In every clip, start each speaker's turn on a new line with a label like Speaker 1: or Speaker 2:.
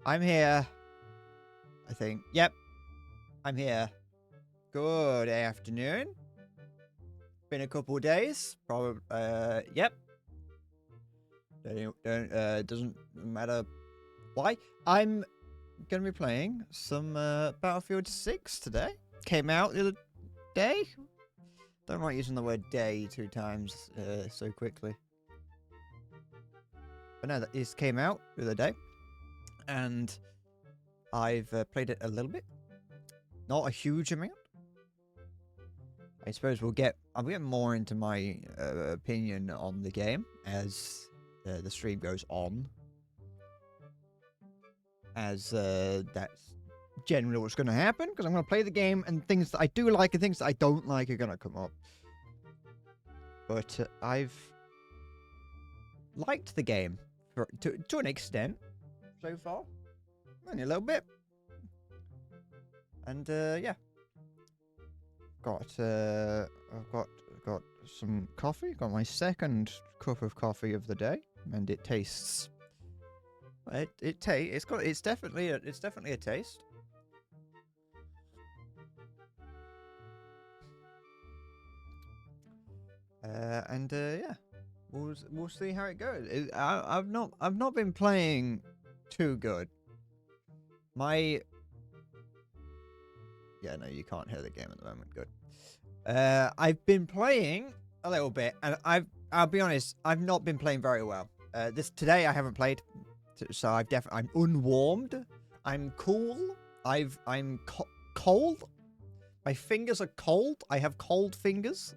Speaker 1: I'm here. I think. Yep. I'm here. Good afternoon. Been a couple of days. Probably. Yep. Doesn't matter why. I'm gonna be playing some Battlefield 6 today. Came out the other day. Don't like using the word day 2 times so quickly. But no, this came out the other day. And I've played it a little bit. Not a huge amount. I suppose I'll get more into my opinion on the game as the stream goes on. As that's generally what's going to happen, because I'm going to play the game and things that I do like and things that I don't like are going to come up. But I've liked the game to an extent so far. Only a little bit. And yeah. I've got some coffee. Got my second cup of coffee of the day, and it tastes. It's definitely a taste. And yeah, we'll see how it goes. I've not been playing too good. Yeah, no, you can't hear the game at the moment. Good. I've been playing a little bit, and I'll be honest, I've not been playing very well. Today I haven't played, so I'm unwarmed. I'm cool. I'm cold. My fingers are cold. I have cold fingers.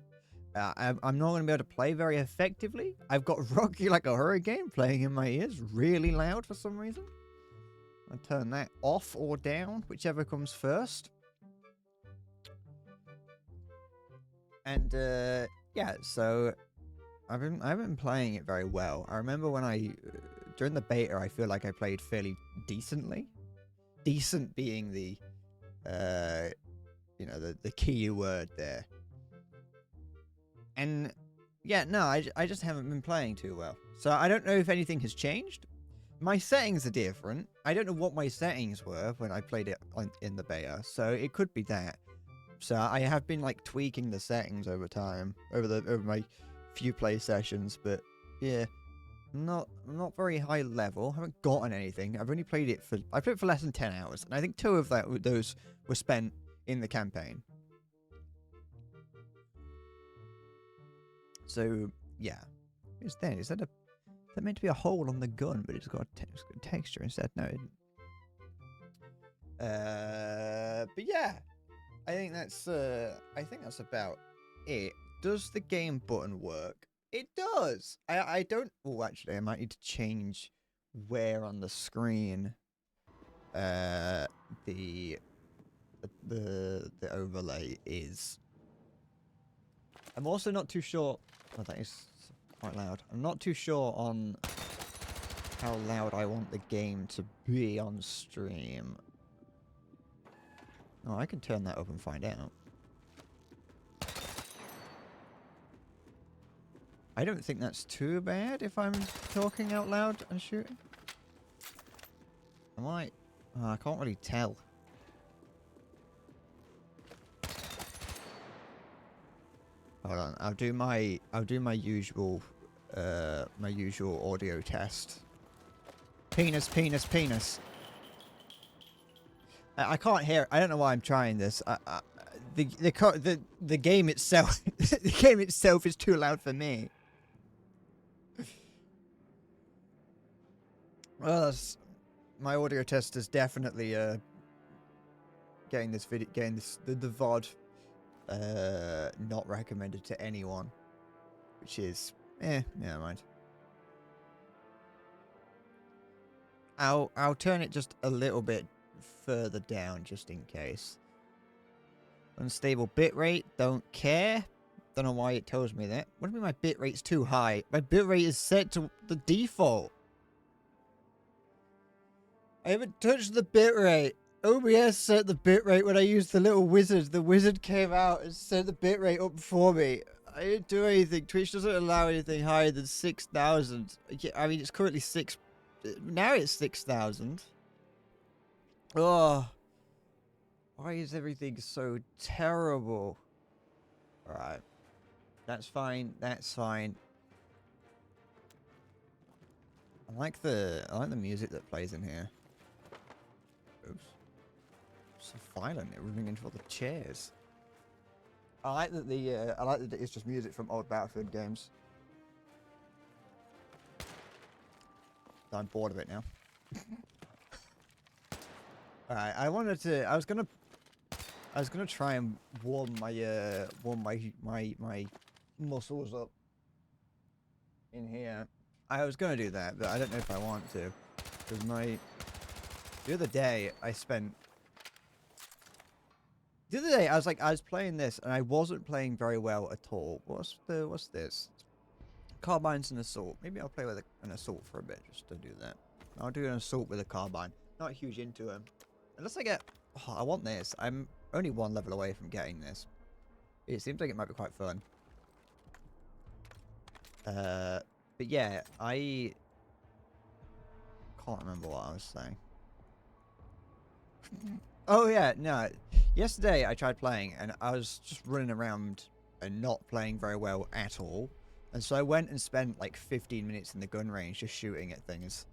Speaker 1: I'm not going to be able to play very effectively. I've got Rocky Like a Hurricane playing in my ears really loud for some reason. I'll turn that off or down, whichever comes first. And yeah, so I haven't been playing it very well. I remember when during the beta, I feel like I played fairly decently. Decent being the the key word there. And yeah, no, I just haven't been playing too well. So I don't know if anything has changed. My settings are different. I don't know what my settings were when I played it in the beta, so it could be that. So I have been like tweaking the settings over time, over my few play sessions, but yeah, not very high level. Haven't gotten anything. I played it for less than 10 hours, and I think 2 of those were spent in the campaign. So yeah, what's that? Is that meant to be a hole on the gun, but it's got a texture instead? No, it didn't. But yeah. I think that's about it. Does the game button work? It does. I don't. Oh, actually, I might need to change where on the screen the overlay is. I'm also not too sure. Oh, that is quite loud. I'm not too sure on how loud I want the game to be on stream. Oh, I can turn that up and find out. I don't think that's too bad if I'm talking out loud and shooting. Am I? Oh, I can't really tell. Hold on, I'll do my usual audio test. Penis, penis, penis. I can't hear. I don't know why I'm trying this. The game itself, the game itself is too loud for me. Well, my audio test is definitely getting the VOD not recommended to anyone, which is never mind. I'll turn it just a little bit further down just in case. Unstable bitrate, don't care. Don't know why it tells me that. What do you mean my bitrate's too high? My bitrate is set to the default. I haven't touched the bitrate. OBS set the bitrate when I used the little wizard. The wizard came out and set the bitrate up for me. I didn't do anything. Twitch doesn't allow anything higher than 6,000. I mean, it's currently 6. Now it's 6,000. Oh, why is everything so terrible? All right, that's fine. That's fine. I like the music that plays in here. Oops, so violent. It running into all the chairs. I like that it's just music from old Battlefield games. I'm bored of it now. Alright, I was gonna try and warm my muscles up in here. I was gonna do that, but I don't know if I want to. Because the other day I was playing this and I wasn't playing very well at all. What's this? Carbines and assault. Maybe I'll play with an assault for a bit just to do that. I'll do an assault with a carbine. Not huge into him. Unless I get... Oh, I want this. I'm only one level away from getting this. It seems like it might be quite fun. But yeah, I can't remember what I was saying. Oh yeah, no. Yesterday I tried playing and I was just running around and not playing very well at all. And so I went and spent like 15 minutes in the gun range just shooting at things.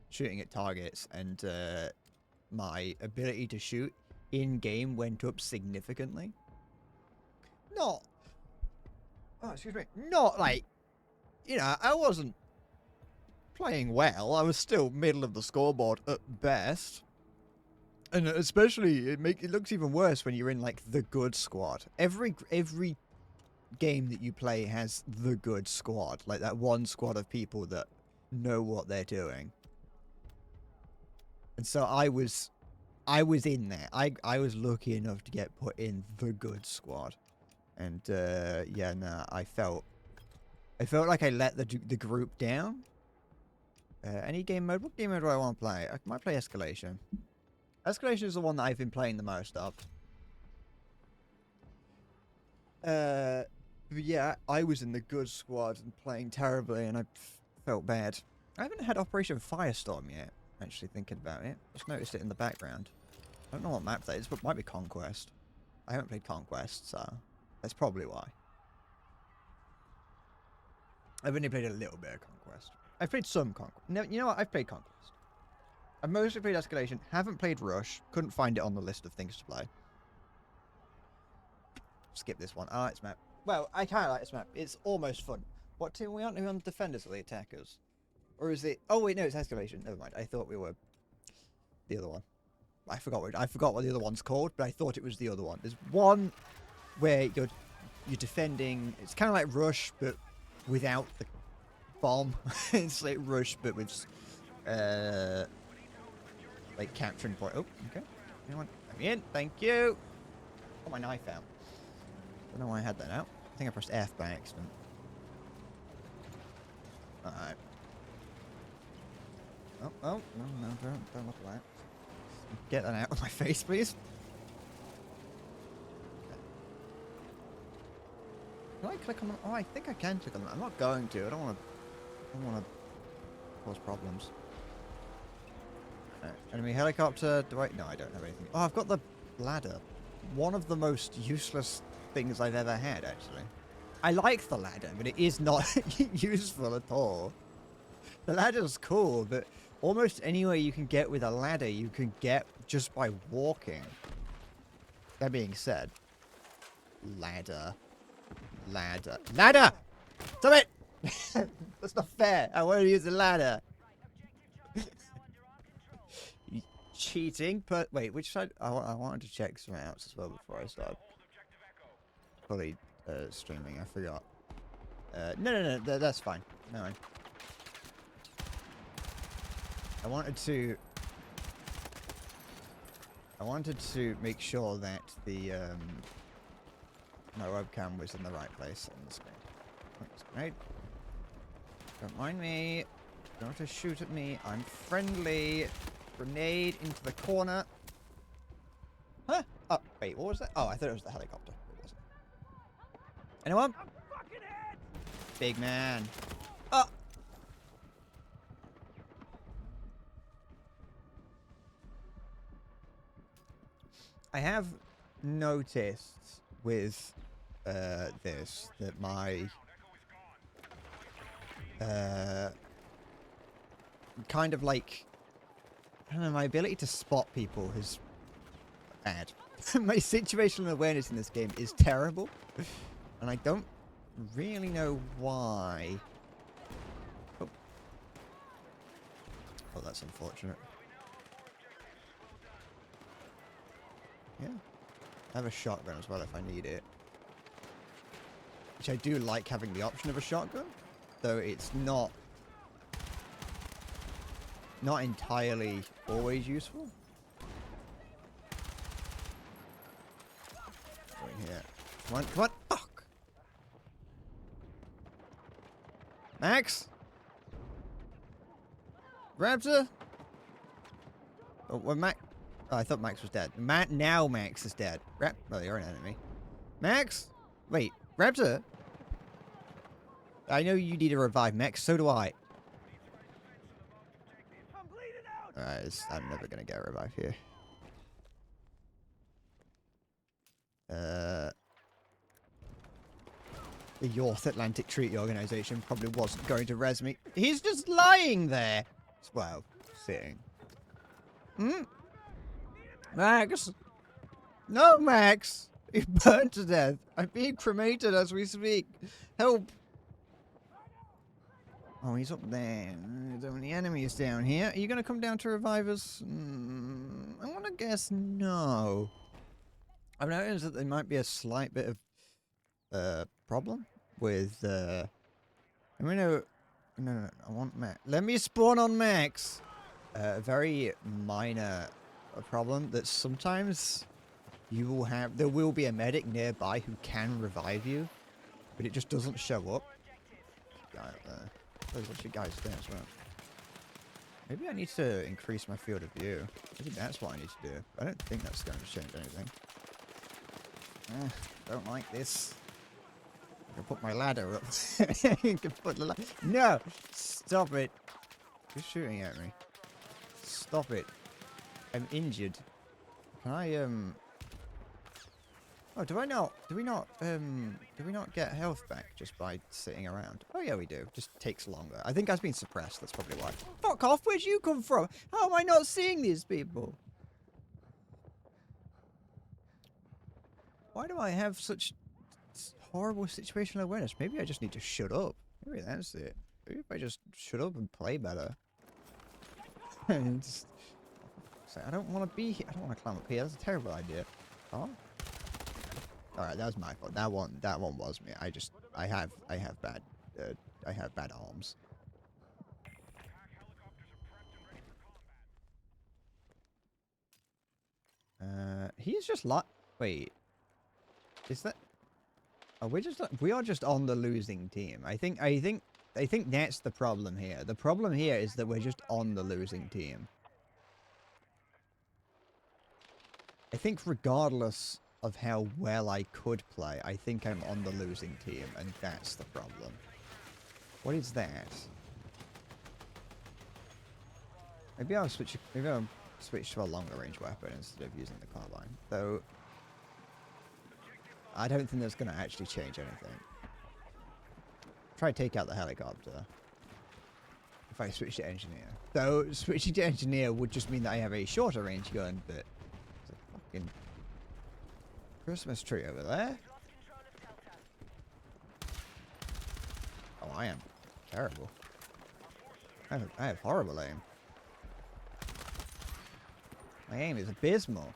Speaker 1: Shooting at targets, and my ability to shoot in-game went up significantly. Oh, excuse me. Not like, you know, I wasn't playing well. I was still middle of the scoreboard at best. And especially, it looks even worse when you're in, like, the good squad. Every game that you play has the good squad. Like, that one squad of people that know what they're doing. And so I was in there. I was lucky enough to get put in the good squad. And, yeah, nah, I felt like I let the group down. Any game mode? What game mode do I want to play? I might play Escalation. Escalation is the one that I've been playing the most of. But yeah, I was in the good squad and playing terribly, and I felt bad. I haven't had Operation Firestorm yet. Actually thinking about it. Just noticed it in the background. I don't know what map that is, but it might be Conquest. I haven't played Conquest, so that's probably why. I've only played a little bit of Conquest. I've played some Conquest. No, you know what? I've played Conquest. I've mostly played Escalation. Haven't played Rush. Couldn't find it on the list of things to play. Skip this one. Ah, it's map. Well, I kind of like this map. It's almost fun. What team are we on? Are we on the defenders or the attackers? Or is it... Oh, wait, no, it's Escalation. Never mind. I thought we were the other one. I forgot what the other one's called, but I thought it was the other one. There's one where you're defending... It's kind of like Rush, but without the bomb. It's like Rush, but with... like capturing point. Oh, okay. Anyone? I'm in. Thank you. Got my knife out. Don't know why I had that out. I think I pressed F by accident. Alright. Oh, no, don't look at that. Get that out of my face, please. Can I click on them? Oh, I think I can click on them. I'm not going to. I don't want to cause problems. Enemy helicopter. Do I? No, I don't have anything. Oh, I've got the ladder. One of the most useless things I've ever had, actually. I like the ladder, but it is not useful at all. The ladder's cool, but almost anywhere you can get with a ladder, you can get just by walking. That being said, ladder. Stop it! That's not fair. I want to use the ladder. Cheating, but wait, which side? I wanted to check something else as well before I start. Probably streaming. I forgot. No, that's fine. No. I wanted to make sure that the my webcam was in the right place on the screen. Right. Don't mind me. Don't have to shoot at me. I'm friendly. Grenade into the corner. Huh? Oh, wait, what was that? Oh, I thought it was the helicopter. It wasn't. Anyone? Big man. Oh! I have noticed with this that my kind of like, I don't know, my ability to spot people is bad. My situational awareness in this game is terrible, and I don't really know why. Oh, oh, that's unfortunate. Yeah, I have a shotgun as well if I need it. Which I do like having the option of a shotgun, though it's not entirely always useful. Go in here. Come on, come on! Fuck! Max? Raptor? Oh, well, Max... Oh, I thought Max was dead. Now Max is dead. Oh, you're an enemy. Max? Wait, Raptor? I know you need a revive, Max. So do I. Alright, I'm never gonna get a revive here. The North Atlantic Treaty Organization probably wasn't going to res me. He's just lying there. Well, sitting. Hmm? Max? No, Max! He burned to death. I'm being cremated as we speak. Help! Oh, he's up there. There's only enemies down here. Are you going to come down to revive us? I want to guess no. I've noticed that there might be a slight bit of problem with... I'm going to... No, I want Max. Let me spawn on Max! A very minor problem that sometimes you will have... There will be a medic nearby who can revive you, but it just doesn't show up. Guy up there. There's actually guys there as well. Maybe I need to increase my field of view. Maybe that's what I need to do. I don't think that's going to change anything. Don't like this. I can put my ladder up. You can put the ladder. No! Stop it. Who's shooting at me? Stop it. I'm injured. Can I, Oh, do we not get health back just by sitting around? Oh, yeah, we do. Just takes longer. I think I've been suppressed. That's probably why. Fuck off. Where'd you come from? How am I not seeing these people? Why do I have such horrible situational awareness? Maybe I just need to shut up. Maybe that's it. Maybe if I just shut up and play better. Just, I don't want to be here. I don't want to climb up here. That's a terrible idea. Oh. Alright, that was my fault. That one was me. I have bad arms. He's just wait. Is that... Oh, we are just on the losing team. I think that's the problem here. The problem here is that we're just on the losing team. I think regardless of how well I could play, I think I'm on the losing team, and that's the problem. What is that? Maybe I'll switch to a longer range weapon instead of using the carbine. Though I don't think that's going to actually change anything. Try to take out the helicopter. If I switch to engineer. Though switching to engineer would just mean that I have a shorter range gun, but it's a fucking Christmas tree over there. Oh, I am terrible. I have horrible aim. My aim is abysmal.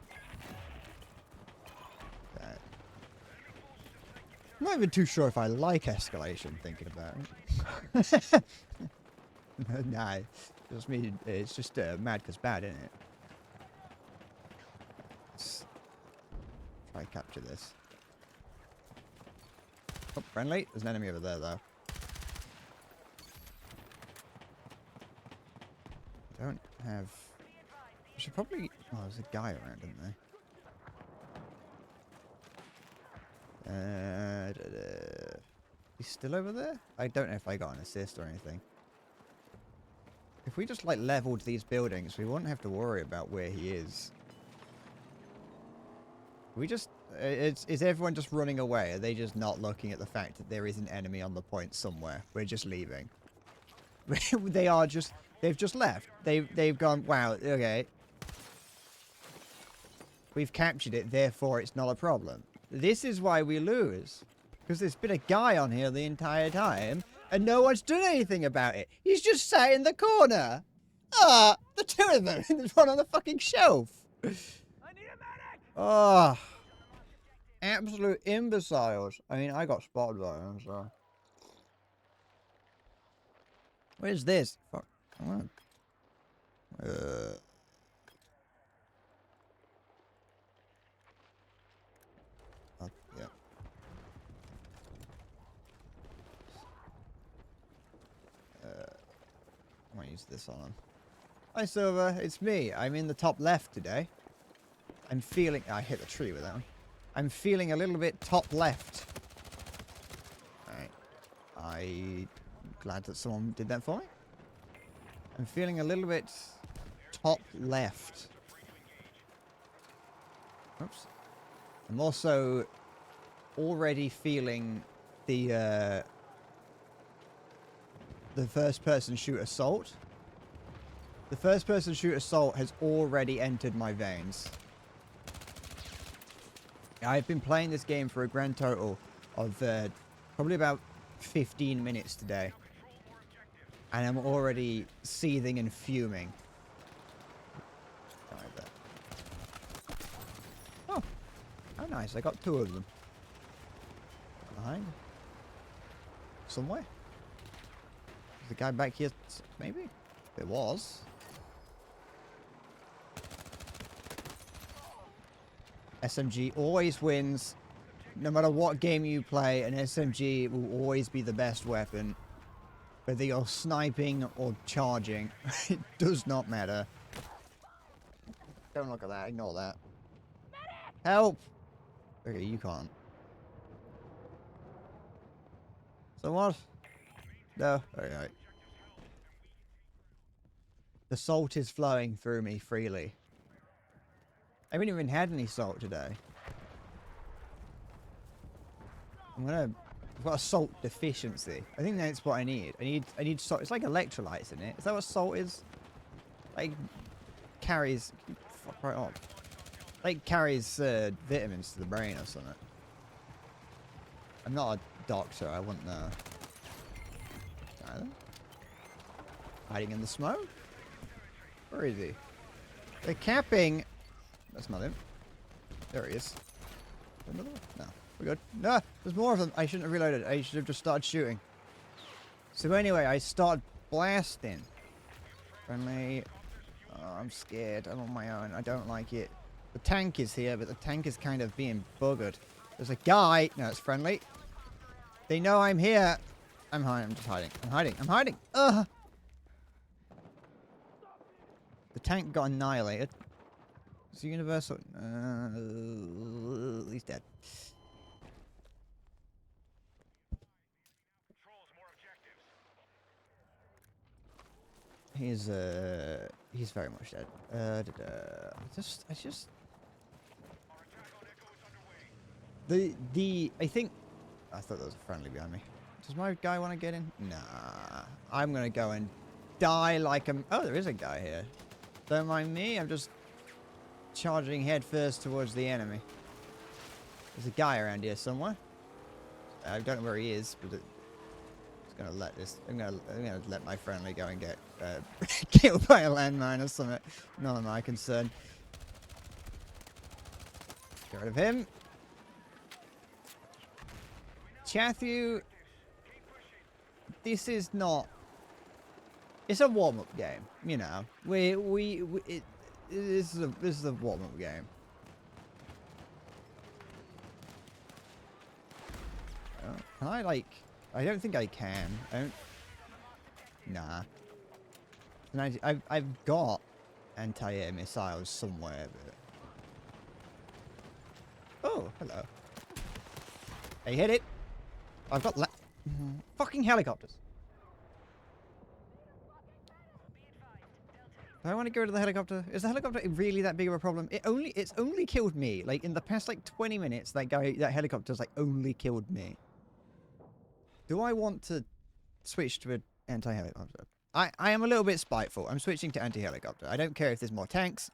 Speaker 1: I'm not even too sure if I like escalation, thinking about it. Nah, it's just mad cause bad, isn't it? Let's try to capture this. Oh, friendly? There's an enemy over there, though. I don't have... I should probably... Oh, there's a guy around, isn't there? He's still over there? I don't know if I got an assist or anything. If we just, like, leveled these buildings, we wouldn't have to worry about where he is. We just... is everyone just running away? Are they just not looking at the fact that there is an enemy on the point somewhere? We're just leaving. They are just... They've just left. They've gone, wow, okay. We've captured it, therefore it's not a problem. This is why we lose. Because there's been a guy on here the entire time, and no one's done anything about it. He's just sat in the corner. Ah, the two of them. There's one on the fucking shelf.
Speaker 2: I need a medic!
Speaker 1: Oh, absolute imbeciles. I mean, I got spotted by them, so. Where's this? Fuck. Come on. Oh, yeah. I might use this on him. Hi, Silver. It's me. I'm in the top left today. I'm feeling... I hit the tree with that one. I'm feeling a little bit top left. Alright. I'm glad that someone did that for me. I'm feeling a little bit top left. Oops. I'm also already feeling the first person shoot assault. The first person shoot assault has already entered my veins. I've been playing this game for a grand total of probably about 15 minutes today. And I'm already seething and fuming. Oh, how nice. I got two of them. Behind. Somewhere. Is the guy back here? Maybe? There was. SMG always wins. No matter what game you play, an SMG will always be the best weapon. Whether you're sniping or charging, it does not matter. Don't look at that. Ignore that. Help! Okay, you can't. So what? No? Alright. The salt is flowing through me freely. I haven't even had any salt today. I've got a salt deficiency. I think that's what I need. I need salt. It's like electrolytes in it. Is that what salt is? Like carries... Fuck right off. Like carries vitamins to the brain or something. I'm not a doctor. I wouldn't know. Either. Hiding in the smoke? Where is he? They're capping... That's not him. There he is. Another one? No. We're good. No! There's more of them. I shouldn't have reloaded. I should have just started shooting. So anyway, I started blasting. Friendly. Oh, I'm scared. I'm on my own. I don't like it. The tank is here, but the tank is kind of being buggered. There's a guy. No, it's friendly. They know I'm here. I'm hiding. I'm just hiding. I'm hiding. I'm hiding. Ugh! The tank got annihilated. It's universal. He's dead. He's very much dead. I think I thought there was a friendly behind me. Does my guy want to get in? Nah. I'm gonna go and die like a... Oh, there is a guy here. Don't mind me. I'm just charging head first towards the enemy. There's a guy around here somewhere. I don't know where he is, but I'm gonna let this. I'm gonna let my friendly go and get killed by a landmine or something. Not my concern. Get rid of him. Chathu, this is not. It's a warm-up game, you know. This is a warm-up game. Can I like? I don't think I can. I don't. Nah. And I've got anti-air missiles somewhere, but. Oh, hello. Hey, hit it. I've got fucking helicopters. Do I want to go to the helicopter? Is the helicopter really that big of a problem? It's only killed me. Like in the past like 20 minutes, that helicopter's like only killed me. Do I want to switch to an anti-helicopter? I am a little bit spiteful. I'm switching to anti-helicopter. I don't care if there's more tanks.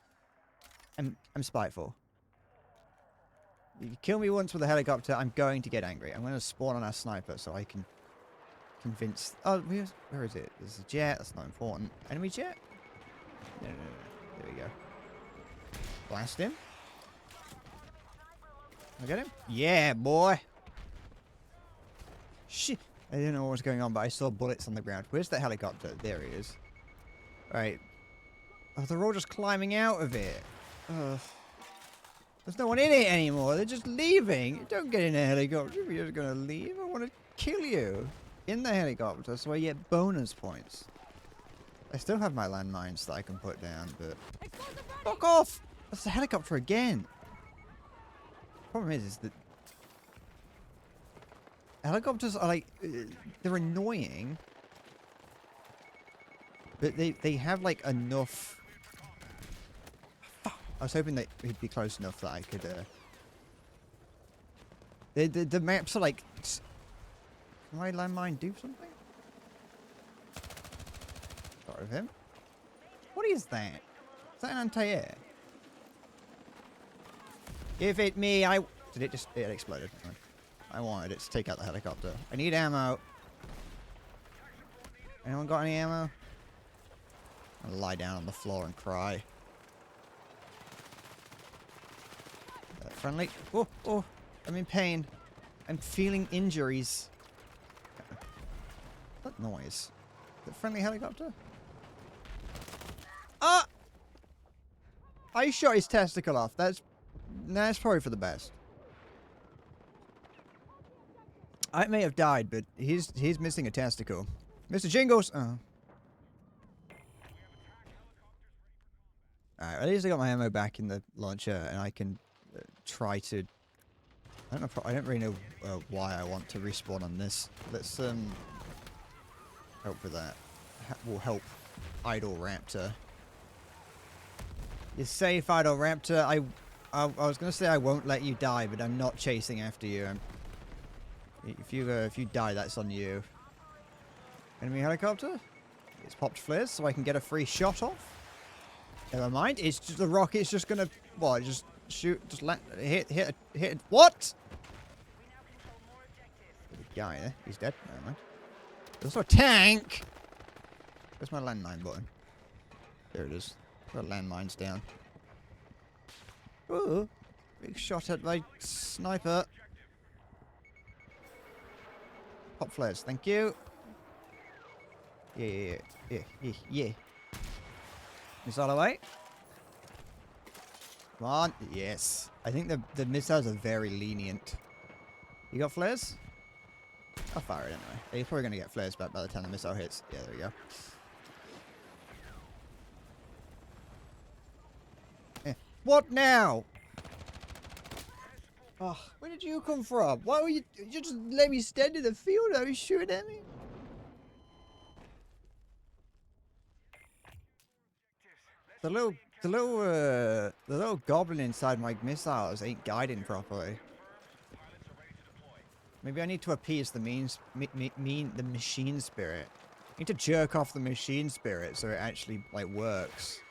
Speaker 1: I'm spiteful. You kill me once with a helicopter, I'm going to get angry. I'm going to spawn on our sniper so I can convince... Oh, where is it? There's a jet. That's not important. Enemy jet? No. There we go. Blast him. I get him? Yeah, boy. Shit. I didn't know what was going on, but I saw bullets on the ground. Where's the helicopter? There he is. Alright. Oh, they're all just climbing out of it. Ugh. There's no one in it anymore. They're just leaving. Don't get in a helicopter if you're just going to leave. I want to kill you in the helicopter so I get bonus points. I still have my landmines that I can put down, but... Fuck off! That's the helicopter again. Problem is that... Helicopters are like... they're annoying. But they have like enough... I was hoping that he'd be close enough that I could, The maps are like... Can my landmine do something? Got rid of him. What is that? Is that an anti-air? Give it me, Did it just... It exploded. I wanted it to take out the helicopter. I need ammo. Anyone got any ammo? I'll lie down on the floor and cry. Friendly. Oh, I'm in pain. I'm feeling injuries. What noise? Is it friendly helicopter? Ah! I shot his testicle off. That's probably for the best. I may have died, but he's missing a testicle. Mr. Jingles! Oh. Alright, at least I got my ammo back in the launcher, and I can try to... I don't really know why I want to respawn on this. Let's help with that. We'll help Idle Raptor. You're safe, Idle Raptor. I was gonna say I won't let you die, but I'm not chasing after you. If you die, that's on you. Enemy helicopter. It's popped flares, so I can get a free shot off. Never mind. It's just the rocket's just gonna just shoot, just hit. What? The guy there, he's dead. Never mind. There's a tank. Where's my landmine button? There it is. Got landmines down. Ooh, big shot at my sniper. Pop flares, thank you. Yeah. Missile away. Come on. Yes. I think the missiles are very lenient. You got flares? I'll fire it anyway. You're probably going to get flares back by the time the missile hits. Yeah, there we go. What now? Oh, where did you come from? Why were you just let me stand in the field? Are you shooting at me? The little goblin inside my missiles ain't guiding properly. Maybe I need to appease the the machine spirit. I need to jerk off the machine spirit so it actually like works.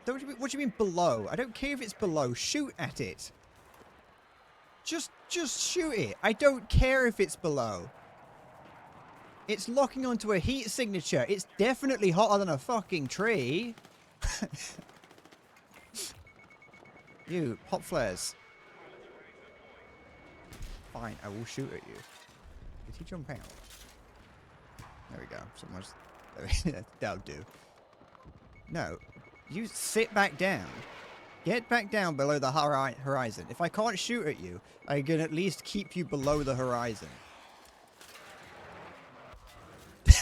Speaker 1: What do you mean below? I don't care if it's below. Shoot at it. Just shoot it. I don't care if it's below. It's locking onto a heat signature. It's definitely hotter than a fucking tree. You, pop flares. Fine, I will shoot at you. Did he jump out? There we go. Someone's... That'll do. No. You sit back down. Get back down below the horizon. If I can't shoot at you, I can at least keep you below the horizon.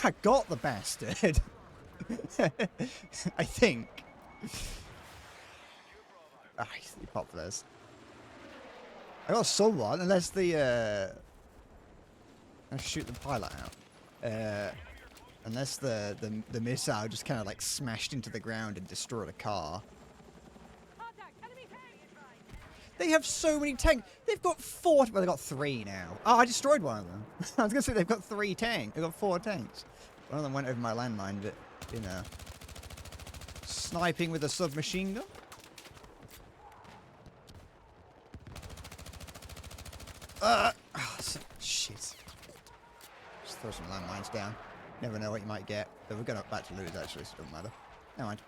Speaker 1: I got the bastard. I think. Ah, he popped this. I got someone, unless the... I'll shoot the pilot out. Unless the missile just kind of like smashed into the ground and destroyed a car.
Speaker 2: Contact! Enemy tank!
Speaker 1: They have so many tanks. They've got 4. Well, they've got 3 now. Oh, I destroyed one of them. I was going to say they've got 3 tanks. They've got 4 tanks. One of them went over my landmine, but, you know. Sniping with a submachine gun. Shit. Just throw some landmines down. Never know what you might get. But we're about to lose, actually, so it doesn't matter. Never mind.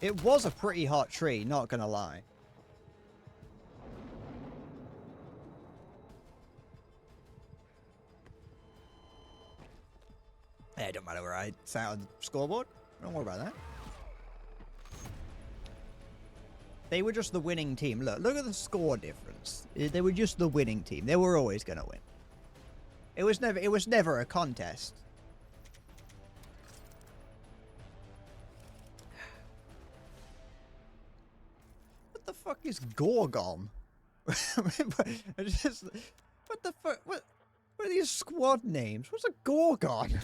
Speaker 1: It was a pretty hot tree, not gonna lie. It don't matter where I sat on the scoreboard. Don't worry about that. They were just the winning team. Look at the score difference. They were just the winning team. They were always gonna win. It was never a contest. What the fuck is Gorgon? What the fuck? What are these squad names? What's a Gorgon?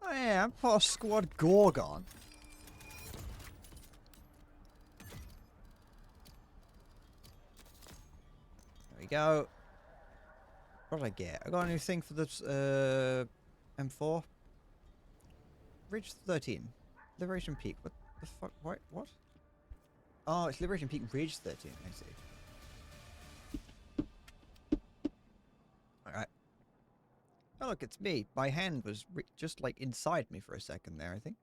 Speaker 1: Oh yeah, I'm part of Squad Gorgon. There we go. What did I get? I got a new thing for the M4. Ridge 13. Liberation Peak. What the fuck? What? Oh, it's Liberation Peak Ridge 13. I see. Alright. Oh, look, it's me. My hand was just, like, inside me for a second there, I think.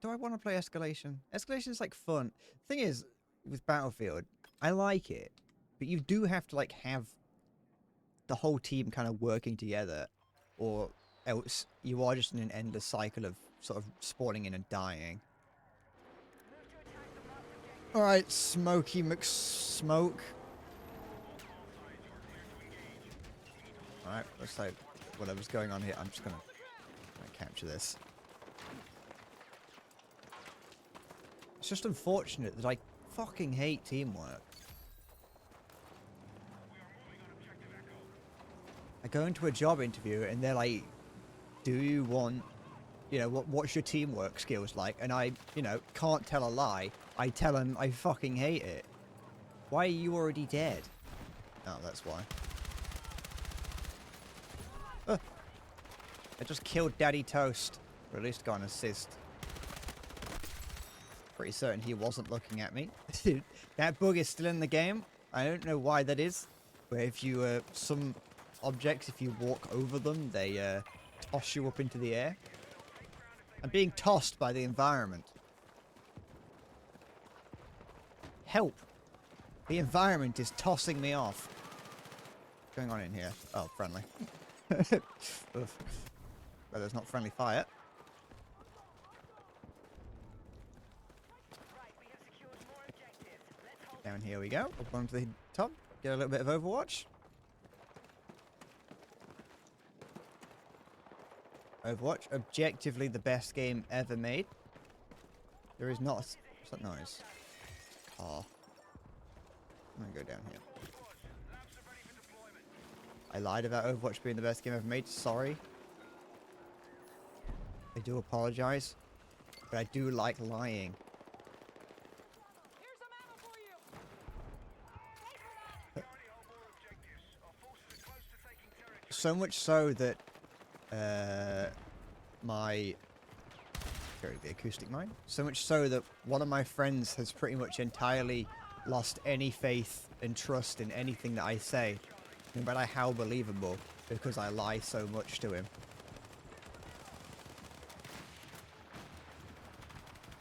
Speaker 1: Do I want to play Escalation? Escalation's, like, fun. Thing is, with Battlefield, I like it. But you do have to, like, have the whole team kind of working together. Or else you are just in an endless cycle of sort of spawning in and dying. Alright, Smokey McSmoke. Alright, looks like whatever's going on here. I'm just gonna capture this. It's just unfortunate that I fucking hate teamwork. I go into a job interview and they're like, do you want, you know, what's your teamwork skills like? And I, you know, can't tell a lie. I tell them I fucking hate it. Why are you already dead? Oh, that's why. I just killed Daddy Toast. Or at least got an assist. Pretty certain he wasn't looking at me. That bug is still in the game. I don't know why that is. But if you, some objects, if you walk over them, they, toss you up into the air. I'm being tossed by the environment. Help! The environment is tossing me off. What's going on in here? Oh, friendly. Well, there's not friendly fire. Down here we go. Up onto the top. Get a little bit of Overwatch. Overwatch, objectively the best game ever made. There is not. What's that noise? Car. I'm gonna go down here. I lied about Overwatch being the best game ever made. Sorry. I do apologize. But I do like lying.
Speaker 2: Here's some ammo for you!
Speaker 1: So much so that the acoustic mine. So much so that one of my friends has pretty much entirely lost any faith and trust in anything that I say, no matter how believable, because I lie so much to him.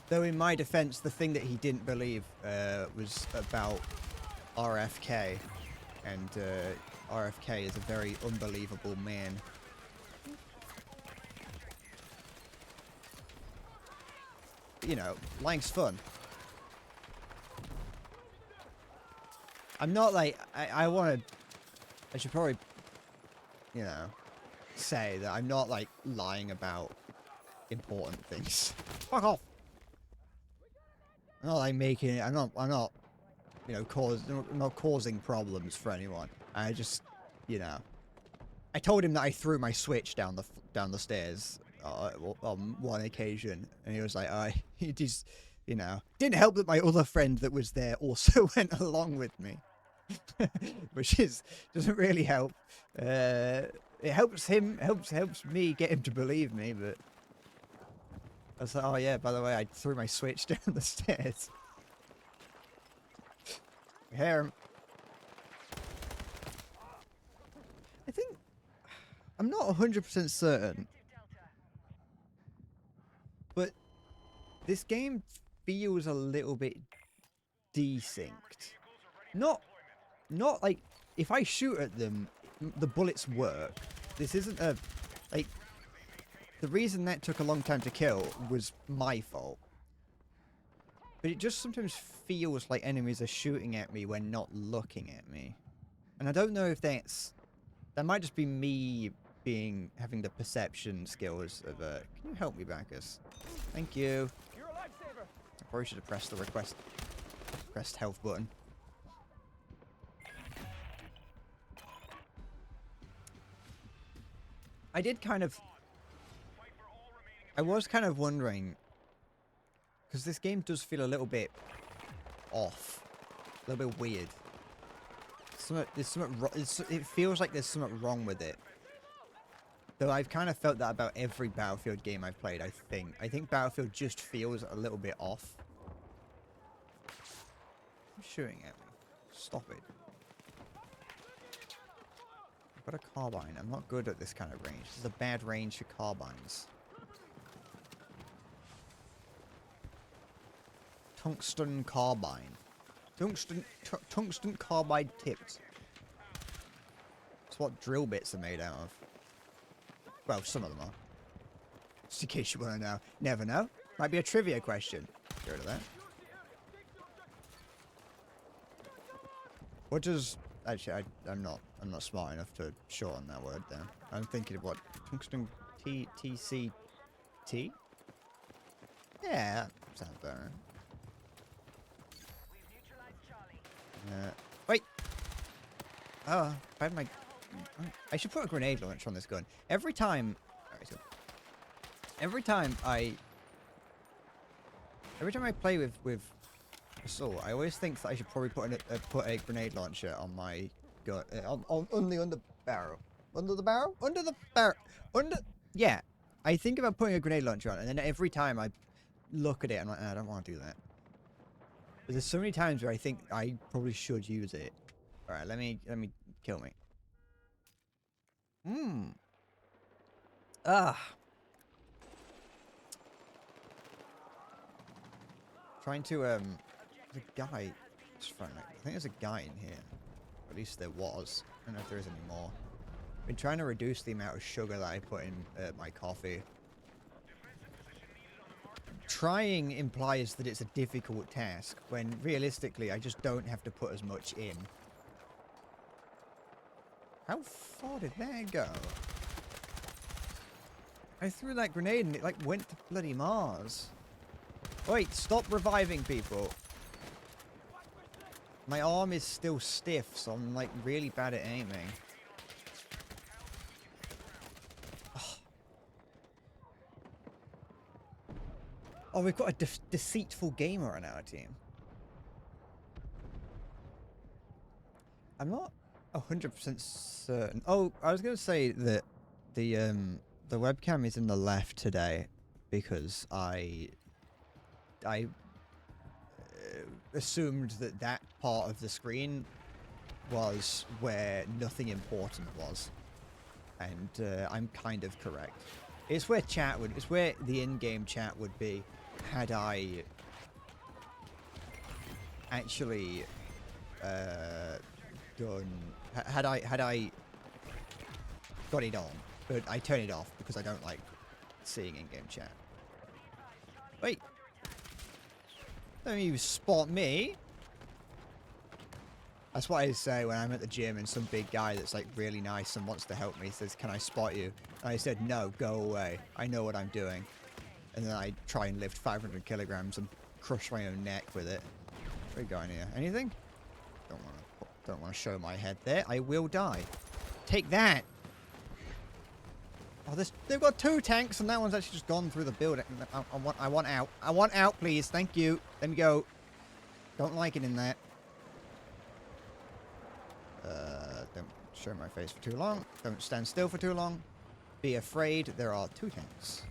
Speaker 1: Though in my defense, the thing that he didn't believe was about RFK, and RFK is a very unbelievable man. You know, lying's fun. I'm not like, I should probably, you know, say that I'm not like lying about important things. Fuck off! I'm not like making it, I'm not you know, not causing problems for anyone. I just, you know, I told him that I threw my Switch down the stairs on one occasion, and he was like, he just, you know, didn't help that my other friend that was there also went along with me, which doesn't really help. It helps me get him to believe me, but I was like, oh yeah, by the way, I threw my Switch down the stairs. I hear him. I think I'm not 100% certain, but this game feels a little bit desynced. Not like if I shoot at them, the bullets work. This isn't a like. The reason that took a long time to kill was my fault. But it just sometimes feels like enemies are shooting at me when not looking at me. And I don't know if that might just be me having the perception skills of can you help me, Bacchus? Thank you.
Speaker 2: You're a lifesaver.
Speaker 1: I probably should have pressed the request health button. I was kind of wondering, because this game does feel a little bit off, a little bit weird. It feels like there's something wrong with it. Though I've kind of felt that about every Battlefield game I've played, I think. I think Battlefield just feels a little bit off. Who's shooting at me? Stop it. I've got a carbine. I'm not good at this kind of range. This is a bad range for carbines. Tungsten carbine. Tungsten carbide tips. That's what drill bits are made out of. Well, some of them are. Just in case you want to know. Never know. Might be a trivia question. Get rid of that. What does... Actually, I'm not smart enough to shorten that word there. I'm thinking of what? Tungsten TCT? Yeah, that sounds better. Wait! Oh, I had my... I should put a grenade launcher on this gun. Every time... Alright, so... Every time I play with Assault, I always think that I should probably put a grenade launcher on my gun... on the underbarrel. Under the barrel? Under the barrel! Yeah. I think about putting a grenade launcher on, and then every time I look at it, I'm like, I don't want to do that. But there's so many times where I think I probably should use it. Alright, let me kill me. Trying to there's a guy. I think there's a guy in here. At least there was. I don't know if there is anymore. I've been trying to reduce the amount of sugar that I put in my coffee. Trying implies that it's a difficult task, when realistically I just don't have to put as much in. How far did that go? I threw that grenade and it like went to bloody Mars. Wait, stop reviving people. My arm is still stiff, so I'm like really bad at aiming. Oh, we've got a deceitful gamer on our team. I'm not 100% certain. Oh, I was going to say that the webcam is in the left today because I assumed that part of the screen was where nothing important was, and I'm kind of correct. It's where it's where the in-game chat would be had I actually had I got it on, but I turn it off because I don't like seeing in-game chat. Wait. Don't you spot me? That's what I say when I'm at the gym and some big guy that's like really nice and wants to help me says, "Can I spot you?" And I said, "No, go away. I know what I'm doing." And then I try and lift 500 kilograms and crush my own neck with it. Where are we going here? Anything? Don't want to show my head there. I will die. Take that. Oh, they've got 2 tanks, and that one's actually just gone through the building. I want out. I want out, please. Thank you. Let me go. Don't like it in there. Don't show my face for too long. Don't stand still for too long. Be afraid. There are 2 tanks.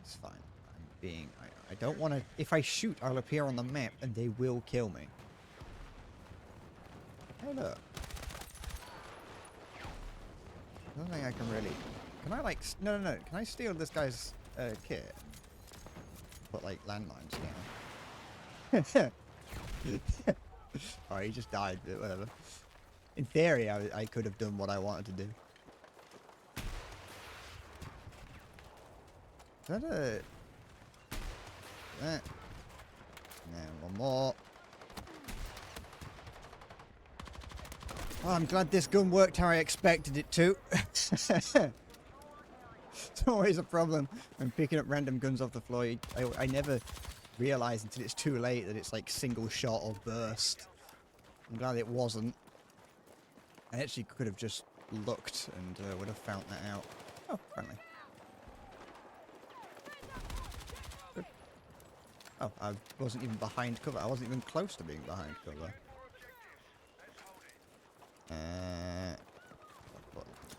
Speaker 1: It's fine. I'm being... I don't want to... If I shoot, I'll appear on the map, and they will kill me. Hey, look. I don't think I can really... Can I, like... No. Can I steal this guy's kit? Put, like, landmines down. Oh, he just died, but whatever. In theory, I could have done what I wanted to do. Is that a... That. And one more. Oh, I'm glad this gun worked how I expected it to. It's always a problem when picking up random guns off the floor. I never realise until it's too late that it's like single shot or burst. I'm glad it wasn't. I actually could have just looked and would have found that out. Oh, friendly. Good. Oh, I wasn't even behind cover. I wasn't even close to being behind cover.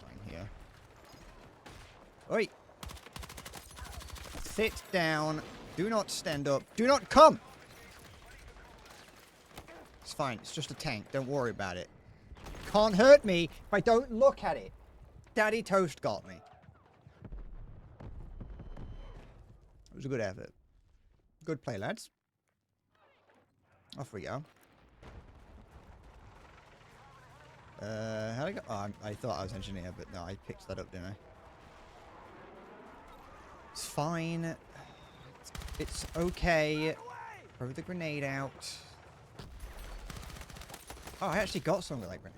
Speaker 1: Fine here. Oi! Sit down. Do not stand up. Do not come! It's fine. It's just a tank. Don't worry about it. Can't hurt me if I don't look at it. Daddy Toast got me. It was a good effort. Good play, lads. Off we go. How'd I go? Oh, I thought I was engineer, but no, I picked that up, didn't I? It's fine. It's okay. Throw the grenade out. Oh, I actually got some with that grenade.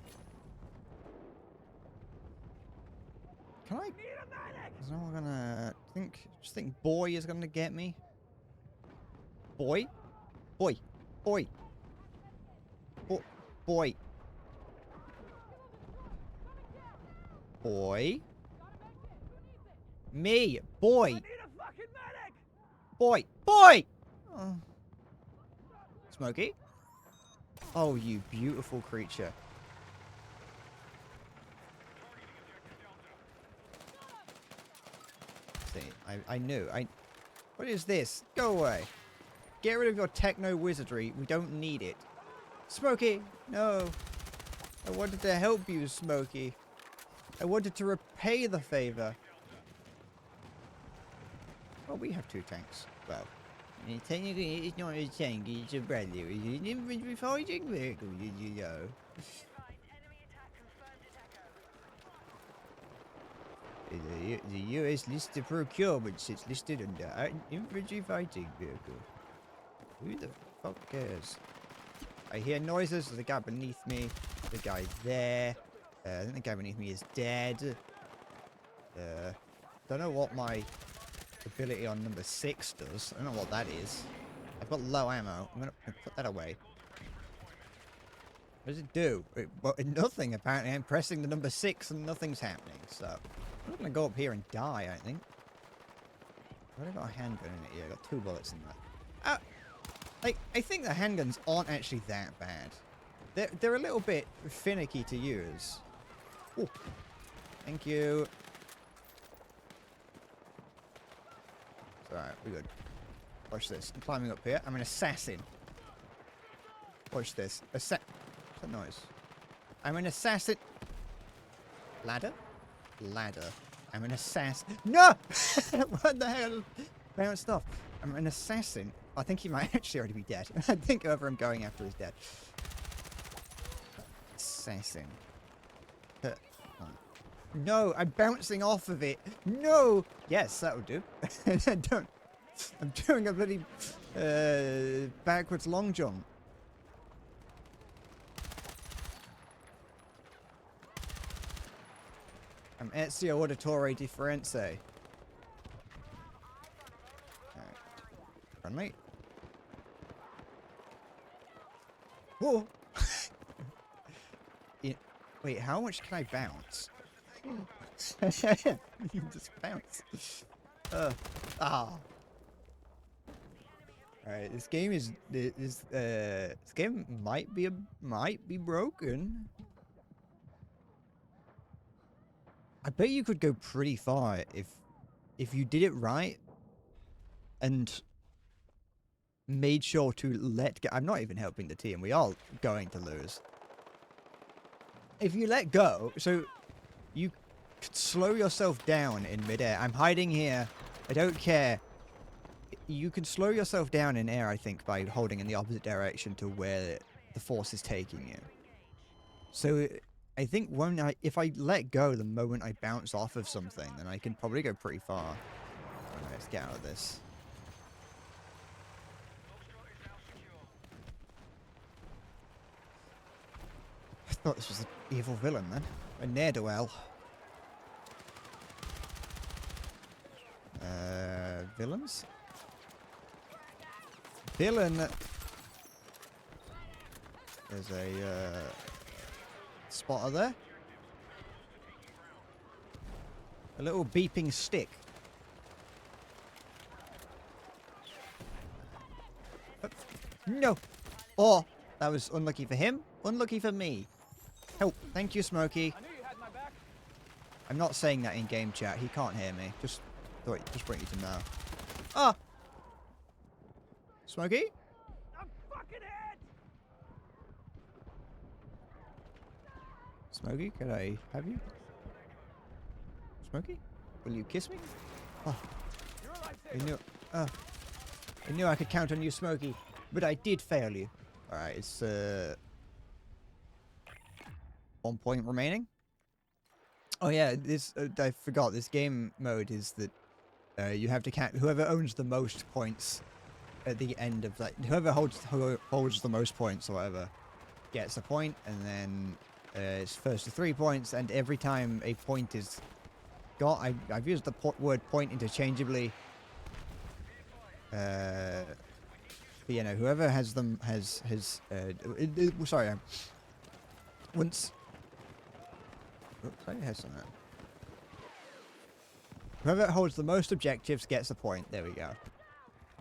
Speaker 1: Can I? Is no one gonna just think boy is gonna get me? Boy? Boy. Boy. Boy. Boy. Me. Boy. Boy. Boy! Oh. Smokey? Oh, you beautiful creature. See, I knew. What is this? Go away. Get rid of your techno wizardry. We don't need it. Smokey! No. I wanted to help you, Smokey. I wanted to repay the favor. Well, we have 2 tanks. Well, technically it's not a tank, it's a brand new. It's an infantry fighting vehicle, you know. The US list of procurements it's listed under infantry fighting vehicle. Who the fuck cares? I hear noises. There's a guy beneath me. The guy there. I think the guy beneath me is dead. Don't know what my ability on number 6 does. I don't know what that is. I've got low ammo. I'm gonna put that away. What does it do? Nothing, apparently. I'm pressing the number 6 and nothing's happening. So, I'm not gonna go up here and die, I think. What have I got a handgun in it? Yeah, I got 2 bullets in that. I think the handguns aren't actually that bad. They're a little bit finicky to use. Ooh. Thank you. Alright, we're good. Watch this. I'm climbing up here. I'm an assassin. Watch this. What's that noise? I'm an assassin. Ladder? Ladder. I'm an assassin. No! What the hell? Bounced off. I'm an assassin. I think he might actually already be dead. I think whoever I'm going after is dead. Assassin. No, I'm bouncing off of it. No! Yes, that'll do. Don't. I'm doing a bloody backwards long jump. I'm Ezio Auditore Difference. Right. Friendly. Wait, how much can I bounce? You just bounce. Ah. Alright, this game this game might be broken. I bet you could go pretty far if you did it right and made sure to let go. I'm not even helping the team. We are going to lose. If you let go, so you could slow yourself down in midair. I'm hiding here. I don't care. You can slow yourself down in air, I think, by holding in the opposite direction to where the force is taking you. So I think if I let go the moment I bounce off of something, then I can probably go pretty far. Alright, let's get out of this. I thought this was an evil villain then. A ne'er-do-well. Villains? Villain! There's a, spotter there. A little beeping stick. No! Oh! That was unlucky for him, unlucky for me. Help. Thank you, Smokey.
Speaker 2: I knew you had my back.
Speaker 1: I'm not saying that in game chat. He can't hear me. Just bring you to know. Ah! Smokey?
Speaker 2: I'm fucking hit.
Speaker 1: Smokey, could I have you? Smokey? Will you kiss me? Oh,
Speaker 2: You're a lifesaver.
Speaker 1: I knew I could count on you, Smokey. But I did fail you. Alright, it's 1 point remaining. Oh yeah, this I forgot. This game mode is that you have to count whoever owns the most points at the end of that. Whoever holds the most points or whatever gets a point, and then it's first to 3 points. And every time a point is got, I've used the word point interchangeably. But you know, whoever has them has sorry. Once. Oops, I had some of that. Whoever holds the most objectives gets a point. There we go.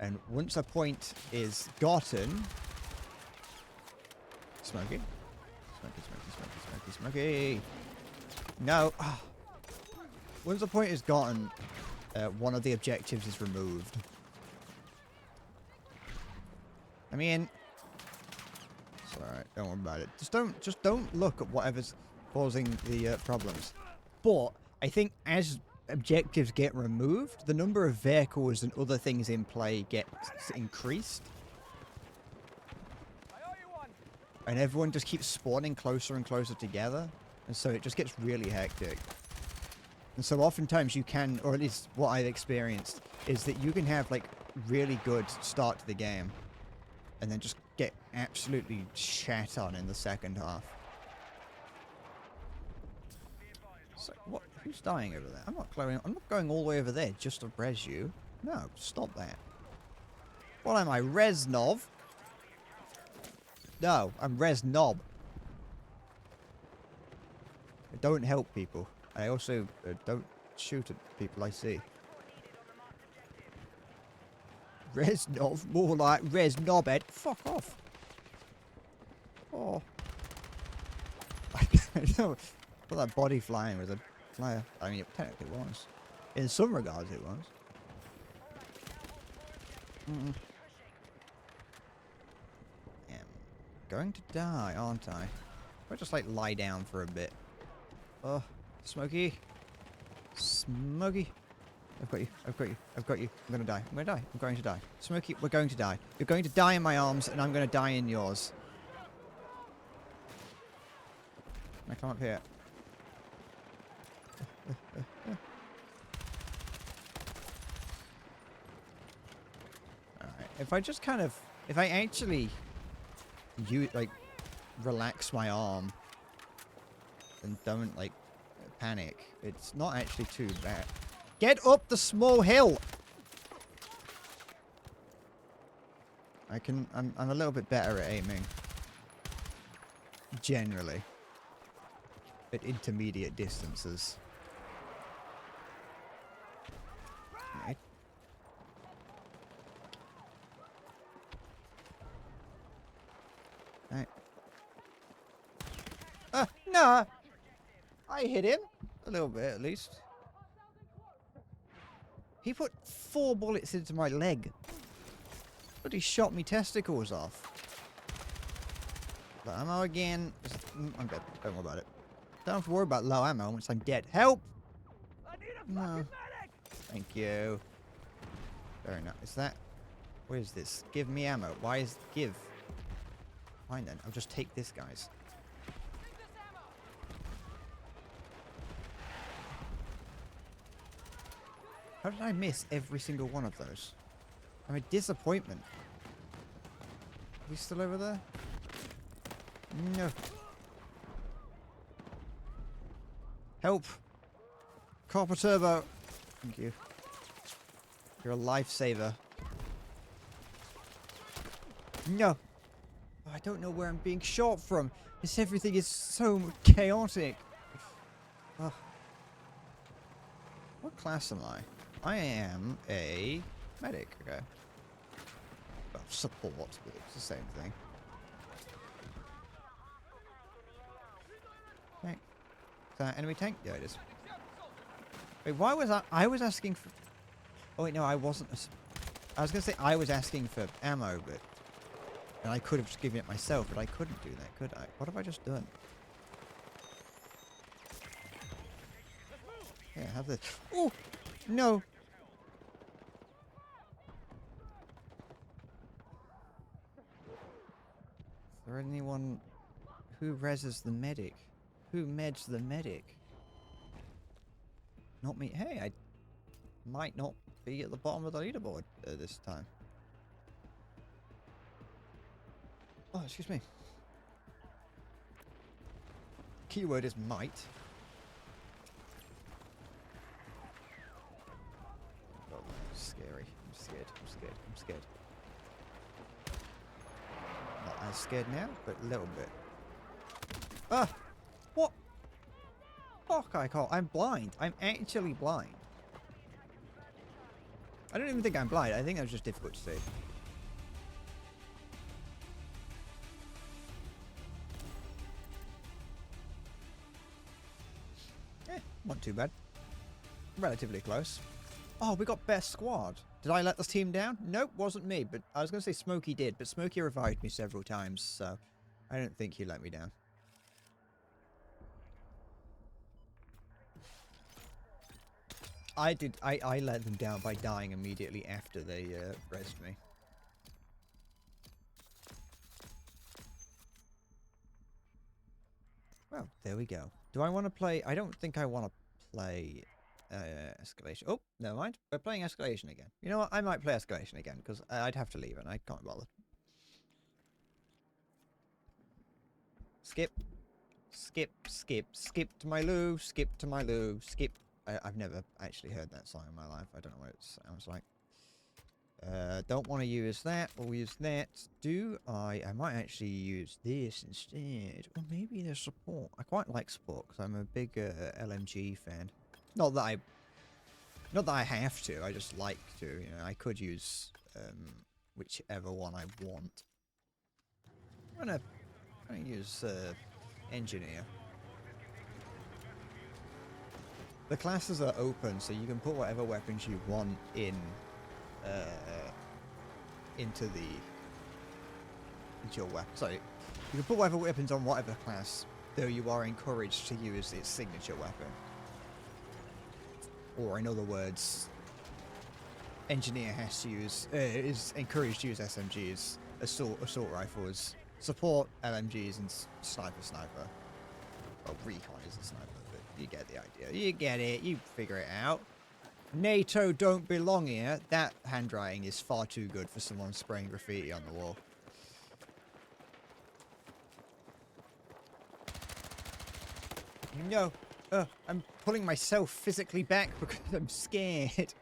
Speaker 1: And once a point is gotten... Smokey? Smokey. No! Ah. Once a point is gotten, one of the objectives is removed. I mean... It's alright, don't worry about it. Just don't look at whatever's causing the problems. But I think as objectives get removed, the number of vehicles and other things in play gets increased.
Speaker 2: I owe you one.
Speaker 1: And everyone just keeps spawning closer and closer together. And so it just gets really hectic. And so oftentimes you can, or at least what I've experienced, is that you can have like really good start to the game. And then just get absolutely shat on in the second half. So, what? Who's dying over there? I'm not going all the way over there just to res you. No, stop that. What am I, Reznov? No, I'm Reznob. I don't help people. I also don't shoot at people I see. Reznov, more like Reznobhead. Fuck off. Oh. I know. But that body flying was a flyer. I mean, it technically was. In some regards, it was. I'm going to die, aren't I? I'll just like lie down for a bit. Oh, Smokey. Smokey. I've got you. I've got you. I've got you. I'm going to die. I'm going to die. I'm going to die. Smokey, we're going to die. You're going to die in my arms, and I'm going to die in yours. Can I come up here? Alright. If I just kind of... If I actually... like, relax my arm and don't, like, panic, it's not actually too bad. Get up the small hill! I'm a little bit better at aiming. Generally. at intermediate distances. Right. Right. No! I hit him. A little bit, at least. He put 4 bullets into my leg. But he shot me testicles off. Low ammo again. I'm dead. Don't worry about it. Don't have to worry about low ammo once I'm dead. Help!
Speaker 2: I need a
Speaker 1: No.
Speaker 2: fucking medic!
Speaker 1: Thank you. Very nice. Is that... What is this? Give me ammo. Why is... Give. Fine then. I'll just take this, guys. How did I miss every single one of those? I'm a disappointment. Are we still over there? No. Help! Copper Turbo! Thank you. You're a lifesaver. No! Oh, I don't know where I'm being shot from. Everything is so chaotic. Oh. What class am I? I am a medic, okay. Well, support, but it's the same thing. Tank. Is that enemy tank? Yeah, it is. Wait, why was I was asking for... Oh, wait, no, I wasn't. I was going to say I was asking for ammo, but... And I could have just given it myself, but I couldn't do that, could I? What have I just done? Yeah, have this. Oh! No! Is there anyone who reses the medic? Who meds the medic? Not me. Hey, I might not be at the bottom of the leaderboard this time. Oh, excuse me. Keyword is might. Oh, scary. I'm scared. I'm scared. I'm scared. Not as scared now, but a little bit. Ah! What? Fuck, I can't. I'm blind. I'm actually blind. I don't even think I'm blind. I think that was just difficult to see. Not too bad. Relatively close. Oh, we got best squad. Did I let this team down? Nope, wasn't me. But I was going to say Smokey did, but Smokey revived me several times, so I don't think he let me down. I did. I let them down by dying immediately after they resed me. Well, there we go. Do I want to play? I don't think I want to play Escalation. Oh, never mind. We're playing Escalation again. You know what? I might play Escalation again because I'd have to leave and I can't bother. Skip. Skip, skip, skip to my loo, skip to my loo, skip. I've never actually heard that song in my life. I don't know what it sounds like. Don't want to use that. We'll use that. I might actually use this instead. Or maybe the support. I quite like support because I'm a big LMG fan. Not that I have to. I just like to. You know, I could use whichever one I want. I'm gonna use Engineer. The classes are open, so you can put whatever weapons you want in into your weapon. Sorry, you can put whatever weapons on whatever class, though you are encouraged to use its signature weapon. Or in other words, Engineer has to use is encouraged to use SMGs, assault rifles, support LMGs, and sniper. Well, recon is a sniper, but you get the idea. You get it. You figure it out. NATO don't belong here. That handwriting is far too good for someone spraying graffiti on the wall. No. I'm pulling myself physically back because I'm scared.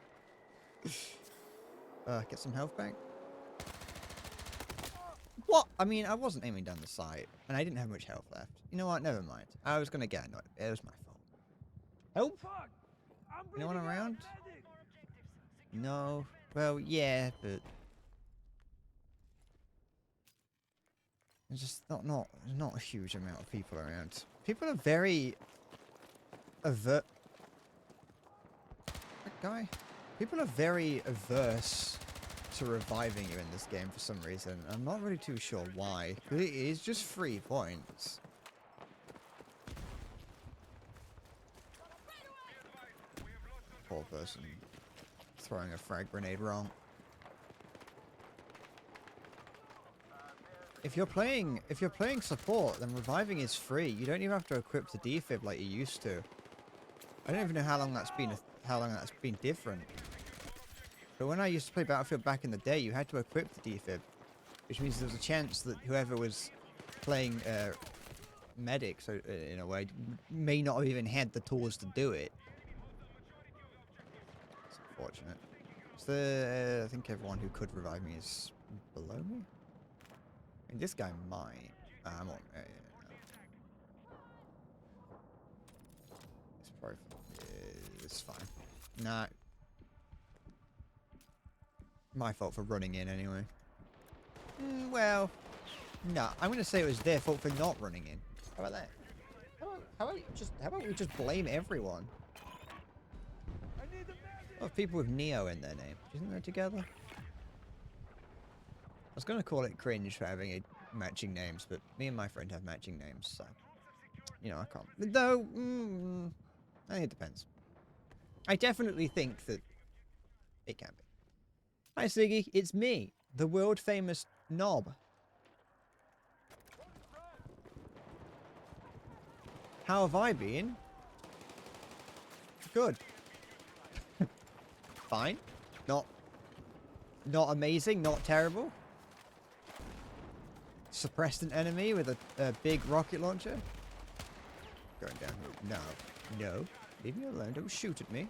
Speaker 1: Get some health back. What? I mean, I wasn't aiming down the sight, and I didn't have much health left. You know what? Never mind. I was gonna get annoyed. It was my fault. Help?
Speaker 2: Fuck! I'm
Speaker 1: Anyone
Speaker 2: bleeding out,
Speaker 1: around?
Speaker 2: medic!
Speaker 1: No. Well, yeah, but there's just not a huge amount of people around. People are very that guy. People are very averse to reviving you in this game for some reason. I'm not really too sure why. But it is just 3 points. Poor person throwing a frag grenade wrong. If you're playing support, then reviving is free. You don't even have to equip the defib like you used to. I don't even know how long that's been different. But when I used to play Battlefield back in the day, you had to equip the defib, which means there was a chance that whoever was playing medic, so in a way, may not have even had the tools to do it. It's unfortunate. So I think everyone who could revive me is below me. I mean, this guy might. I'm on. This profile is fine. Nah. My fault for running in anyway. Well, no. I'm gonna say it was their fault for not running in. How about that? How about we just blame everyone?
Speaker 2: I need a medic!
Speaker 1: Of people with Neo in their name. Isn't they together? I was going to call it cringe for having matching names, but me and my friend have matching names, so... You know, I can't. Though, I think it depends. I definitely think that it can be. Hi, Siggy. It's me, the world-famous Knob. How have I been? Good. Fine. Not amazing, not terrible. Suppressed an enemy with a big rocket launcher. Going down here. No. Leave me alone. Don't shoot at me.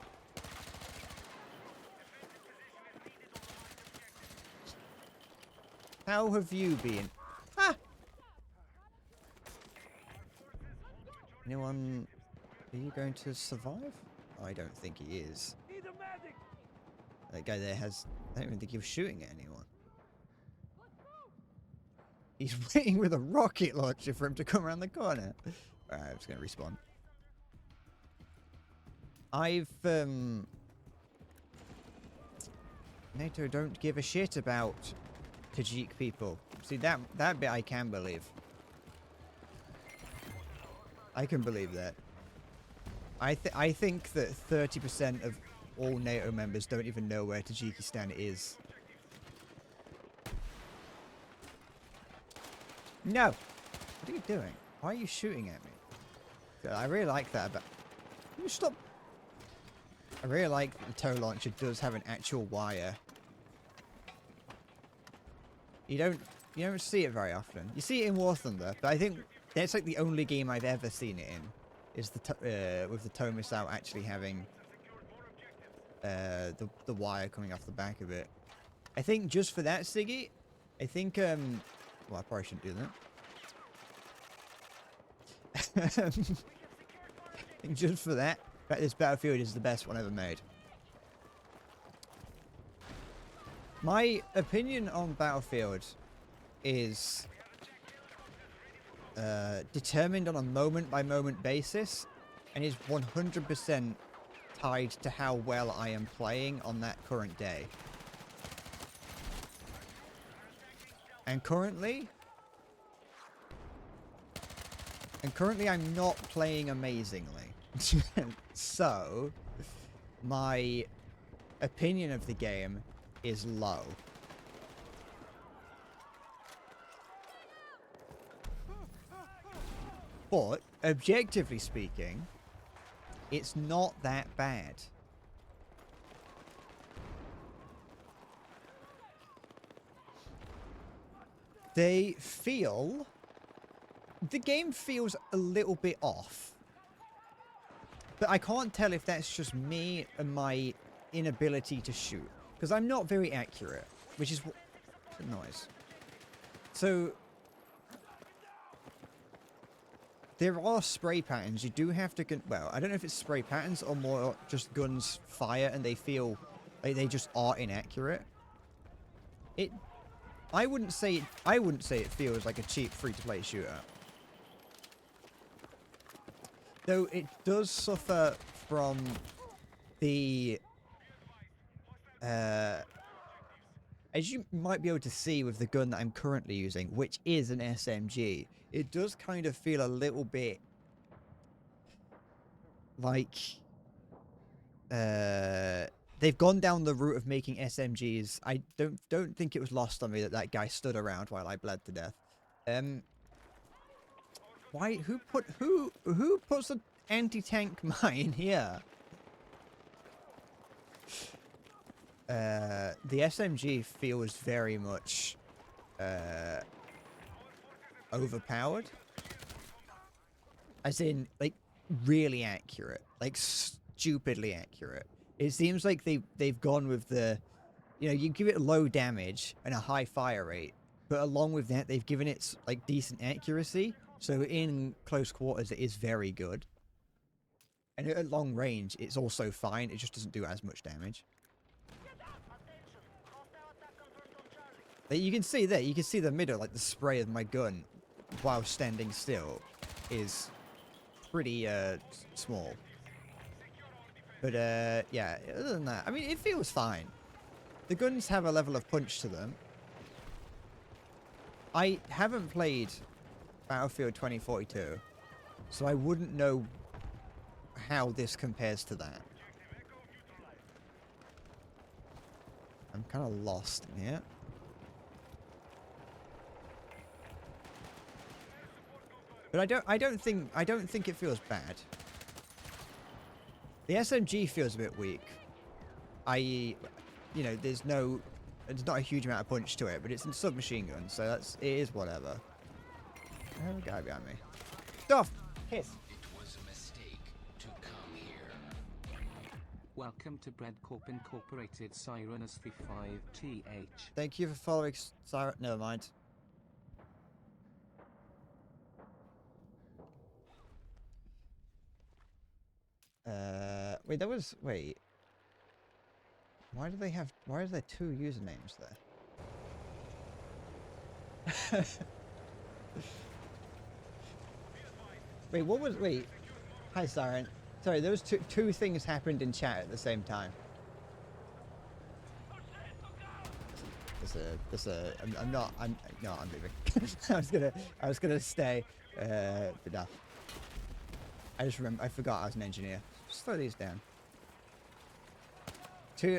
Speaker 1: How have you been? Ah! Anyone... Are you going to survive? I don't think he is.
Speaker 2: Need a medic!
Speaker 1: That guy there has... I don't even think he was shooting at anyone. He's waiting with a rocket launcher for him to come around the corner. Alright, I'm just going to respawn. NATO don't give a shit about Tajik people. See, that bit I can believe. I can believe that. I think that 30% of all NATO members don't even know where Tajikistan is. No! What are you doing? Why are you shooting at me? I really like that about... Can you stop? I really like that the tow launcher does have an actual wire. You don't see it very often. You see it in War Thunder, but I think that's like the only game I've ever seen it in. Is with the tow missile actually having the wire coming off the back of it. I think just for that, Siggy, I think well, I probably shouldn't do that. I think just for that, this Battlefield is the best one ever made. My opinion on Battlefield is determined on a moment-by-moment basis, and is 100% tied to how well I am playing on that current day. And currently I'm not playing amazingly. So, my opinion of the game is low. But, objectively speaking, it's not that bad. The game feels a little bit off. But I can't tell if that's just me and my inability to shoot. Because I'm not very accurate, which is what... the noise. So there are spray patterns. You do have to well, I don't know if it's spray patterns or more just guns fire and they feel like they just are inaccurate. I wouldn't say it feels like a cheap free-to-play shooter. Though it does suffer from the as you might be able to see with the gun that I'm currently using, which is an SMG, it does kind of feel a little bit like they've gone down the route of making SMGs. I don't think it was lost on me that that guy stood around while I bled to death. Why? Who puts an anti-tank mine here? The SMG feels very much overpowered, as in like really accurate, like stupidly accurate. It seems like they've gone with the, you know, you give it low damage and a high fire rate, but along with that they've given it like decent accuracy. So in close quarters it is very good, and at long range it's also fine. It just doesn't do as much damage. Like you can see there, you can see the middle, like the spray of my gun while standing still is pretty small. But yeah, other than that, I mean, it feels fine. The guns have a level of punch to them. I haven't played Battlefield 2042, so I wouldn't know how this compares to that. I'm kind of lost in here. But I don't think it feels bad. The SMG feels a bit weak. I.e., you know, there's not a huge amount of punch to it, but it's a submachine gun, so it is whatever. I have a guy behind me. Stuff! Piss!
Speaker 3: It was a mistake to come here.
Speaker 4: Welcome to Breadcorp Incorporated Sirenus V5TH.
Speaker 1: Thank you for following Siren. Never mind. Wait, wait. Why is there two usernames there? Wait. Hi, Siren. Sorry, those two things happened in chat at the same time. I'm leaving. I was gonna stay, but no. I forgot I was an engineer. Just throw these down.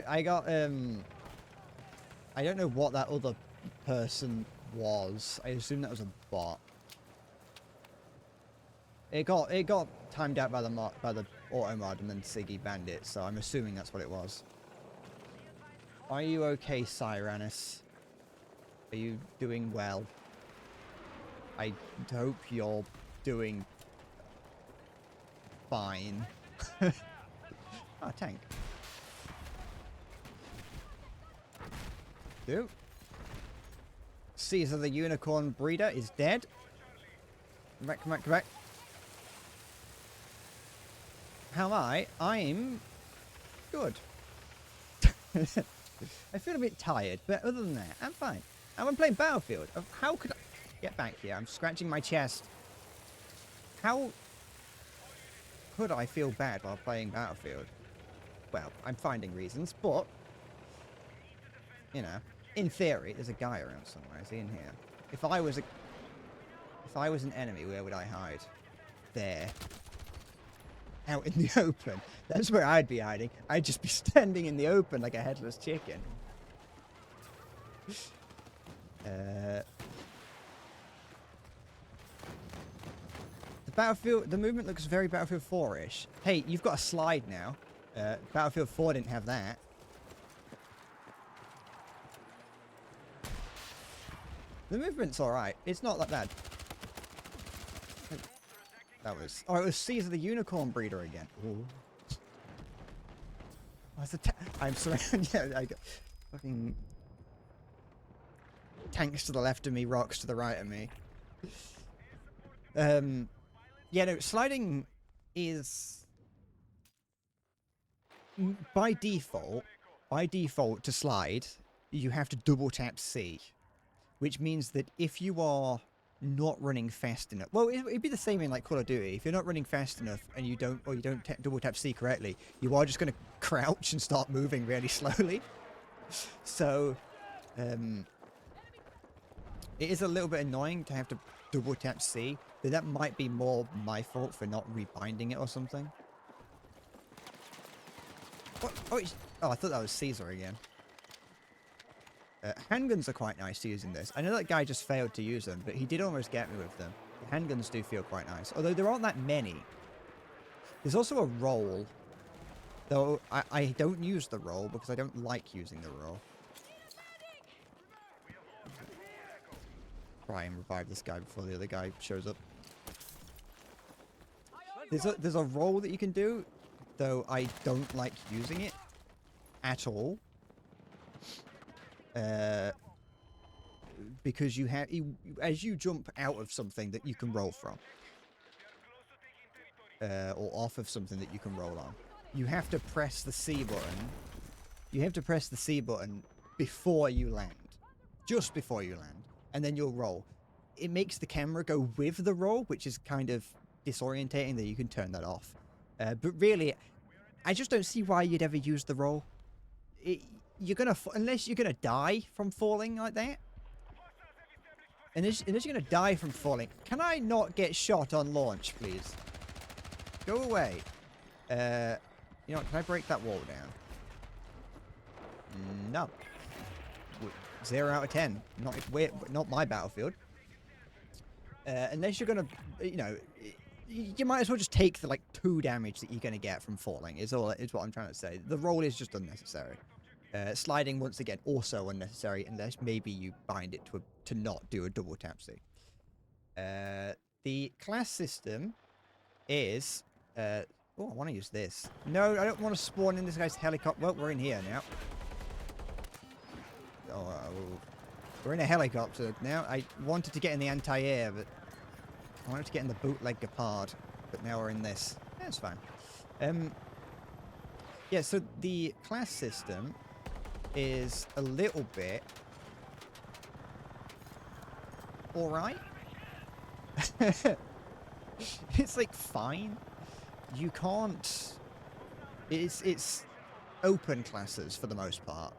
Speaker 1: I got, I don't know what that other person was. I assume that was a bot. It got timed out by the auto mod and then Siggy banned it, so I'm assuming that's what it was. Are you okay, Sirenus? Are you doing well? I hope you're doing fine. Oh, tank. Do. Caesar the Unicorn Breeder is dead. Come back. How am I? I'm good. I feel a bit tired, but other than that, I'm fine. I'm playing Battlefield. How could I get back here? I'm scratching my chest. How could I feel bad while playing Battlefield? Well, I'm finding reasons, but you know, in theory, there's a guy around somewhere. Is he in here? If I was an enemy, where would I hide? There. Out in the open. That's where I'd be hiding. I'd just be standing in the open like a headless chicken. The movement looks very Battlefield 4-ish. Hey, you've got a slide now. Battlefield 4 didn't have that. The movement's alright. It's not that bad. That was... Oh, it was Caesar the Unicorn Breeder again. Ooh. I'm surrounded... Yeah, I got... Fucking... tanks to the left of me, rocks to the right of me. Yeah, no, sliding is by default to slide, you have to double tap C, which means that if you are not running fast enough, well, it'd be the same in like Call of Duty. If you're not running fast enough and you don't double tap C correctly, you are just going to crouch and start moving really slowly. So, it is a little bit annoying to have to double tap C, but that might be more my fault for not rebinding it or something. What? Oh, I thought that was Caesar again. Handguns are quite nice to use in this. I know that guy just failed to use them, but he did almost get me with them. The handguns do feel quite nice, although there aren't that many. There's also a roll, though I don't use the roll because I don't like using the roll. Try and revive this guy before the other guy shows up. There's a roll that you can do, though I don't like using it at all. Because you have, as you jump out of something that you can roll from, or off of something that you can roll on, you have to press the C button. You have to press the C button before you land, just before you land, and then you'll roll. It makes the camera go with the roll, which is kind of disorientating. That you can turn that off. But really, I just don't see why you'd ever use the roll. You're gonna, unless you're gonna die from falling like that. Unless you're gonna die from falling. Can I not get shot on launch, please? Go away. You know what, can I break that wall down? No. 0 out of 10. Not my battlefield. Unless you're gonna, you know, you might as well just take the like 2 damage that you're gonna get from falling. Is what I'm trying to say. The roll is just unnecessary. Sliding, once again, also unnecessary unless maybe you bind it to not do a double tap C. The class system is... oh, I want to use this. No, I don't want to spawn in this guy's helicopter. Well, we're in here now. Oh, we're in a helicopter now. I wanted to get in the anti-air, but... I wanted to get in the bootleg Gepard, but now we're in this. That's fine. Yeah, so the class system is a little bit alright. It's like fine. You can't... It's open classes for the most part.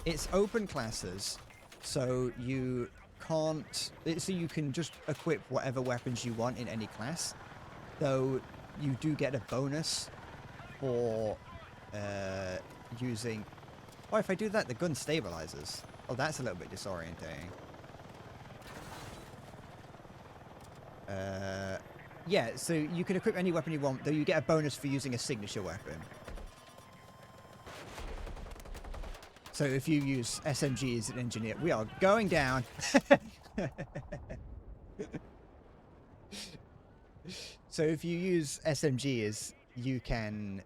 Speaker 1: It's open classes, so you can't... So you can just equip whatever weapons you want in any class, though you do get a bonus for using... Oh, if I do that, the gun stabilizes. Oh, that's a little bit disorientating. Yeah, so you can equip any weapon you want, though you get a bonus for using a signature weapon. So if you use SMG as an engineer... We are going down! So if you use SMGs, you can...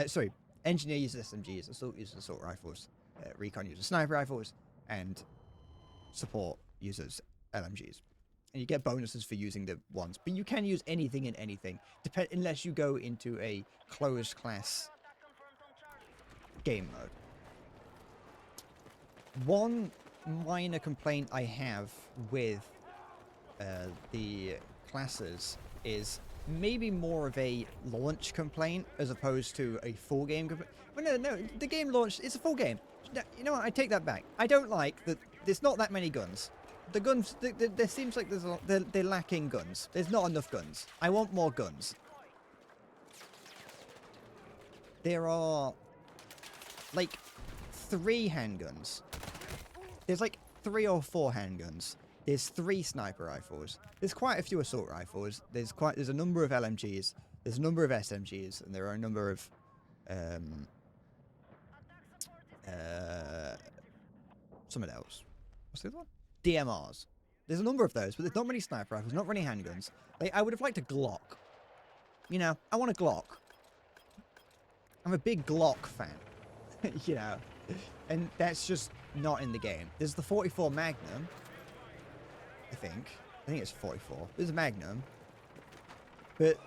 Speaker 1: sorry, engineer uses SMGs, assault uses assault rifles, recon uses sniper rifles, and support uses LMGs. And you get bonuses for using the ones. But you can use anything in anything, unless you go into a closed class game mode. One minor complaint I have with the classes is maybe more of a launch complaint as opposed to a full game complaint. But no, the game launch, it's a full game. You know what, I take that back. I don't like that there's not that many guns. The guns, there seems like they're lacking guns. There's not enough guns. I want more guns. There are like 3 handguns. There's like 3 or 4 handguns. There's 3 sniper rifles. There's quite a few assault rifles. There's a number of LMGs. There's a number of SMGs, and there are a number of something else. What's the other one? DMRs. There's a number of those, but there's not many sniper rifles, not many handguns. Like, I would have liked a Glock. You know, I want a Glock. I'm a big Glock fan. You know, And that's just not in the game. There's the 44 Magnum, I think. I think it's 44. There's a Magnum. But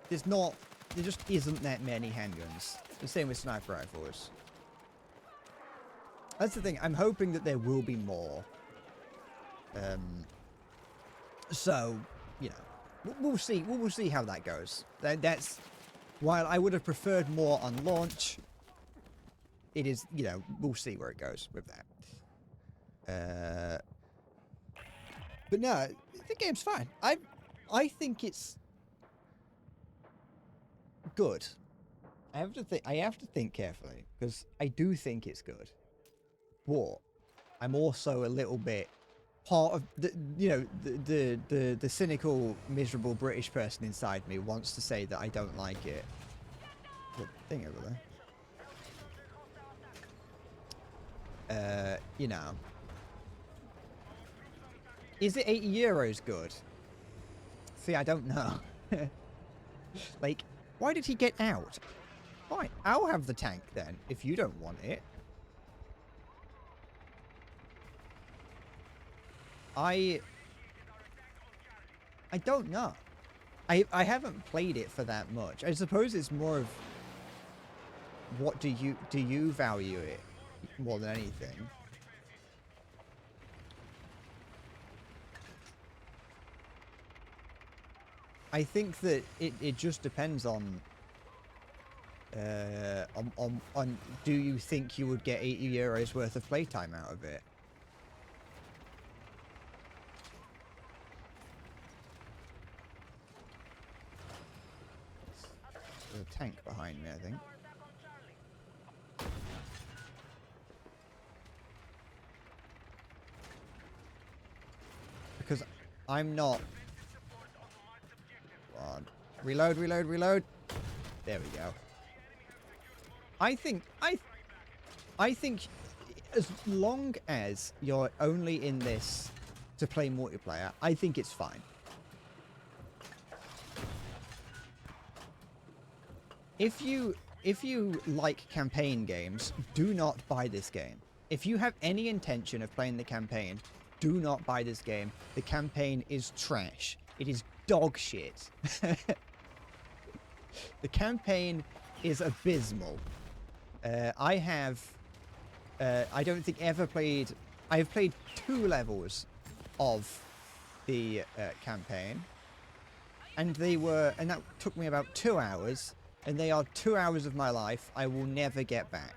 Speaker 1: there just isn't that many handguns. The same with sniper rifles. That's the thing. I'm hoping that there will be more. So, you know, we'll see. We'll see how that goes. That's while I would have preferred more on launch. It is, you know, we'll see where it goes with that. But no, the game's fine. I think it's good. I have to think carefully because I do think it's good. But I'm also a little bit part of the, you know, the cynical, miserable British person inside me wants to say that I don't like it. The thing over there. You know. Is it 80 euros good? See, I don't know. Like, why did he get out? Fine, I'll have the tank then, if you don't want it. I don't know. I haven't played it for that much. I suppose it's more of what do you value it more than anything. I think that it just depends on do you think you would get 80 euros worth of playtime out of it? There's a tank behind me, I think. Because I'm not... Reload, reload, reload. There we go. I think as long as you're only in this to play multiplayer, I think it's fine. If you like campaign games, do not buy this game. If you have any intention of playing the campaign, do not buy this game. The campaign is trash. It is dog shit. The campaign is abysmal. I don't think ever played... I've played 2 levels of the campaign. And that took me about 2 hours. And they are 2 hours of my life I will never get back.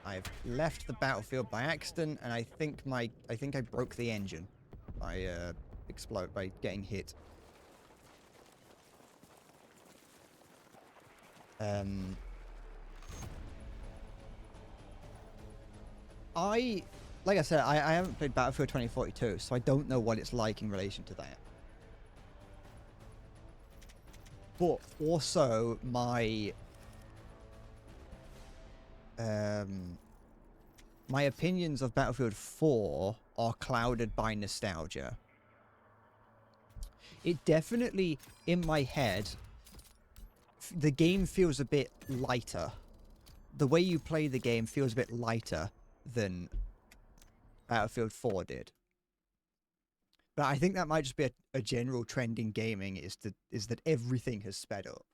Speaker 1: I've left the battlefield by accident, and I think I broke the engine by getting hit. Like I said, I haven't played Battlefield 2042, so I don't know what it's like in relation to that. But also my opinions of Battlefield 4 are clouded by nostalgia. It definitely, in my head, the game feels a bit lighter. The way you play the game feels a bit lighter than Battlefield 4 did. But I think that might just be a general trend in gaming, is that everything has sped up.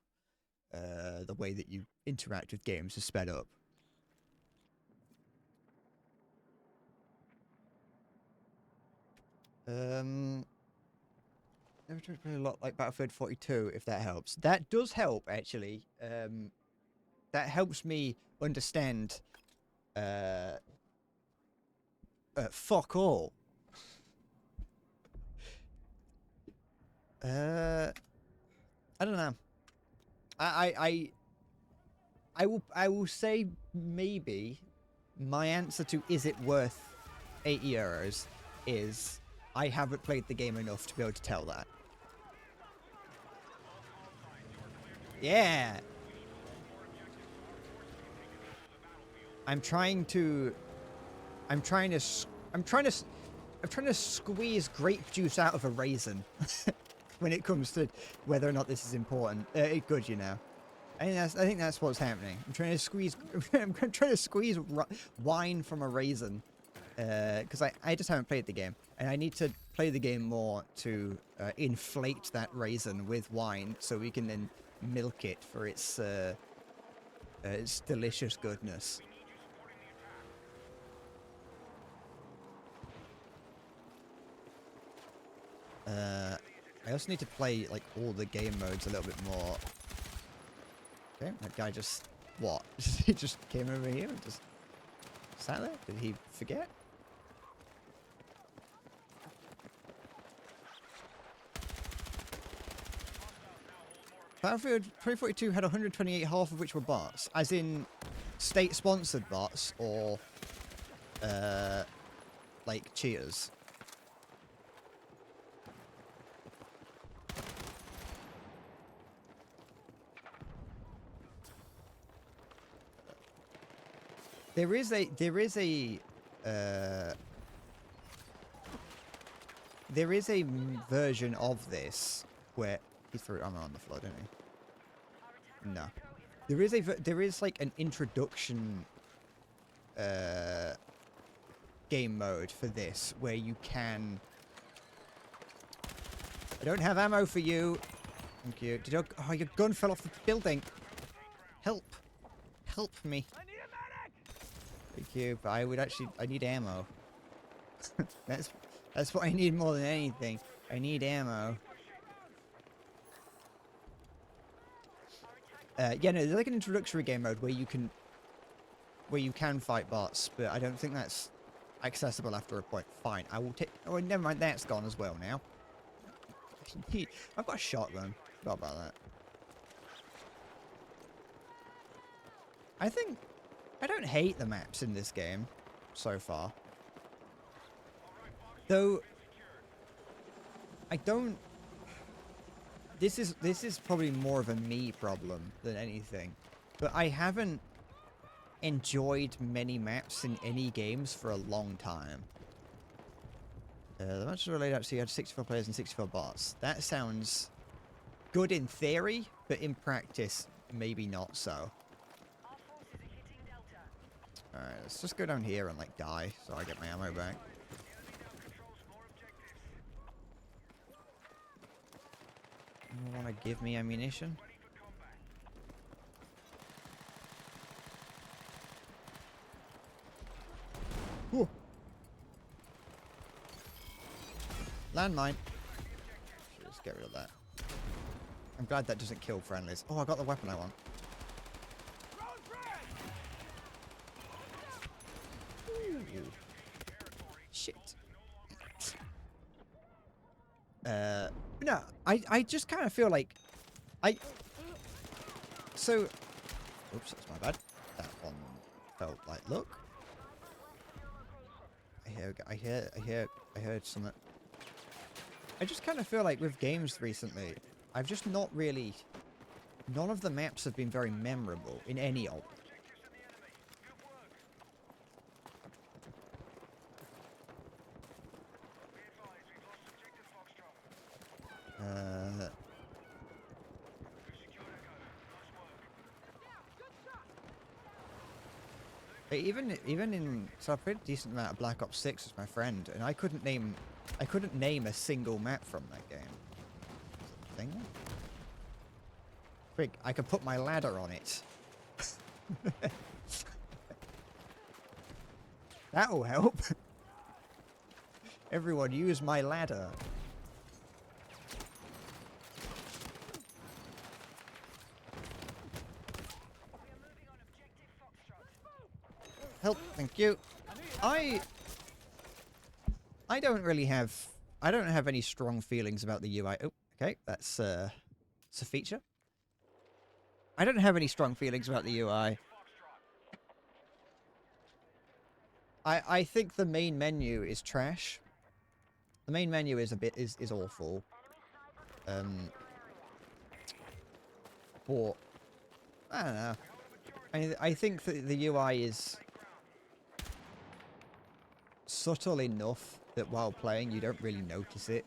Speaker 1: The way that you interact with games has sped up. Never tried to play a lot like Battlefield 42, if that helps. That does help, actually. That helps me understand... fuck all. I don't know. I will say maybe my answer to is it worth 80 euros is I haven't played the game enough to be able to tell that. Yeah. I'm trying to squeeze grape juice out of a raisin when it comes to whether or not this is important. Good, you know. I think that's what's happening. I'm trying to squeeze. I'm trying to squeeze wine from a raisin, because I just haven't played the game, and I need to play the game more to inflate that raisin with wine, so we can then milk it for its delicious goodness. I also need to play like all the game modes a little bit more. Okay, that guy just what? He just came over here and just sat there? Did he forget? Battlefield 2042 had 128, half of which were bots, as in state-sponsored bots or like cheaters. There is a version of this where he threw armor on the floor, didn't he? No. There is like an introduction game mode for this where you can. I don't have ammo for you. Thank you. Did you, oh, your gun fell off the building. Help. Help me.
Speaker 2: I need a medic!
Speaker 1: Thank you, but I need ammo. That's what I need more than anything. I need ammo. Yeah, no, there's like an introductory game mode where you can fight bots, but I don't think that's accessible after a point. Fine, I will take. Oh, never mind, that's gone as well now. I've got a shotgun. Forgot about that. I don't hate the maps in this game so far. Though I don't. This is probably more of a me problem than anything. But I haven't enjoyed many maps in any games for a long time. The matches were laid out so you had 64 players and 64 bots. That sounds good in theory, but in practice, maybe not so. Alright, let's just go down here and like die so I get my ammo back. You want to give me ammunition? Whoa. Landmine. Should just get rid of that. I'm glad that doesn't kill friendlies. Oh, I got the weapon I want. Ooh. Shit. No, I just kind of feel like so oops, that's my bad. That one felt like look. I heard something. I just kind of feel like with games recently, I've just not really, none of the maps have been very memorable in any of them. Even in, so I played a decent amount of Black Ops 6 with my friend, and I couldn't name a single map from that game. Thing? Frig, I could put my ladder on it. That'll help. Everyone use my ladder. Help, thank you. I don't really have, I don't have any strong feelings about the UI. Oh, okay, that's a feature. I don't have any strong feelings about the UI. I think the main menu is trash. The main menu is is awful. But I don't know. I think that the UI is subtle enough that while playing you don't really notice it.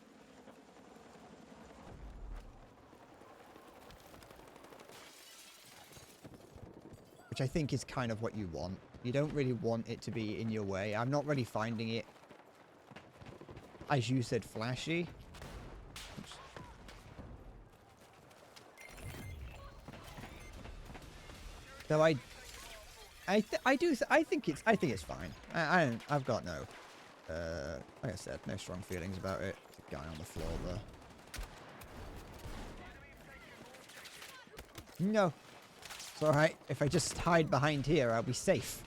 Speaker 1: which I think is kind of what you want. You don't really want it to be in your way. I'm not really finding it, as you said, flashy. Oops. So I think it's fine. I've got no, like I said, no strong feelings about it. The guy on the floor there. No. It's alright. If I just hide behind here, I'll be safe.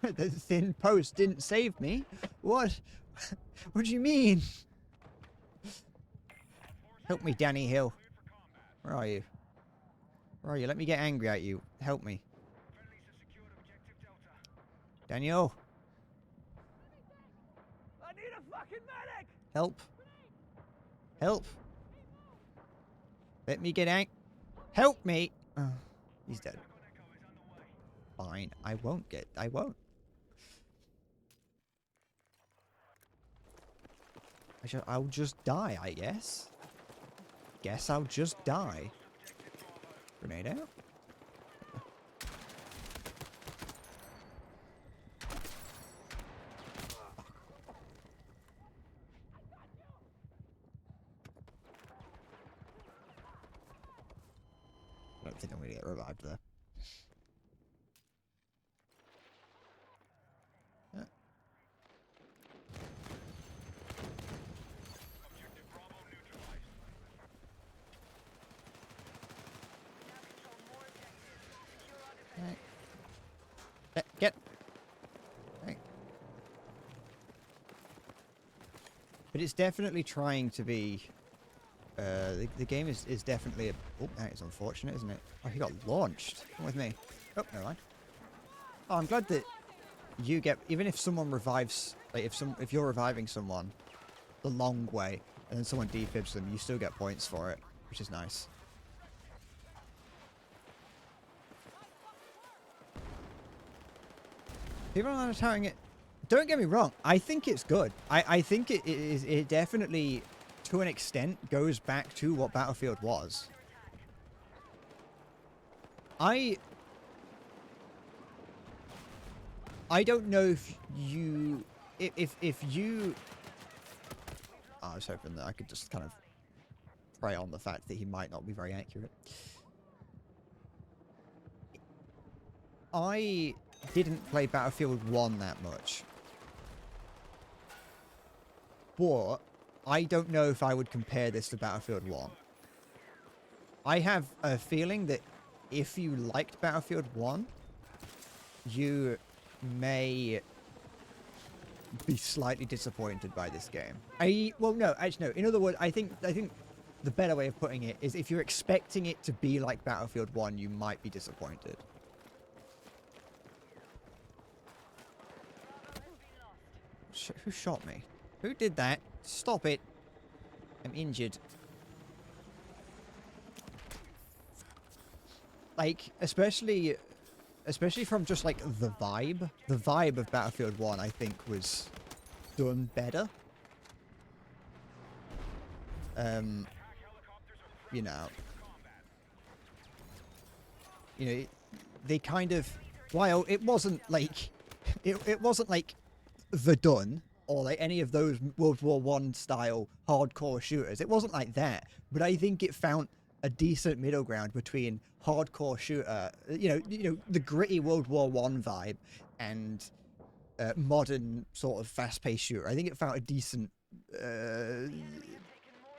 Speaker 1: The thin post didn't save me. What? What do you mean? Help me, Danny Hill. Where are you? Where are you? Let me get angry at you. Help me. Daniel.
Speaker 2: I need a fucking medic!
Speaker 1: Help. Help. Let me get angry. Help me. Oh, he's dead. Fine. I won't. I'll just die, I guess. Guess I'll just die. Grenade out. I don't think I'm gonna get revived there. Get. Right. But it's definitely trying to be. The game is definitely a. Oh, that is unfortunate, isn't it? Oh, he got launched. Come with me. Oh, never mind. Oh, I'm glad that you get. Even if someone revives, like if you're reviving someone, the long way, and then someone defibs them, you still get points for it, which is nice. People are not attacking it. Don't get me wrong. I think it's good. I think it definitely, to an extent, goes back to what Battlefield was. I don't know if you... If you... Oh, I was hoping that I could just kind of prey on the fact that he might not be very accurate. I didn't play Battlefield 1 that much. But I don't know if I would compare this to Battlefield 1. I have a feeling that if you liked Battlefield 1, you may be slightly disappointed by this game. Well, no, actually, no. In other words, I think the better way of putting it is if you're expecting it to be like Battlefield 1, you might be disappointed. Who shot me? Who did that? Stop it. I'm injured. Like, especially from just like the vibe. The vibe of Battlefield 1, I think, was done better. You know, they kind of, while it wasn't like, it wasn't like Verdun or like any of those World War I style hardcore shooters. It wasn't like that, but I think it found a decent middle ground between hardcore shooter, you know, the gritty World War I vibe and modern sort of fast-paced shooter. I think it found a decent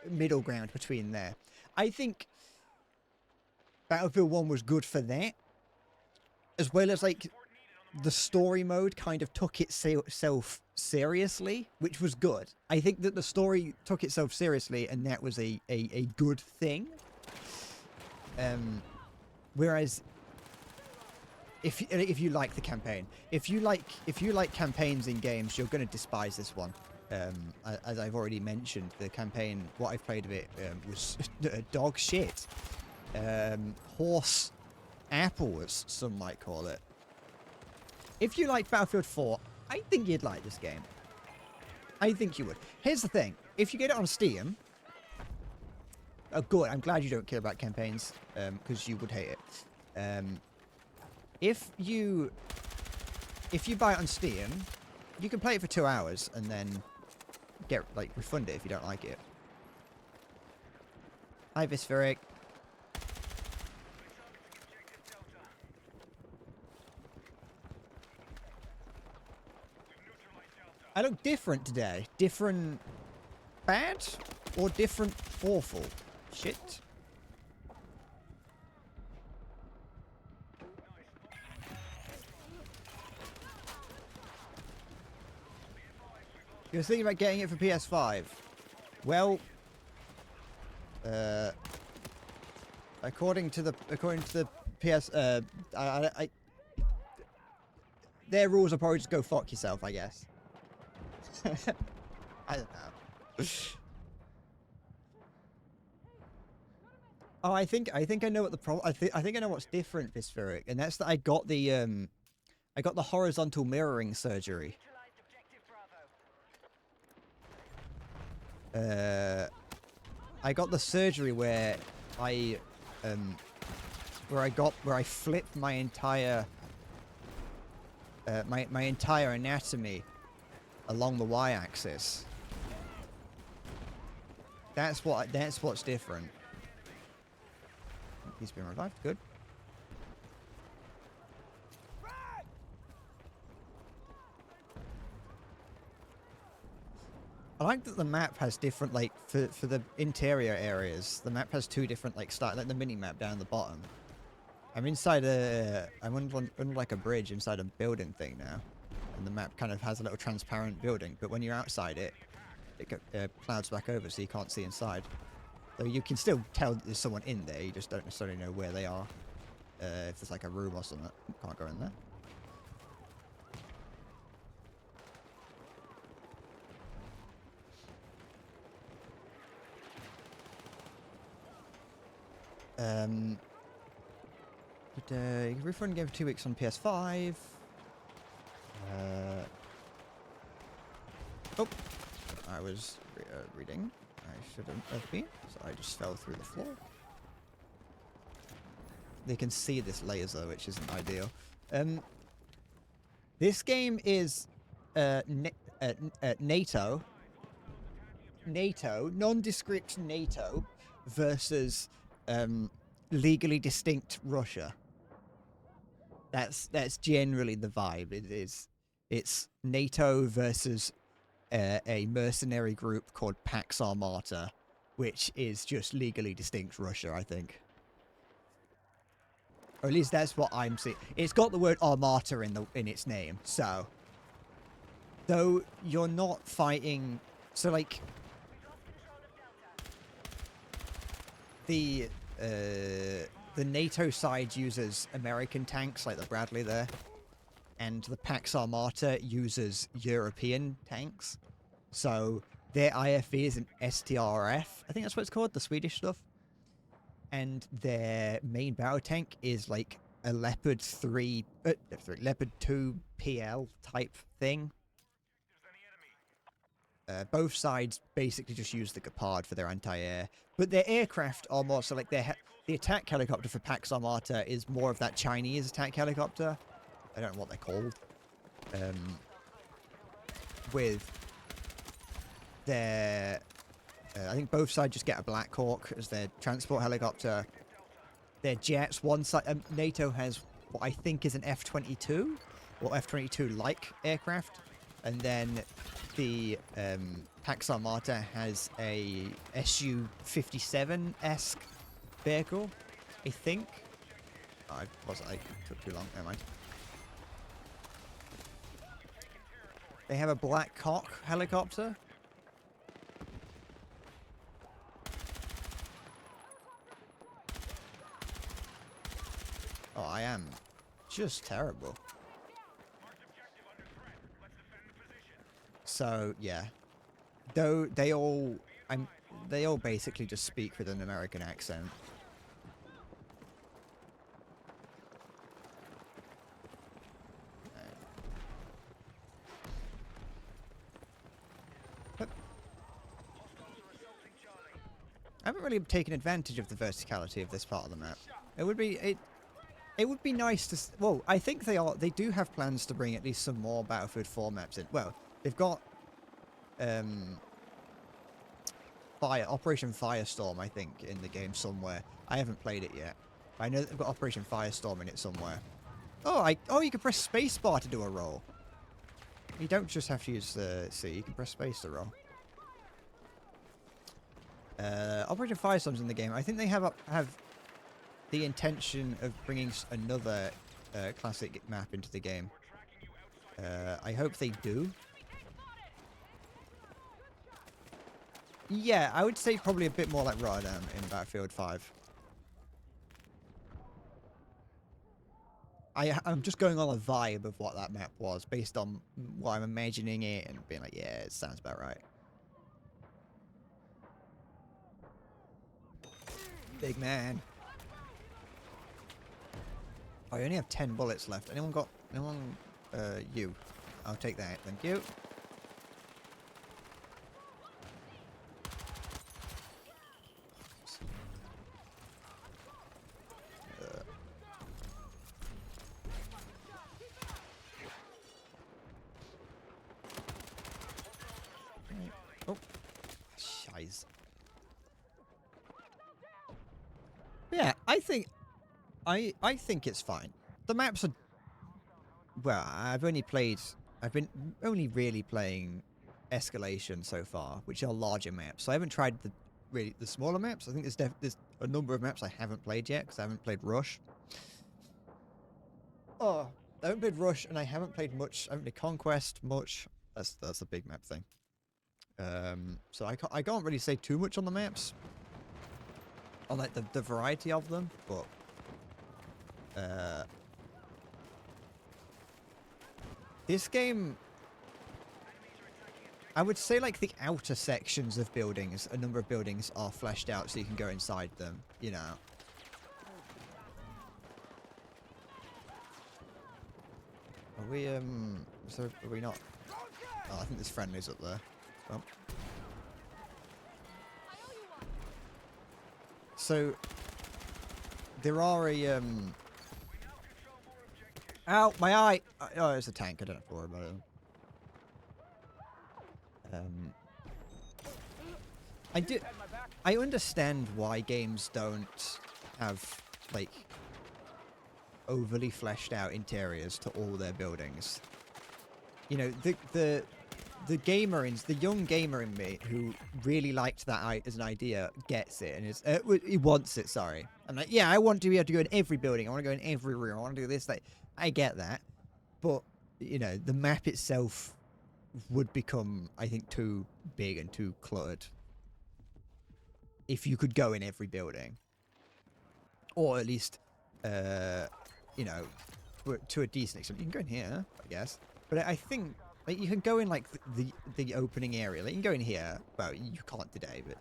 Speaker 1: middle ground between there. I think Battlefield 1 was good for that, as well as like the story mode kind of took itself seriously, which was good. I think that the story took itself seriously, and that was a good thing. Whereas if you like the campaign, if you like campaigns in games, you're going to despise this one. As I've already mentioned, the campaign, what I've played of it, was dog shit. Horse apple, as some might call it. If you like Battlefield 4, I think you'd like this game. I think you would. Here's the thing. If you get it on Steam... Oh, good. I'm glad you don't care about campaigns, because you would hate it. If you buy it on Steam, you can play it for 2 hours and then get like refund it if you don't like it. Hi, Vispheric. I look different today. Different bad or different awful? Shit. You were thinking about getting it for PS5. Well, according to the PS, their rules are probably just go fuck yourself, I guess. I don't know. Oh, I think I know what the problem. I think I know what's different, Vispheric, and that's that I got the horizontal mirroring surgery. I got the surgery where I flipped my entire my entire anatomy along the y-axis. That's what's different. He's been revived. Good. I like that the map has different, like, for the interior areas, the map has 2 different, like, like the mini-map down the bottom. I'm inside I'm on like a bridge inside a building thing now. And the map kind of has a little transparent building, but when you're outside it clouds back over so you can't see inside. Though you can still tell there's someone in there, you just don't necessarily know where they are. If there's like a room or something, can't go in there. You can refund game for 2 weeks on PS5. Oh, I was reading. I shouldn't have been, so I just fell through the floor. They can see this laser, which isn't ideal. This game is NATO, nondescript NATO versus legally distinct Russia. That's generally the vibe. It's NATO versus a mercenary group called Pax Armata, which is just legally distinct Russia, I think. Or at least that's what I'm seeing. It's got the word Armata in its name, so though you're not fighting, so like the NATO side uses American tanks like the Bradley there, and the Pax Armata uses European tanks. So their IFV is an STRF, I think that's what it's called, the Swedish stuff. And their main battle tank is like a Leopard 2 PL type thing. Both sides basically just use the Gepard for their anti-air, but their aircraft are more so like the attack helicopter for Pax Armata is more of that Chinese attack helicopter. I don't know what they're called. With their, I think both sides just get a Black Hawk as their transport helicopter. Their jets, one side, NATO has what I think is an F-22 or F-22-like aircraft, and then the Pax Armata has a Su-57-esque vehicle, I think. Oh, I took too long. Never mind. They have a Black Hawk helicopter. Oh, I am just terrible. So yeah, though they all basically just speak with an American accent. I haven't really taken advantage of the verticality of this part of the map. It would be It would be nice to... Well, I think they do have plans to bring at least some more Battlefield 4 maps in. Well, they've got... Operation Firestorm, I think, in the game somewhere. I haven't played it yet. I know they've got Operation Firestorm in it somewhere. Oh, you can press spacebar to do a roll. You don't just have to use the C, you can press space to roll. Operation Firestorm's in the game. I think they have the intention of bringing another classic map into the game. I hope they do. Yeah, I would say probably a bit more like Rotterdam in Battlefield 5. I'm just going on a vibe of what that map was, based on what I'm imagining it and being like, yeah, it sounds about right. Big man. I only have 10 bullets left. Anyone? You. I'll take that, thank you. Oh, shiz. Yeah, I think it's fine. The maps are... Well, I've been only really playing Escalation so far, which are larger maps. So I haven't tried the smaller maps. I think there's a number of maps I haven't played yet, because I haven't played Rush. Oh, I haven't played Rush, and I haven't played much. I haven't played Conquest much. That's a big map thing. So I can't really say too much on the maps. On like the variety of them, but this game, I would say like the outer sections of buildings, a number of buildings are fleshed out so you can go inside them, you know. Are we so are we not? Oh, I think there's friendlies up there. Oh. So there are a ow, my eye! Oh, it's a tank. I don't have to worry about it. I understand why games don't have like overly fleshed out interiors to all their buildings. You know, the young gamer in me who really liked that as an idea gets it, and he wants it. Sorry, I'm like, yeah, I want to be able to go in every building. I want to go in every room. I want to do this. Like, I get that, but you know, the map itself would become, I think, too big and too cluttered if you could go in every building, or at least, you know, to a decent extent. You can go in here, I guess, but I think. Like, you can go in, like, the opening area. Like, you can go in here. Well, you can't today, but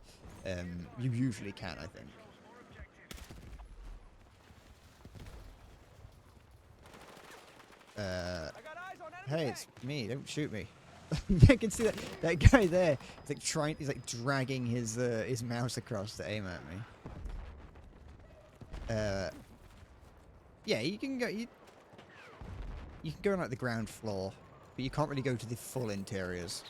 Speaker 1: you usually can, I think. Hey, it's me. Don't shoot me. I can see that guy there. He's like dragging his mouse across to aim at me. Yeah, you can go. You can go on like the ground floor. But you can't really go to the full interiors.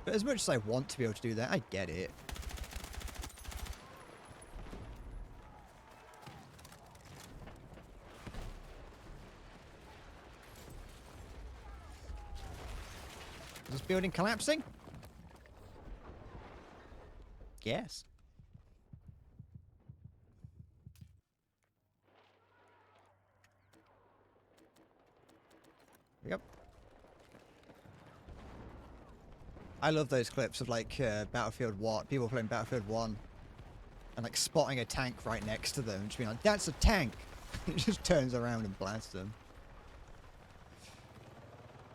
Speaker 1: But as much as I want to be able to do that, I get it. Is this building collapsing? Yes. Yep. I love those clips of like Battlefield 1, people playing Battlefield 1 and like spotting a tank right next to them and just being like, that's a tank! It just turns around and blasts them.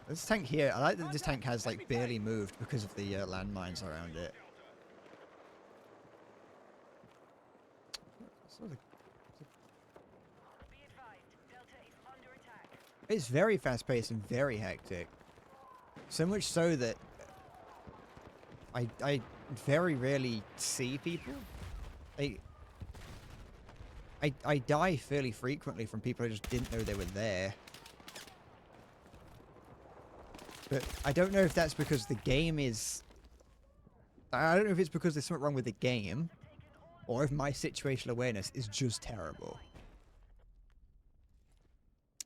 Speaker 1: This tank here, I like that this tank has like barely moved because of the landmines around it. It's very fast-paced and very hectic. So much so that I very rarely see people. I die fairly frequently from people who just didn't know they were there. But I don't know if that's because the game is... I don't know if it's because there's something wrong with the game, or if my situational awareness is just terrible.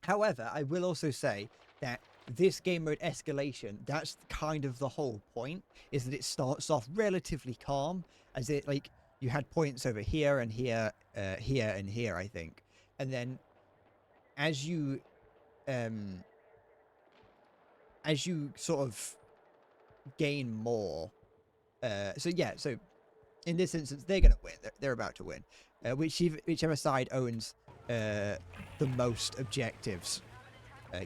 Speaker 1: However, I will also say that this game mode escalation, that's kind of the whole point, is that it starts off relatively calm, as it, like, you had points over here and here, here and here, I think. And then as you sort of gain more, so in this instance, they're going to win. They're about to win. Whichever side owns the most objectives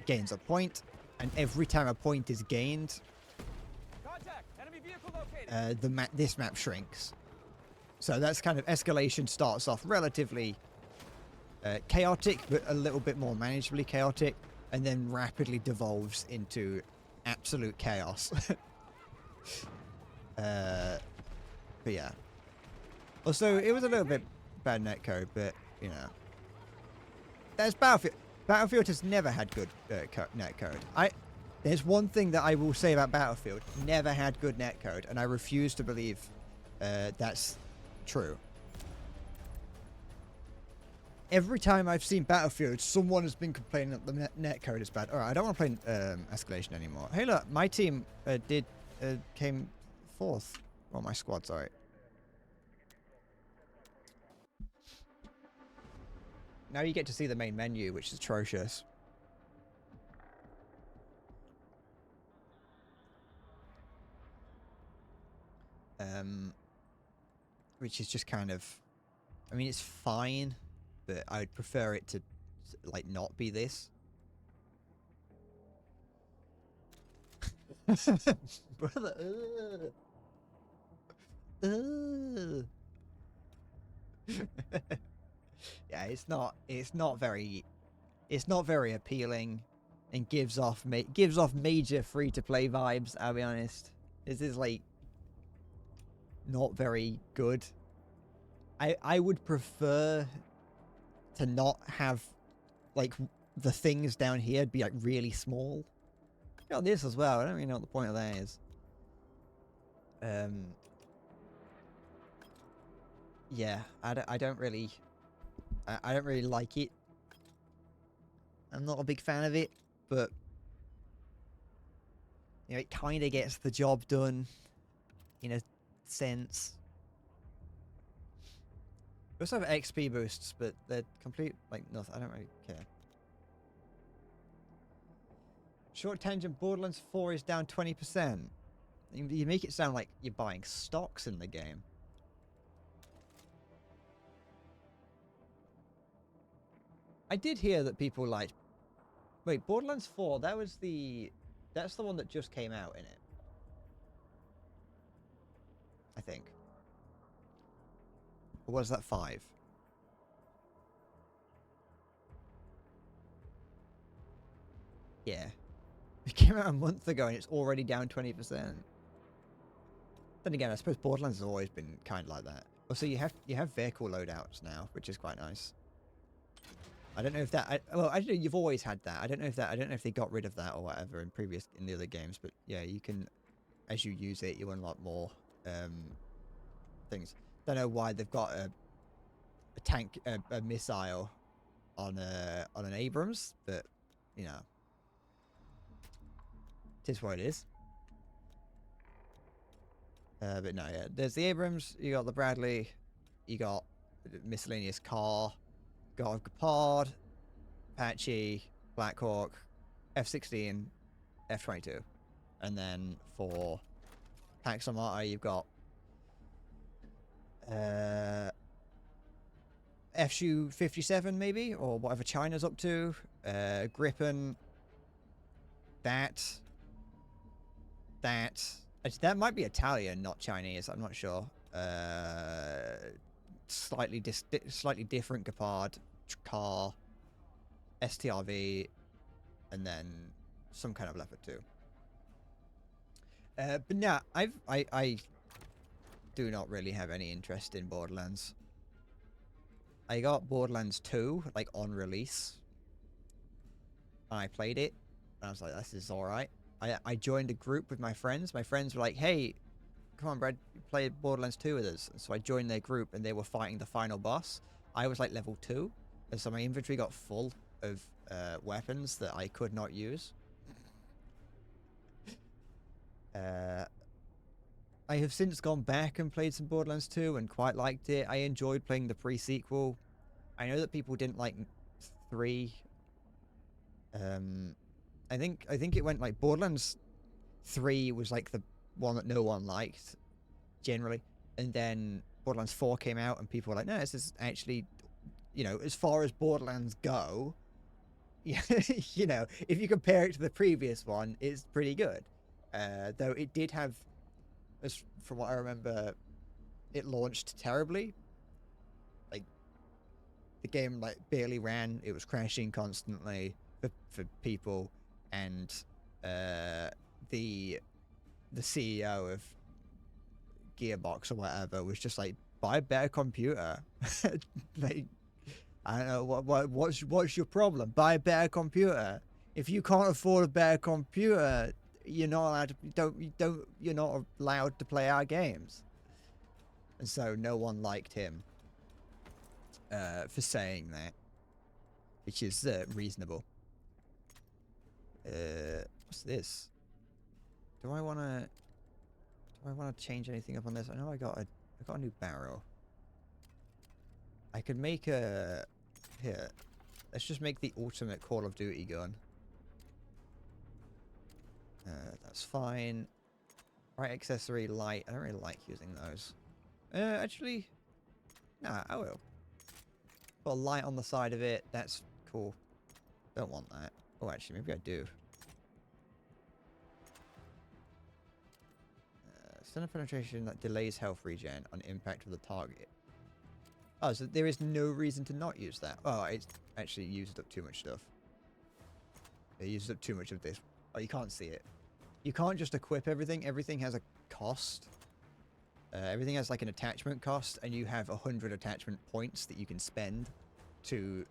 Speaker 1: gains a point, and every time a point is gained,
Speaker 2: Contact! Enemy vehicle located!
Speaker 1: this map shrinks. So that's kind of escalation. Starts off relatively chaotic, but a little bit more manageably chaotic, and then rapidly devolves into absolute chaos. But yeah. Also, it was a little bit bad netcode, but you know, that's Battlefield. Battlefield has never had good netcode. There's one thing that I will say about Battlefield: never had good netcode, and I refuse to believe that's true. Every time I've seen Battlefield, someone has been complaining that the netcode is bad. All right, I don't want to play Escalation anymore. Hey, look, my team came fourth. Well, my squad, sorry. Now you get to see the main menu, which is atrocious. Which is just kind of... I mean, it's fine, but I would prefer it to, like, not be this. Brother, yeah, it's not very appealing, and gives off major free-to-play vibes. I'll be honest. This is like not very good. I would prefer to not have like the things down here be like really small. Got this as well. I don't really know what the point of that is. Yeah, I don't really like it. I'm not a big fan of it, but you know, it kind of gets the job done in a sense. We also have XP boosts, but they're complete, like, nothing. I don't really care. Short tangent, Borderlands 4 is down 20%. You make it sound like you're buying stocks in the game. I did hear that people like... Wait, Borderlands 4, that's the one that just came out in it. I think. Or was that 5? Yeah. It came out a month ago and it's already down 20%. Then again, I suppose Borderlands has always been kind of like that. Also, you have vehicle loadouts now, which is quite nice. I don't know if that... well, I don't know, you've always had that. I don't know if they got rid of that or whatever in the other games, but yeah, you can... As you use it, you unlock more things. Don't know why they've got a tank, a missile on an Abrams, but you know, it is what it is. But no, yeah, there's the Abrams. You got the Bradley. You got the miscellaneous car. God of Gepard, Apache, Blackhawk, F-16, F-22, and then for Pax Armata, you've got FSU-57 maybe, or whatever China's up to, Gripen, that might be Italian, not Chinese, I'm not sure. Slightly different Gepard car, STRV, and then some kind of Leopard 2. But nah, I do not really have any interest in Borderlands. I got Borderlands 2 like on release. I played it. And I was like, this is alright. I joined a group with my friends. My friends were like, hey, come on, Brad, play Borderlands 2 with us. And so I joined their group and they were fighting the final boss. I was like level 2. And so my inventory got full of weapons that I could not use. I have since gone back and played some Borderlands 2 and quite liked it. I enjoyed playing the pre-sequel. I know that people didn't like 3. I think it went like Borderlands 3 was like the one that no one liked generally, and then Borderlands 4 came out and people were like, no, this is actually, you know, as far as Borderlands go, you know, if you compare it to the previous one, it's pretty good. Though it did have, as from what I remember, it launched terribly. Like the game like barely ran. It was crashing constantly for people, and the CEO of Gearbox or whatever was just like, buy a better computer. Like, I don't know what's your problem. Buy a better computer. If you can't afford a better computer, you're not allowed to you're not allowed to play our games. And so no one liked him for saying that, which is reasonable. What's this? Do I want to change anything up on this? I know I got a new barrel. I could make a here. Let's just make the ultimate Call of Duty gun. That's fine. Right accessory light. I don't really like using those. Actually, nah, I will. Put a light on the side of it. That's cool. Don't want that. Oh, actually, maybe I do. Stunner penetration that delays health regen on impact of the target. Oh, so there is no reason to not use that. Oh, it's actually used up too much stuff. It used up too much of this. Oh, you can't see it. You can't just equip everything. Everything has a cost. Everything has like an attachment cost, and you have 100 attachment points that you can spend to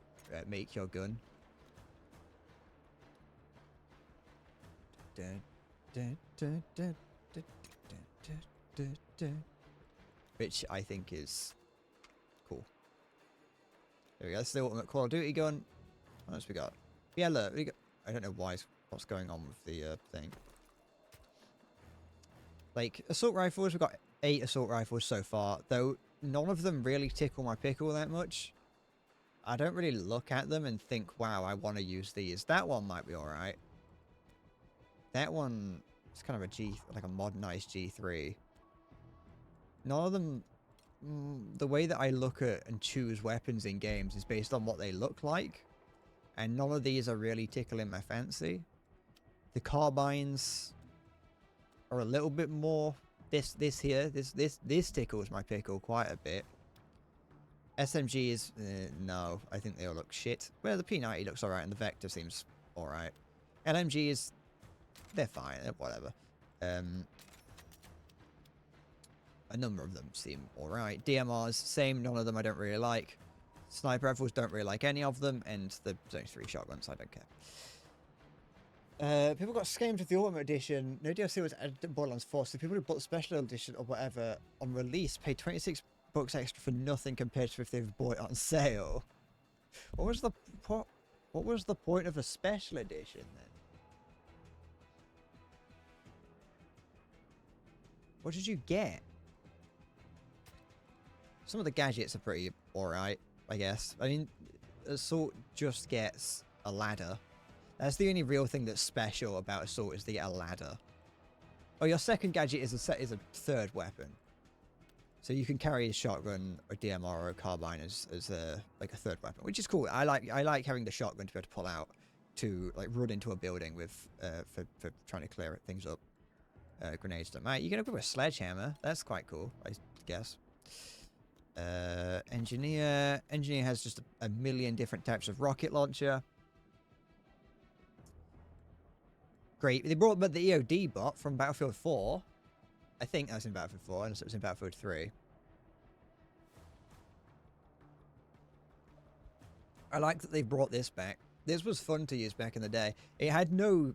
Speaker 1: make your gun. Which I think is cool. There we go. That's the ultimate Call of Duty gun. What else we got? Yeah, look. We got, I don't know what's going on with the thing. Like, assault rifles, we've got 8 assault rifles so far, though none of them really tickle my pickle that much. I don't really look at them and think, wow, I want to use these. That one might be alright. That one is kind of like a modernized G3. None of them, the way that I look at and choose weapons in games is based on what they look like. And none of these are really tickling my fancy. The carbines are a little bit more. This tickles my pickle quite a bit. SMGs, no, I think they all look shit. Well, the P90 looks alright and the Vector seems alright. LMGs, they're fine, whatever. A number of them seem alright. DMRs, same, none of them I don't really like. Sniper rifles, don't really like any of them, and the Zone 3 shotguns, I don't care. People got scammed with the Ultimate Edition. No DLC was added to Borderlands 4, so people who bought the Special Edition or whatever on release paid $26 extra for nothing compared to if they've bought it on sale. What was the point of a Special Edition then? What did you get? Some of the gadgets are pretty alright, I guess. I mean, Assault just gets a ladder. That's the only real thing that's special about Assault, is they get a ladder. Oh, your second gadget is a third weapon. So you can carry a shotgun, or DMR, or a carbine as like a third weapon, which is cool. I like having the shotgun to be able to pull out to like run into a building with for trying to clear things up. Grenades don't matter. You can equip a sledgehammer. That's quite cool, I guess. Engineer has just a million different types of rocket launcher. Great. They brought back the EOD bot from Battlefield 4. I think that was in Battlefield 4, unless it was in Battlefield 3. I like that they've brought this back. This was fun to use back in the day. It had no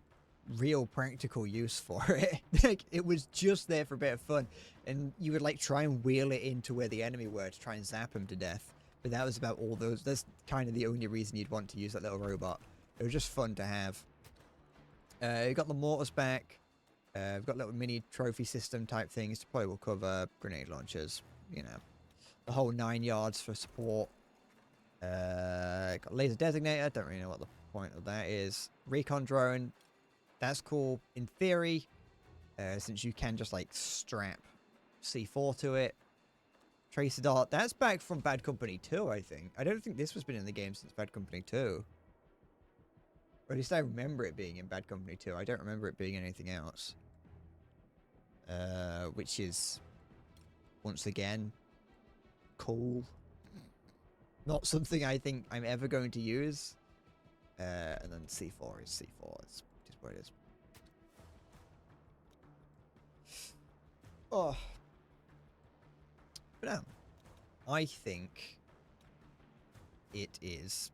Speaker 1: real practical use for it. Like, it was just there for a bit of fun, and you would like try and wheel it into where the enemy were to try and zap them to death. But that was about all those. That's kind of the only reason you'd want to use that little robot. It was just fun to have. You got the mortars back. We've got little mini trophy system type things, deployable cover, grenade launchers, you know, the whole 9 yards for support. Got laser designator, don't really know what the point of that is. Recon drone, that's cool in theory, since you can just like strap C4 to it. Tracer dart, that's back from Bad Company 2, I think. I don't think this has been in the game since Bad Company 2. Or at least I remember it being in Bad Company 2. I don't remember it being anything else. Which is, once again, cool. Not something I think I'm ever going to use. And then C4 is C4. It's just what it is. Oh. But no. I think it is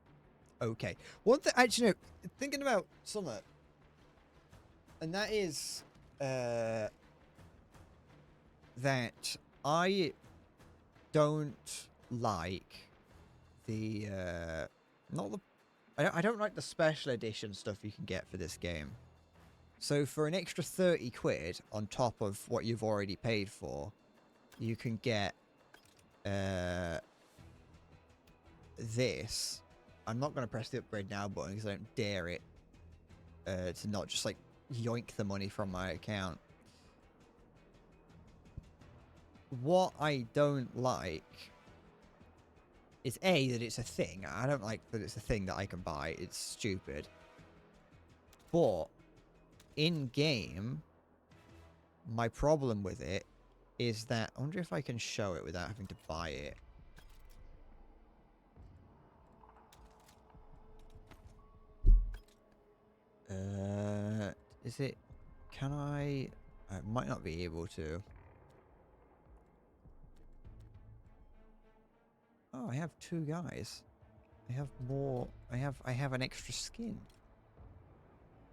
Speaker 1: okay. One thing, actually, no, thinking about Summer, and that is that I don't like the I don't like the special edition stuff you can get for this game. So for an extra 30 quid on top of what you've already paid for, you can get this. I'm not going to press the upgrade now button because I don't dare it to not just like yoink the money from my account. What I don't like is A, that it's a thing. I don't like that it's a thing that I can buy. It's stupid. But in game, my problem with it is that I wonder if I can show it without having to buy it. Is it? Can I might not be able to. Oh, I have 2 guys. I have more. I have an extra skin.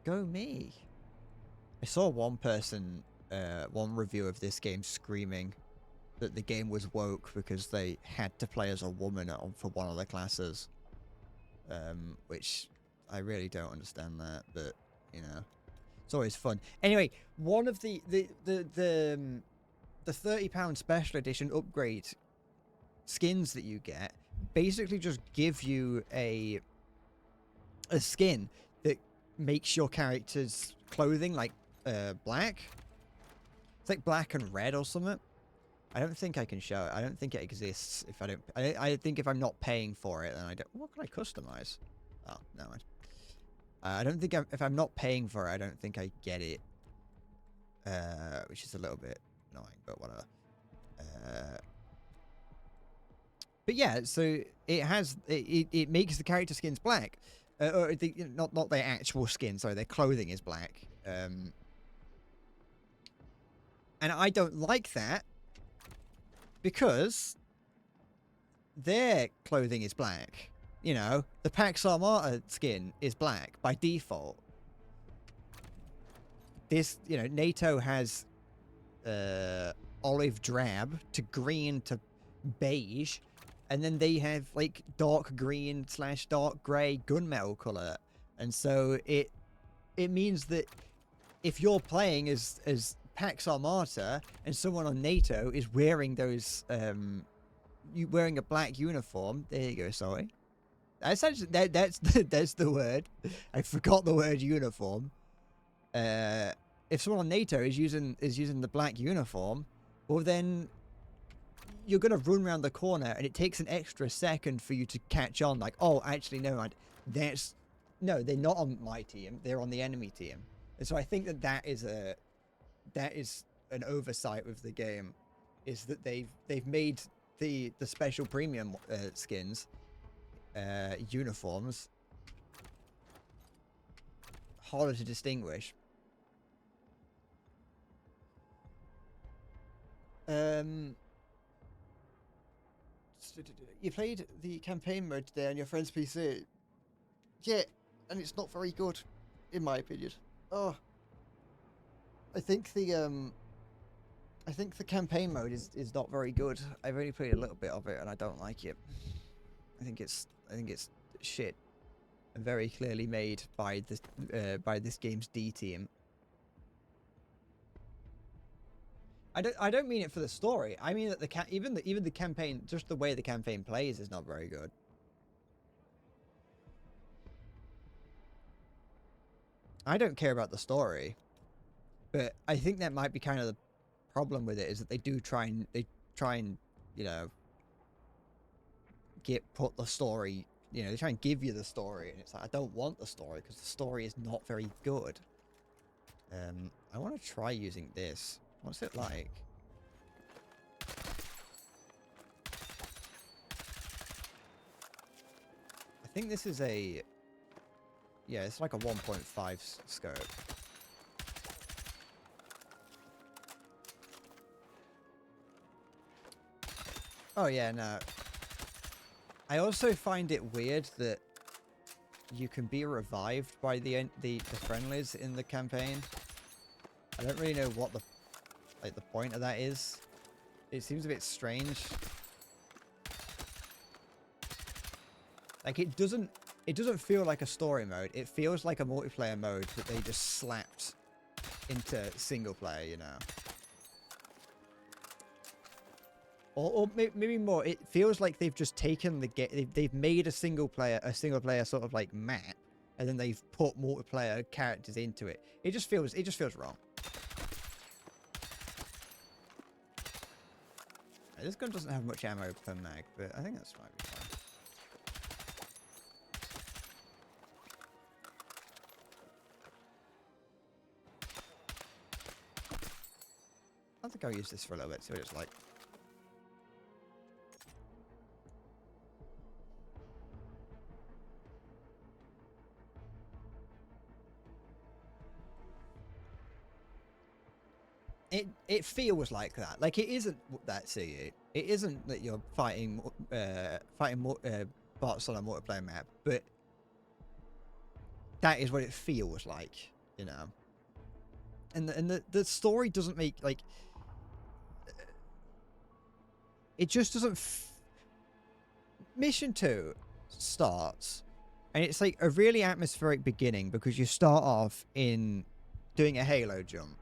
Speaker 1: Go me. I saw one person, one review of this game screaming that the game was woke because they had to play as a woman for one of the classes. Which I really don't understand that, but you know, it's always fun. Anyway, one of the £30 special edition upgrade skins that you get basically just give you a skin that makes your character's clothing like black. It's like black and red or something. I don't think I can show it. I don't think it exists if I don't. I think if I'm not paying for it, then I don't. What can I customize? Oh, no. I don't think if I'm not paying for it, I don't think I get it. Which is a little bit annoying, but whatever. But yeah, so it has it makes the character skins black, or not their actual skin. Sorry, their clothing is black. And I don't like that because their clothing is black. You know, the Pax Armata skin is black by default. This, you know, NATO has olive drab to green to beige. And then they have like dark green / dark grey gunmetal color, and so it means that if you're playing as Pax Armata and someone on NATO is wearing those you wearing a black uniform, there you go. Sorry, that's actually that's the word. I forgot the word uniform. If someone on NATO is using the black uniform, well then you're going to run around the corner and it takes an extra second for you to catch on. Like, oh, actually, no, no, they're not on my team. They're on the enemy team. And so I think that is an oversight with the game, is that they've made the special premium skins, uniforms, harder to distinguish. You played the campaign mode today on your friend's PC. Yeah, and it's not very good, in my opinion. Oh, I think the campaign mode is not very good. I've only played a little bit of it, and I don't like it. I think it's shit, and very clearly made by this game's D team. I don't mean it for the story. I mean that even the campaign, just the way the campaign plays, is not very good. I don't care about the story, but I think that might be kind of the problem with it, is that they try and you know put the story, you know, they try and give you the story, and it's like, I don't want the story because the story is not very good. I want to try using this. What's it like? I think this is a... Yeah, it's like a 1.5 scope. Oh yeah, no. I also find it weird that you can be revived by the friendlies in the campaign. I don't really know what the point of that is. It seems a bit strange. Like it doesn't feel like a story mode. It feels like a multiplayer mode that they just slapped into single player, you know. Or maybe more. It feels like they've just taken they've made a single player sort of like map, and then they've put multiplayer characters into it. It just feels wrong. This gun doesn't have much ammo per mag, but I think that's might be fine. I think I'll use this for a little bit, see what it's like. It feels like that. Like, it isn't that, see, it isn't that you're fighting bots on a multiplayer map, but that is what it feels like, you know. And the story doesn't make, like, it just doesn't. Mission 2 starts, and it's like a really atmospheric beginning because you start off in doing a halo jump.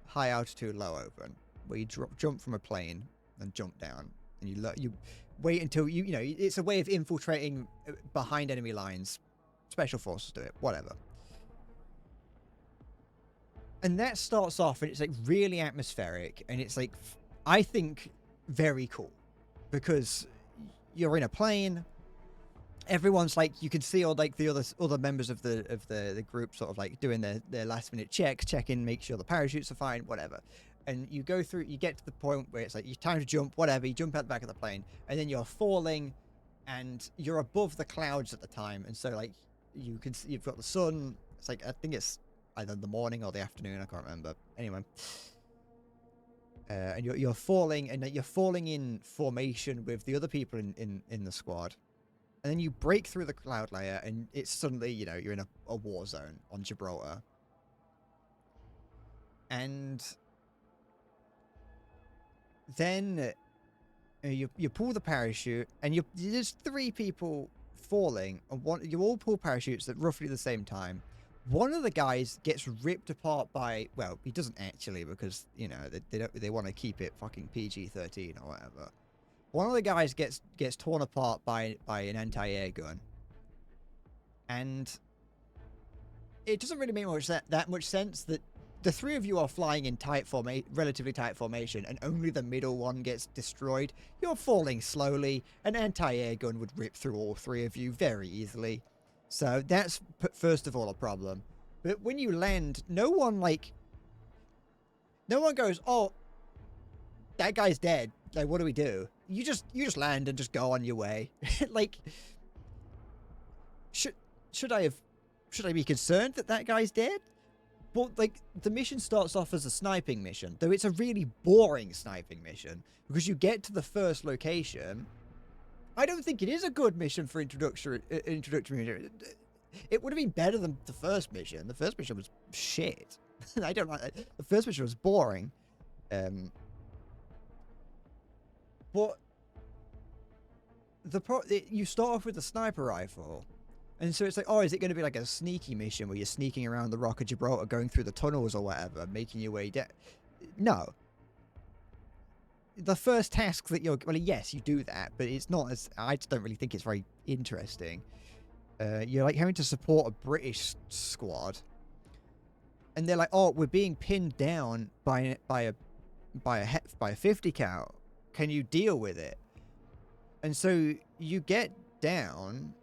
Speaker 1: High altitude, low open, where you jump from a plane and jump down, and you wait until you know it's a way of infiltrating behind enemy lines. Special forces do it, whatever. And that starts off, and it's like really atmospheric, and it's like I think very cool because you're in a plane. Everyone's like, you can see all like the other members of the group sort of like doing their last minute checks, checking, make sure the parachutes are fine, whatever. And you go through, you get to the point where it's like your time to jump, whatever. You jump out the back of the plane, and then you're falling, and you're above the clouds at the time, and so like you can see, you've got the sun. It's like I think it's either the morning or the afternoon. I can't remember. Anyway. And you're falling, and you're falling in formation with the other people in the squad. And then you break through the cloud layer, and it's suddenly, you know, you're in a war zone on Gibraltar. And then you pull the parachute, and there's 3 people falling, and you all pull parachutes at roughly the same time. One of the guys gets ripped apart by, well, he doesn't actually, because, you know, they want to keep it fucking PG-13 or whatever. One of the guys gets torn apart by an anti-air gun, and it doesn't really make that much sense that the 3 of you are flying in relatively tight formation, and only the middle one gets destroyed. You're falling slowly. An anti-air gun would rip through all 3 of you very easily. So that's first of all a problem. But when you land, no one goes, "Oh, that guy's dead. Like, what do we do?" You just land and just go on your way. Like, should I be concerned that guy's dead? But like, the mission starts off as a sniping mission, though it's a really boring sniping mission, because you get to the first location, I don't think it is a good mission for introductory mission. It would have been better than the first mission. The first mission was shit. I don't like it. The first mission was boring. But you start off with a sniper rifle. And so it's like, oh, is it going to be like a sneaky mission where you're sneaking around the Rock of Gibraltar, going through the tunnels or whatever, making your way down? No. The first task that you're... Well, yes, you do that, but it's not as... I just don't really think it's very interesting. You're like having to support a British squad. And they're like, oh, we're being pinned down by a 50 cal. Can you deal with it? And so you get down...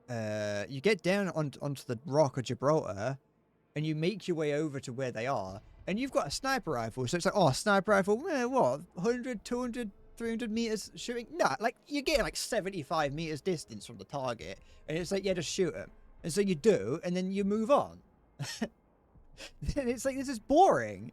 Speaker 1: onto the Rock of Gibraltar, and you make your way over to where they are, and you've got a sniper rifle. So it's like, oh, sniper rifle, what, 100, 200, 300 meters shooting? Nah, like, you're getting like 75 meters distance from the target, and it's like, yeah, just shoot him. And so you do, and then you move on. And it's like, this is boring.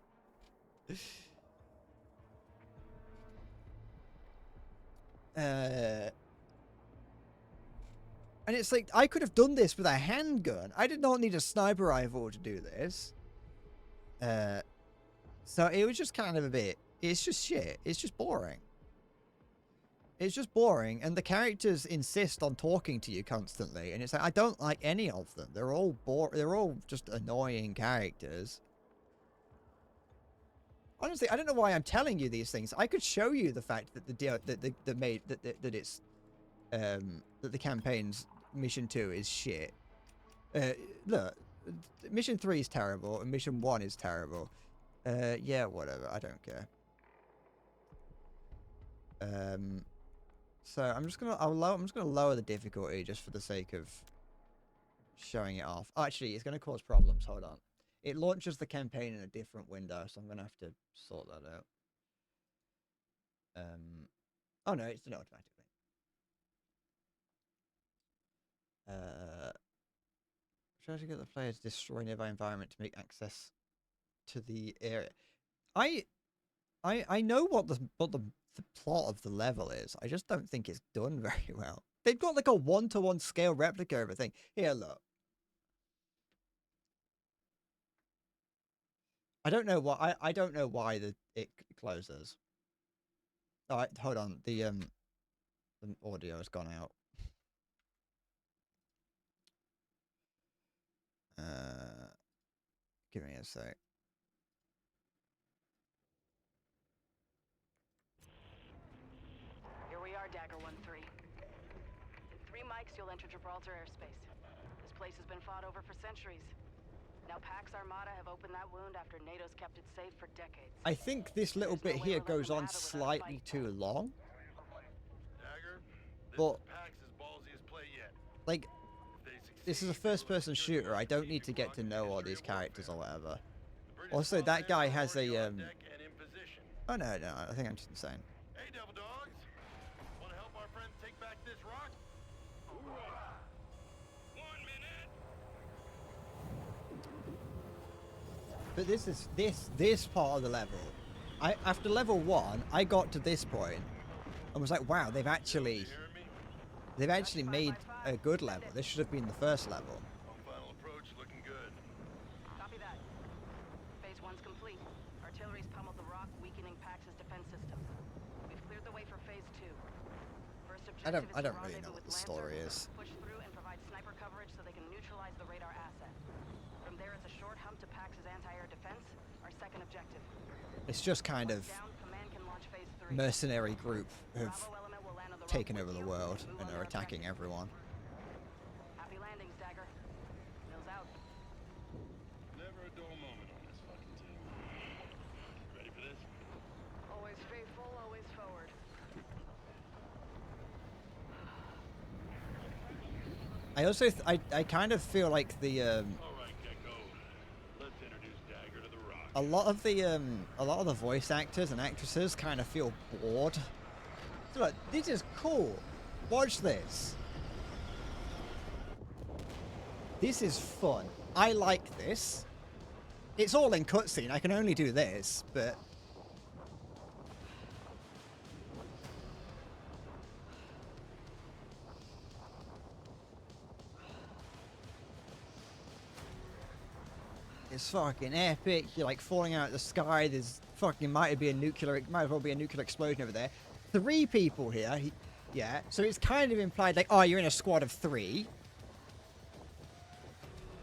Speaker 1: And it's like, I could have done this with a handgun. I did not need a sniper rifle to do this. So it was just kind of a bit... It's just shit. It's just boring. It's just boring. And the characters insist on talking to you constantly. And it's like, I don't like any of them. They're all They're all just annoying characters. Honestly, I don't know why I'm telling you these things. I could show you the fact that the campaign's Mission 2 is shit. Look, Mission 3 is terrible, and Mission 1 is terrible. Yeah, whatever. I don't care. So I'm just gonna lower the difficulty just for the sake of showing it off. Oh, actually, it's gonna cause problems. Hold on. It launches the campaign in a different window, so I'm gonna have to sort that out. Oh no, it's done automatically. Try to get the players to destroy nearby environment to make access to the area. I know what the plot of the level is. I just don't think it's done very well. They've got like a 1-to-1 scale replica of everything. Here, look. I don't know why. I don't know why it closes. All right, hold on. The audio has gone out. Give me a sec.
Speaker 5: Here we are, Dagger 1-3. In 3 mics, you'll enter Gibraltar airspace. This place has been fought over for centuries. Now Pax Armada have opened that wound after NATO's kept it safe for decades.
Speaker 1: I think this little bit here goes on slightly too long.
Speaker 6: Dagger, this
Speaker 1: but
Speaker 6: is Pax's ballsiest play yet.
Speaker 1: Like, this is a first-person shooter. I don't need to get to know all these characters or whatever. Also, that guy has a Oh no, I think I'm just insane.
Speaker 6: Hey, Devil Dogs, want to help our friends take back this rock? Hoorah! 1 minute.
Speaker 1: But this is this part of the level. After level 1, I got to this point and was like, wow, they've actually made a good level. This should have been the first level.
Speaker 6: Final approach looking good.
Speaker 5: Copy that. Phase 1's complete. Artillery's pummeled the rock, weakening Pax's defense system. We've cleared the way for Phase 2. First objective
Speaker 1: I don't really know what the story is.
Speaker 5: Push through and provide sniper coverage so they can neutralize the radar asset. From there, it's a short hump to Pax's anti-air defense. Our second objective.
Speaker 1: It's just kind of
Speaker 5: Down, command can launch Phase 3.
Speaker 1: mercenary group who've
Speaker 5: Bravo element will land on the rock
Speaker 1: taken
Speaker 5: with
Speaker 1: over the
Speaker 5: you.
Speaker 1: world
Speaker 5: Move
Speaker 1: and
Speaker 5: on
Speaker 1: are
Speaker 5: their
Speaker 1: attacking
Speaker 5: objective.
Speaker 1: everyone.
Speaker 5: Happy landings, Dagger. Mills out.
Speaker 6: Never a dull moment on this fucking team. Ready for this?
Speaker 5: Always faithful, always forward.
Speaker 1: I also I kind of feel like the
Speaker 6: All right, Gecko. Let's introduce Dagger to the rock.
Speaker 1: a lot of the voice actors and actresses kind of feel bored. So look, this is cool. Watch this. This is fun. I like this. It's all in cutscene. I can only do this, but It's fucking epic. You're like falling out of the sky. There's fucking might as well be a nuclear explosion over there. 3 people here. Yeah. So it's kind of implied like, oh, you're in a squad of 3.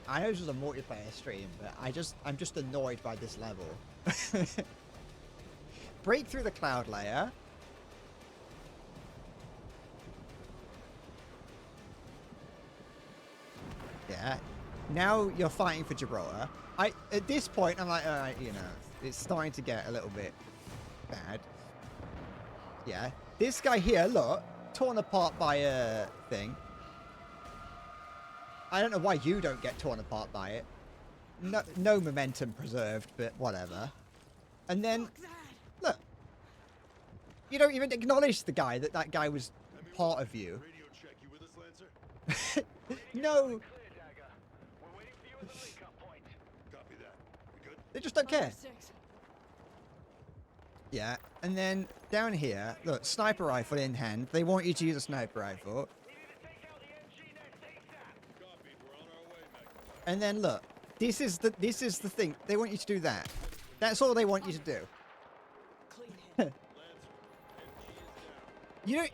Speaker 1: I know this was a multiplayer stream, but I'm just annoyed by this level. Break through the cloud layer. Yeah. Now you're fighting for Gibraltar. At this point, I'm like, you know, it's starting to get a little bit bad. Yeah. This guy here, look, torn apart by a thing. I don't know why you don't get torn apart by it. No momentum preserved, but whatever. And then, look. You don't even acknowledge the guy that guy was part of you.
Speaker 6: Radio check, you with us, Lancer?
Speaker 1: No.
Speaker 6: Copy that. We good?
Speaker 1: They just don't care. Yeah, and then down here, look, sniper rifle in hand. They want you to use a sniper rifle.
Speaker 6: Copied. We're on our way, Magnum.
Speaker 1: And then look, this is the thing. They want you to do that. That's all they want you to do. You don't.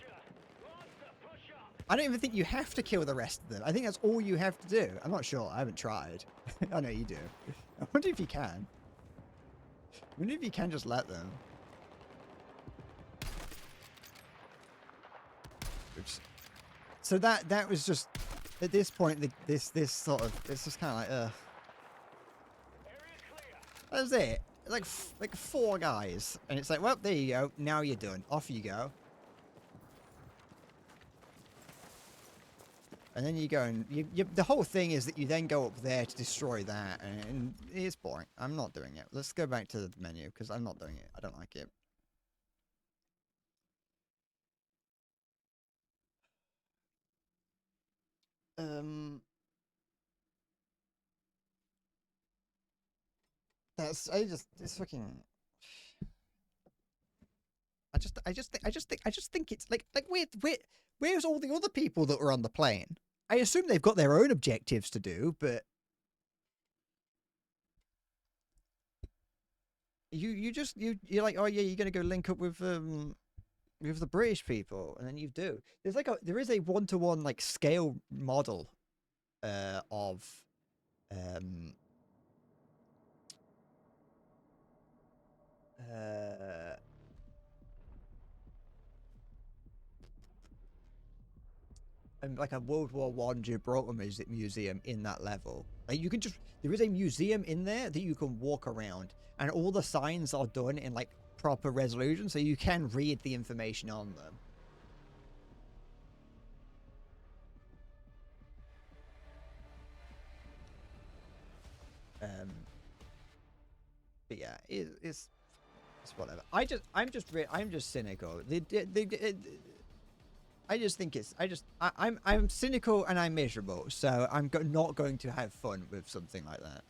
Speaker 1: I don't even think you have to kill the rest of them. I think that's all you have to do. I'm not sure. I haven't tried. I know you do. I wonder if you can. I wonder if you can just let them. Oops. So that was just at this point. This sort of it's just kind of like that was it. Like 4 guys, and it's like, well, there you go. Now you're done. Off you go. And then you go and the whole thing is that you then go up there to destroy that, and it's boring. I'm not doing it. Let's go back to the menu because I'm not doing it. I don't like it. It's fucking. I just think it's like where's all the other people that were on the plane? I assume they've got their own objectives to do, but you're like, oh yeah, you're gonna go link up with the British people, and then you do. There is a 1-to-1 like scale model of and like a World War I Gibraltar museum in that level. Like you can there is a museum in there that you can walk around, and all the signs are done in like proper resolution, so you can read the information on them. But yeah, it's whatever. I'm just cynical. I just think I'm cynical and I'm miserable, so I'm not going to have fun with something like that.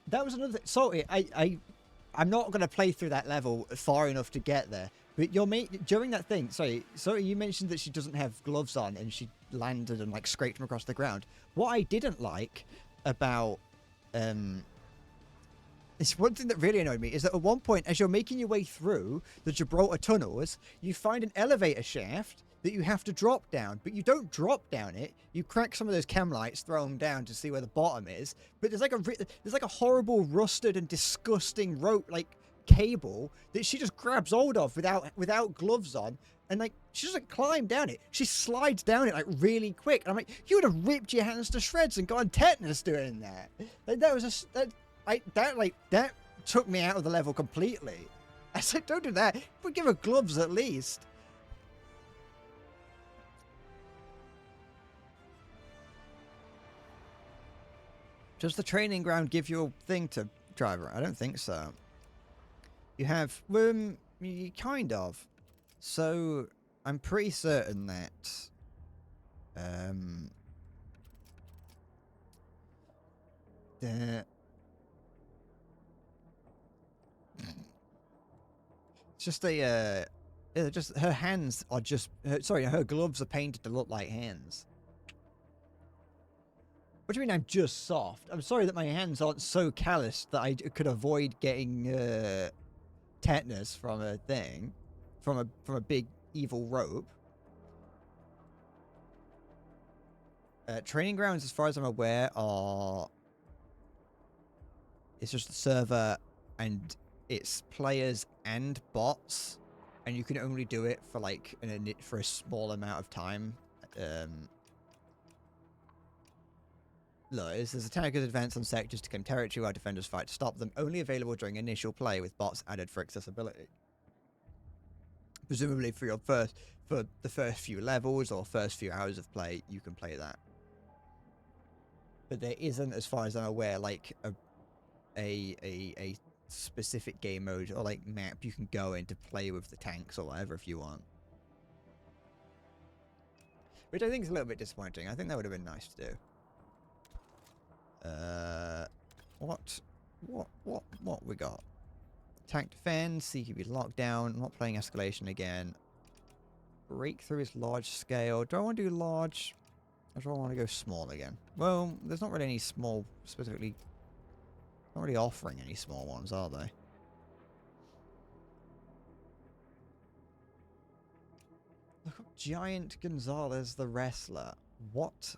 Speaker 1: That was another thing. Sorry, I'm not going to play through that level far enough to get there. But your mate during that thing, sorry, you mentioned that she doesn't have gloves on and she landed and like scraped them across the ground. What I didn't like about it's one thing that really annoyed me is that at one point, as you're making your way through the Gibraltar tunnels, you find an elevator shaft that you have to drop down, but you don't drop down it. You crack some of those chem lights, throw them down to see where the bottom is. But there's like a horrible, rusted and disgusting rope, like cable that she just grabs hold of without gloves on, and like she doesn't climb down it. She slides down it like really quick. And I'm like, you would have ripped your hands to shreds and gone tetanus doing that. Like that took me out of the level completely. I said, don't do that. But give her gloves at least. Does the training ground give you a thing to drive around? I don't think so. You have, kind of. So, I'm pretty certain that, it's just a, just her hands are just her gloves are painted to look like hands. What do you mean I'm just soft? I'm sorry that my hands aren't so calloused that I could avoid getting tetanus from a thing, from a big evil rope. Training grounds, as far as I'm aware, are it's just the server and it's players and bots, and you can only do it for like for a small amount of time. Look, there's attackers advance on sectors to claim territory while defenders fight to stop them. Only available during initial play with bots added for accessibility. Presumably for the first few levels or first few hours of play, you can play that. But there isn't, as far as I'm aware, like a specific game mode or like map you can go in to play with the tanks or whatever if you want. Which I think is a little bit disappointing. I think that would have been nice to do. What we got? Tank defend, CQB lockdown. I'm not playing escalation again. Breakthrough is large scale. Do I want to do large? Or do I want to go small again? Well, there's not really any small specifically. Not really offering any small ones, are they? Look up Giant Gonzalez the wrestler. What?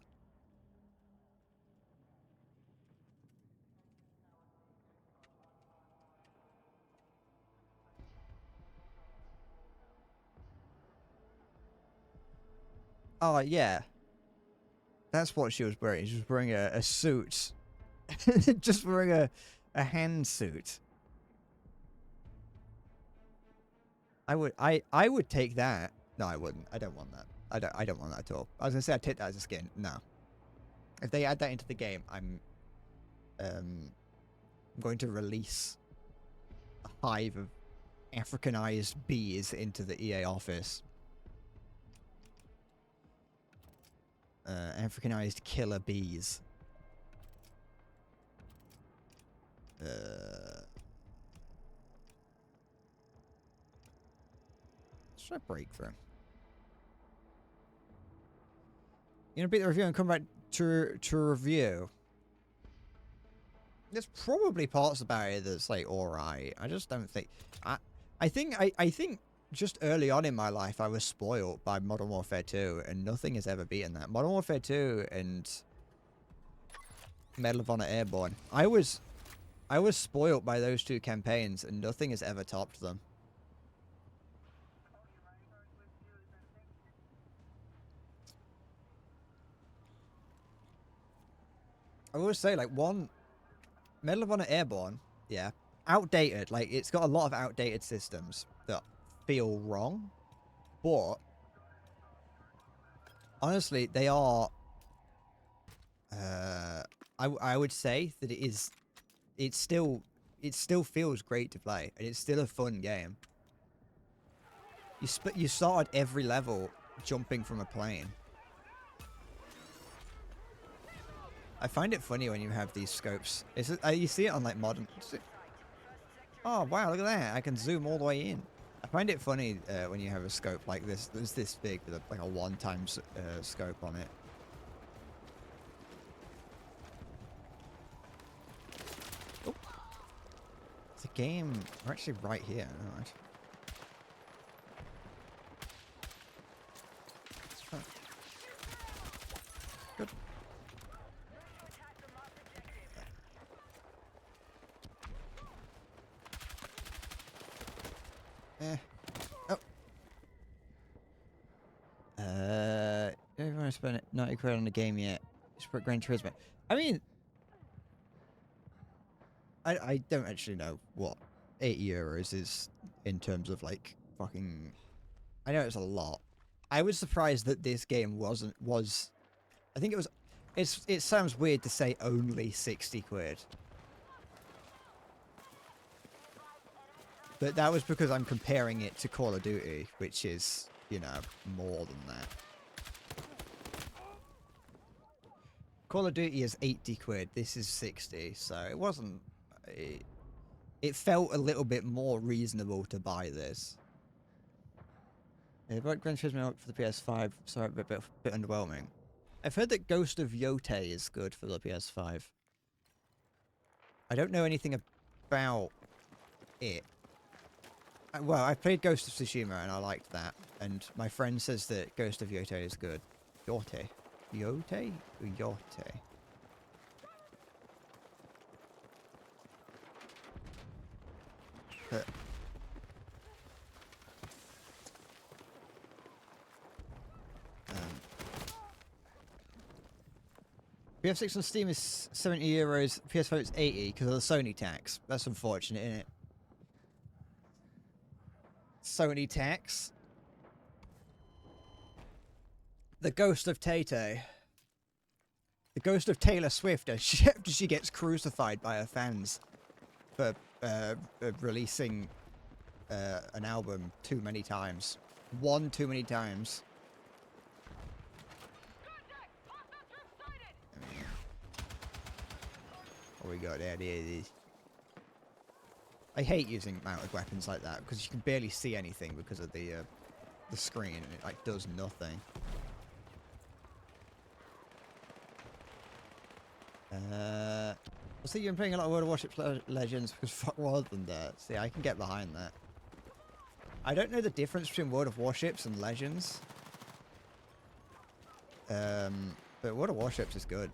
Speaker 1: Oh, yeah. That's what she was wearing. She was wearing a suit. Just wearing a hand suit. I would take that. No, I wouldn't. I don't want that. I don't want that at all. I was gonna say I'd take that as a skin. No. If they add that into the game, I'm going to release a hive of Africanized bees into the EA office. Africanized killer bees. Let's try breakthrough. You gonna beat the review and come back to review? There's probably parts about it that's like alright. I just don't think I think just early on in my life I was spoiled by Modern Warfare 2 and nothing has ever beaten that. Modern Warfare 2 and Medal of Honor Airborne. I was spoiled by those two campaigns and nothing has ever topped them. I will say, like, Medal of Honor Airborne, yeah, outdated. Like, it's got a lot of outdated systems that feel wrong, but honestly, they are. I would say that it still feels great to play, and it's still a fun game. You start at every level jumping from a plane. I find it funny when you have these scopes. You see it on like modern. Oh wow, look at that! I can zoom all the way in. I find it funny when you have a scope like this. That's this big with like a one-time scope on it. Oh. It's a game. We're actually right here. All right. Oh. Good. Oh. Everyone spent 90 credit on the game yet. Just put Gran Turismo. I mean, I don't actually know what €8 is in terms of like fucking. I know it's a lot. I was surprised that this game was. I think it was. It sounds weird to say only 60 quid. But that was because I'm comparing it to Call of Duty, which is, you know, more than that. Call of Duty is 80 quid. This is 60, so it wasn't. It felt a little bit more reasonable to buy this. Yeah, but Gran Turismo for the PS5, so a bit underwhelming. I've heard that Ghost of Yotei is good for the PS5. I don't know anything about it. Well, I played Ghost of Tsushima and I liked that, and my friend says that Ghost of Yotei is good. Yotei? Yotei? Yotei. PS6 on Steam is €70, PS5 is 80 because of the Sony tax. That's unfortunate, isn't it? Sony tax. The ghost of Tay-Tay. The ghost of Taylor Swift as she gets crucified by her fans for releasing an album too many times. One too many times. What we got there? There it is. I hate using mounted weapons like that because you can barely see anything because of the screen and it like does nothing. I see you've been playing a lot of World of Warships Legends because fuck World than that. See, I can get behind that. I don't know the difference between World of Warships and Legends. But World of Warships is good.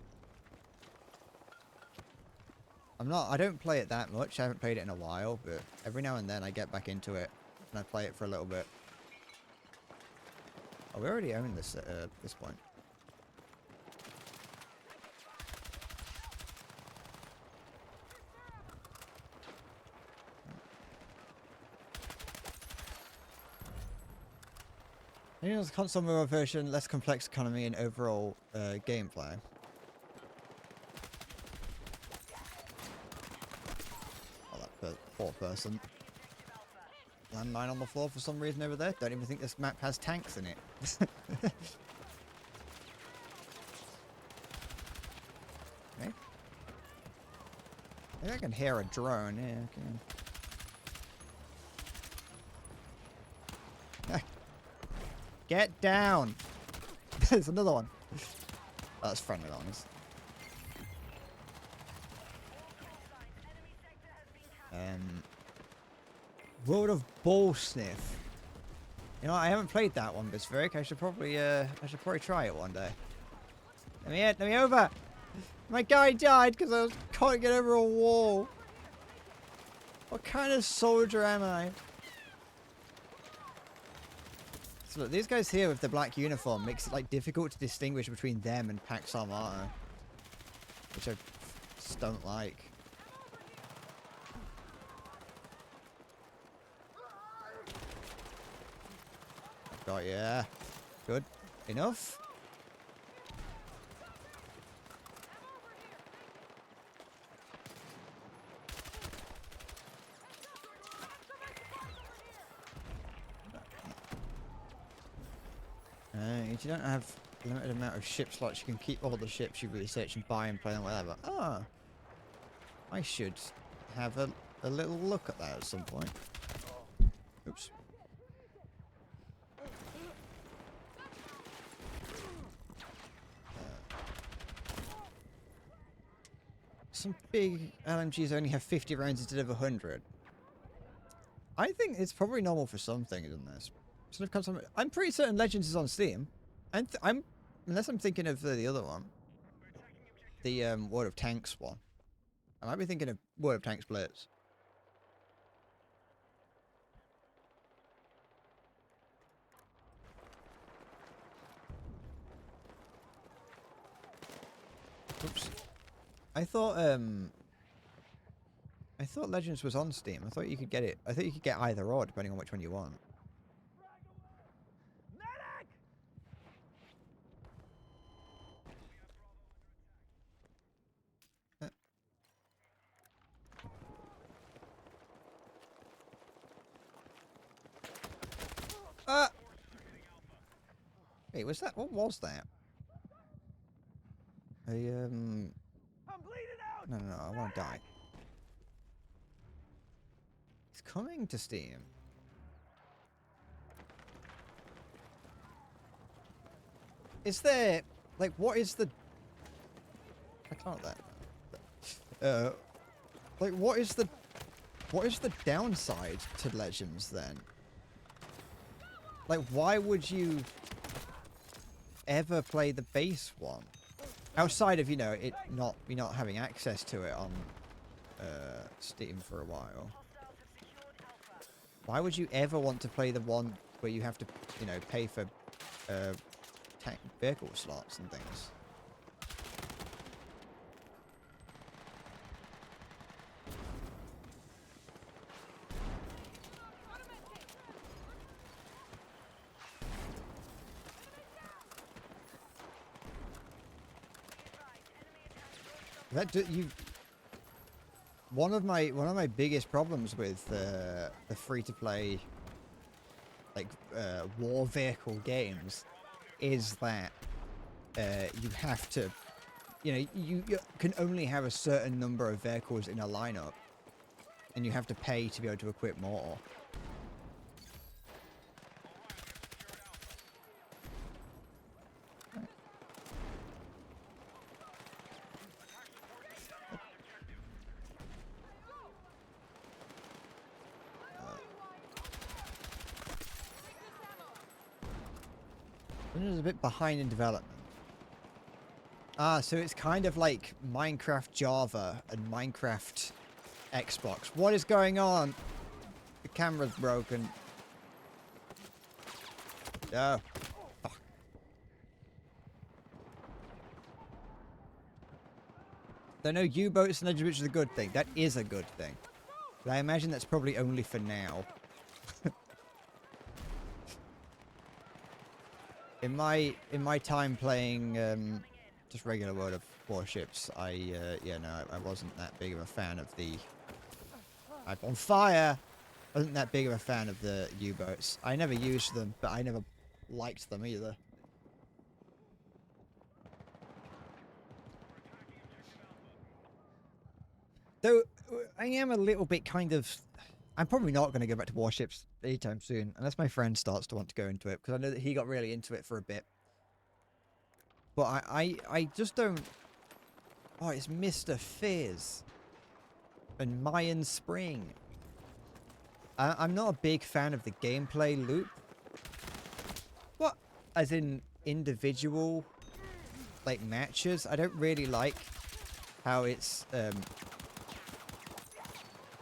Speaker 1: I don't play it that much. I haven't played it in a while, but every now and then I get back into it and I play it for a little bit. Oh, we already own this at this point. You know, the console mobile version, less complex economy and overall gameplay. Poor person. Landmine on the floor for some reason over there. Don't even think this map has tanks in it. Okay. I think I can hear a drone. Yeah, I can. Get down! There's another one. Oh, that's friendly ones. World of Ballsniff. You know, I haven't played that one, Bisveric. I should probably try it one day. Let me over. My guy died because I can't get over a wall. What kind of soldier am I? So look, these guys here with the black uniform makes it like difficult to distinguish between them and Pax Armata, which I just don't like. Oh yeah, good enough. You don't have a limited amount of ship slots. You can keep all the ships you research and buy and play them, whatever. Ah, I should have a little look at that at some point. Oops. Some big LMGs only have 50 rounds instead of 100. I think it's probably normal for some things in this. I'm pretty certain Legends is on Steam. Unless I'm thinking of the other one. The World of Tanks one. I might be thinking of World of Tanks Blitz. Oops. I thought Legends was on Steam. I thought you could get it. I thought you could get either or depending on which one you want. Wait, was that? What was that? I'm bleeding out. No, I want to die. It's coming to Steam. Is there like what is the? I can't that. Like what is the downside to Legends then? Like why would you ever play the base one outside of, you know, it not having access to it on Steam for a while? Why would you ever want to play the one where you have to, you know, pay for vehicle slots and things? One of my biggest problems with the free-to-play like war vehicle games is that you have to, you know, you can only have a certain number of vehicles in a lineup, and you have to pay to be able to equip more. It's a bit behind in development. Ah, so it's kind of like Minecraft Java and Minecraft Xbox. What is going on? The camera's broken. Oh. Fuck. There are no U-boats and Legends, which is a good thing. That is a good thing. But I imagine that's probably only for now. In my time playing just regular World of Warships, I wasn't that big of a fan of the. I'm on fire. Wasn't that big of a fan of the U-boats. I never used them, but I never liked them either. Though I am a little bit kind of. I'm probably not going to go back to Warships anytime soon, unless my friend starts to want to go into it, because I know that he got really into it for a bit. But I just don't... Oh, it's Mr. Fizz. And Mayan Spring. I'm not a big fan of the gameplay loop. What? As in individual, like, matches? I don't really like how it's...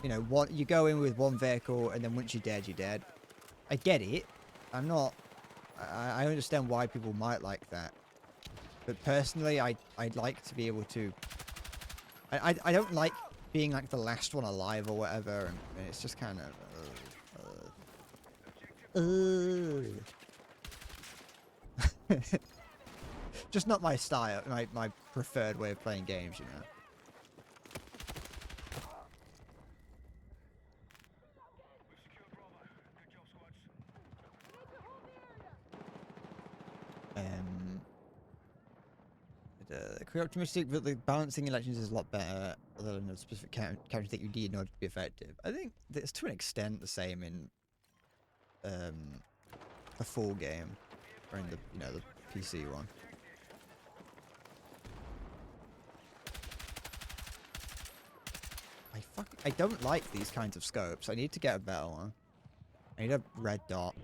Speaker 1: you know, you go in with one vehicle, and then once you're dead. I get it. I'm not... I understand why people might like that. But personally, I'd like to be able to... I don't like being, like, the last one alive or whatever, and it's just kind of... just not my style, my preferred way of playing games, you know. Optimistic that the balancing in Legends is a lot better, other than a specific counter that you need in order to be effective. I think it's to an extent the same in a full game, or in the the PC one. I don't like these kinds of scopes. I need to get a better one. I need a red dot.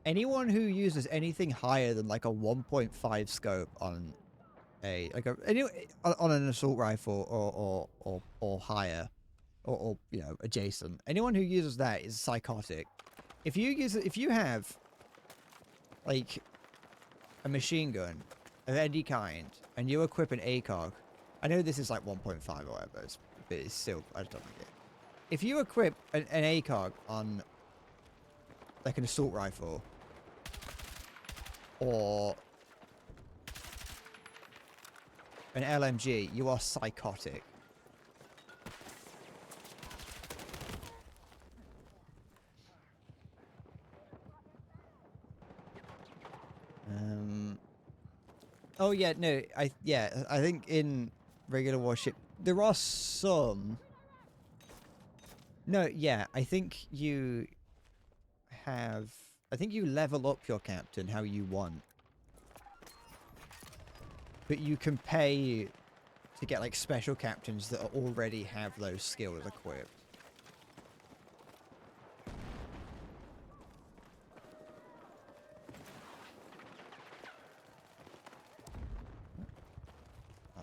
Speaker 1: Anyone who uses anything higher than like a 1.5 scope on on an assault rifle or higher or you know, adjacent, anyone who uses that is psychotic. If you have like a machine gun of any kind and you equip an ACOG, I know this is like 1.5 or whatever, but it's still, I just don't like it. If you equip an ACOG on like an assault rifle or an LMG, you are psychotic. Oh yeah, no, I think in regular warship there are some. No, yeah, I think you have I think you level up your captain how you want. But you can pay to get like special captains that already have those skills equipped.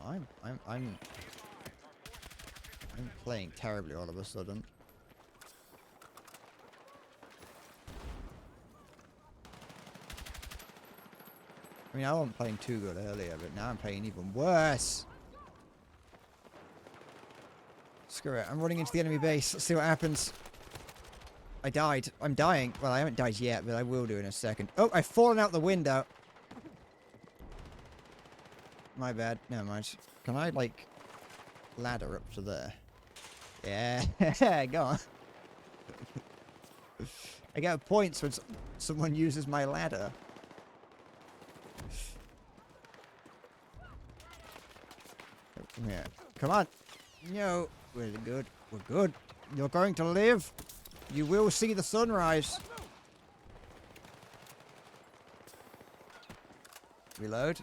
Speaker 1: Oh, I'm playing terribly all of a sudden. I mean, I wasn't playing too good earlier, but now I'm playing even worse. Screw it. I'm running into the enemy base. Let's see what happens. I died. I'm dying. Well, I haven't died yet, but I will do in a second. Oh, I've fallen out the window. My bad. Never mind. Can I, like, ladder up to there? Yeah. Go on. I get points when someone uses my ladder. Yeah. Come on. No. We're good. We're good. You're going to live. You will see the sunrise. Reload.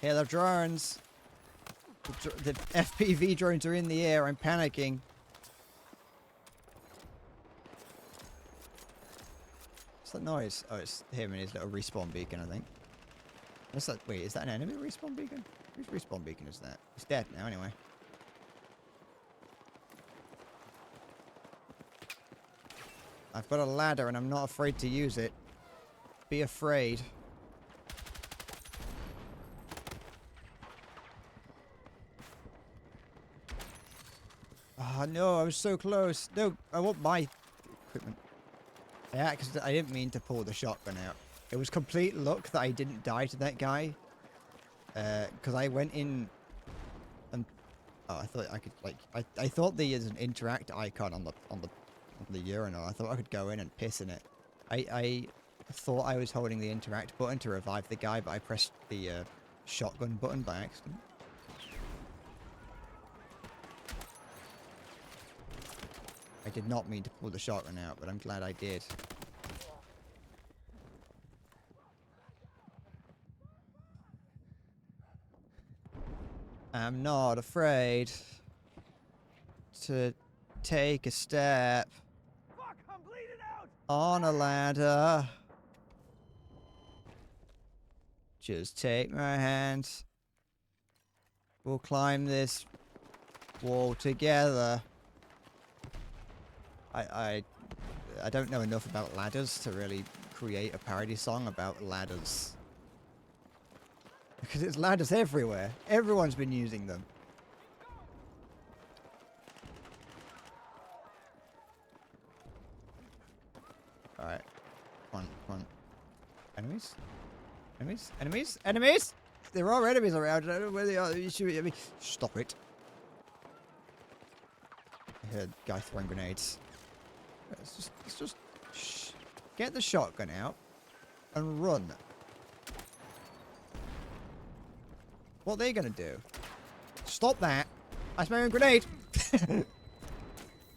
Speaker 1: Here, the drones. The FPV drones are in the air. I'm panicking. What's that noise? Oh, it's him and his little respawn beacon, I think. What's that? Wait, is that an enemy respawn beacon? Whose respawn beacon is that? He's dead now, anyway. I've got a ladder and I'm not afraid to use it. Be afraid. Oh no, I was so close. No, I want my equipment. Yeah, because I didn't mean to pull the shotgun out. It was complete luck that I didn't die to that guy. Because I went in and oh, I thought I could like I thought there's an interact icon on the urinal. I thought I could go in and piss in it. I thought I was holding the interact button to revive the guy, but I pressed the shotgun button by accident. I did not mean to pull the shotgun out, but I'm glad I did. I'm not afraid to take a step
Speaker 2: Fuck, I'm bleeding out!
Speaker 1: on a ladder. Just take my hand. We'll climb this wall together. I don't know enough about ladders to really create a parody song about ladders. Because it's ladders everywhere. Everyone's been using them. Alright. Come on, come on. Enemies? Enemies? Enemies? Enemies? There are enemies around. I don't know where they are. They're shooting at me. Stop it. I heard a guy throwing grenades. Let's just shh. Get the shotgun out and run. What are they gonna do? Stop that! That's my own grenade!
Speaker 2: Come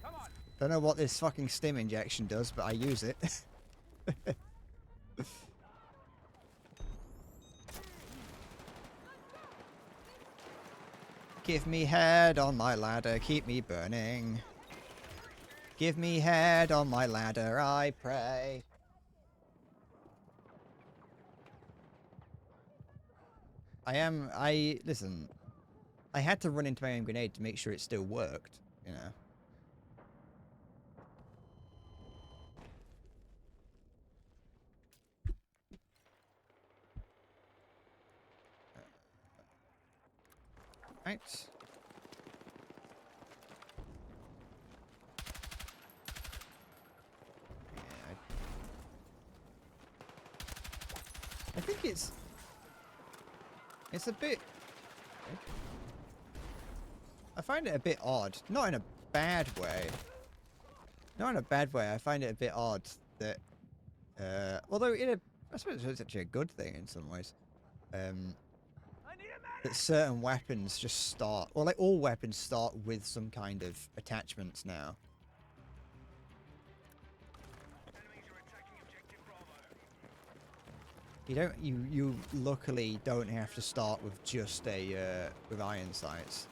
Speaker 2: on!
Speaker 1: Don't know what this fucking stim injection does, but I use it. Give me head on my ladder, keep me burning. Give me head on my ladder, I pray. Listen, I had to run into my own grenade to make sure it still worked, you know. Right. Yeah, I think it's a bit... I find it a bit odd. Not in a bad way. Not in a bad way. I find it a bit odd that... although I suppose it's actually a good thing in some ways. That certain weapons just start... Well, like all weapons start with some kind of attachments now. You luckily don't have to start with just a with iron sights.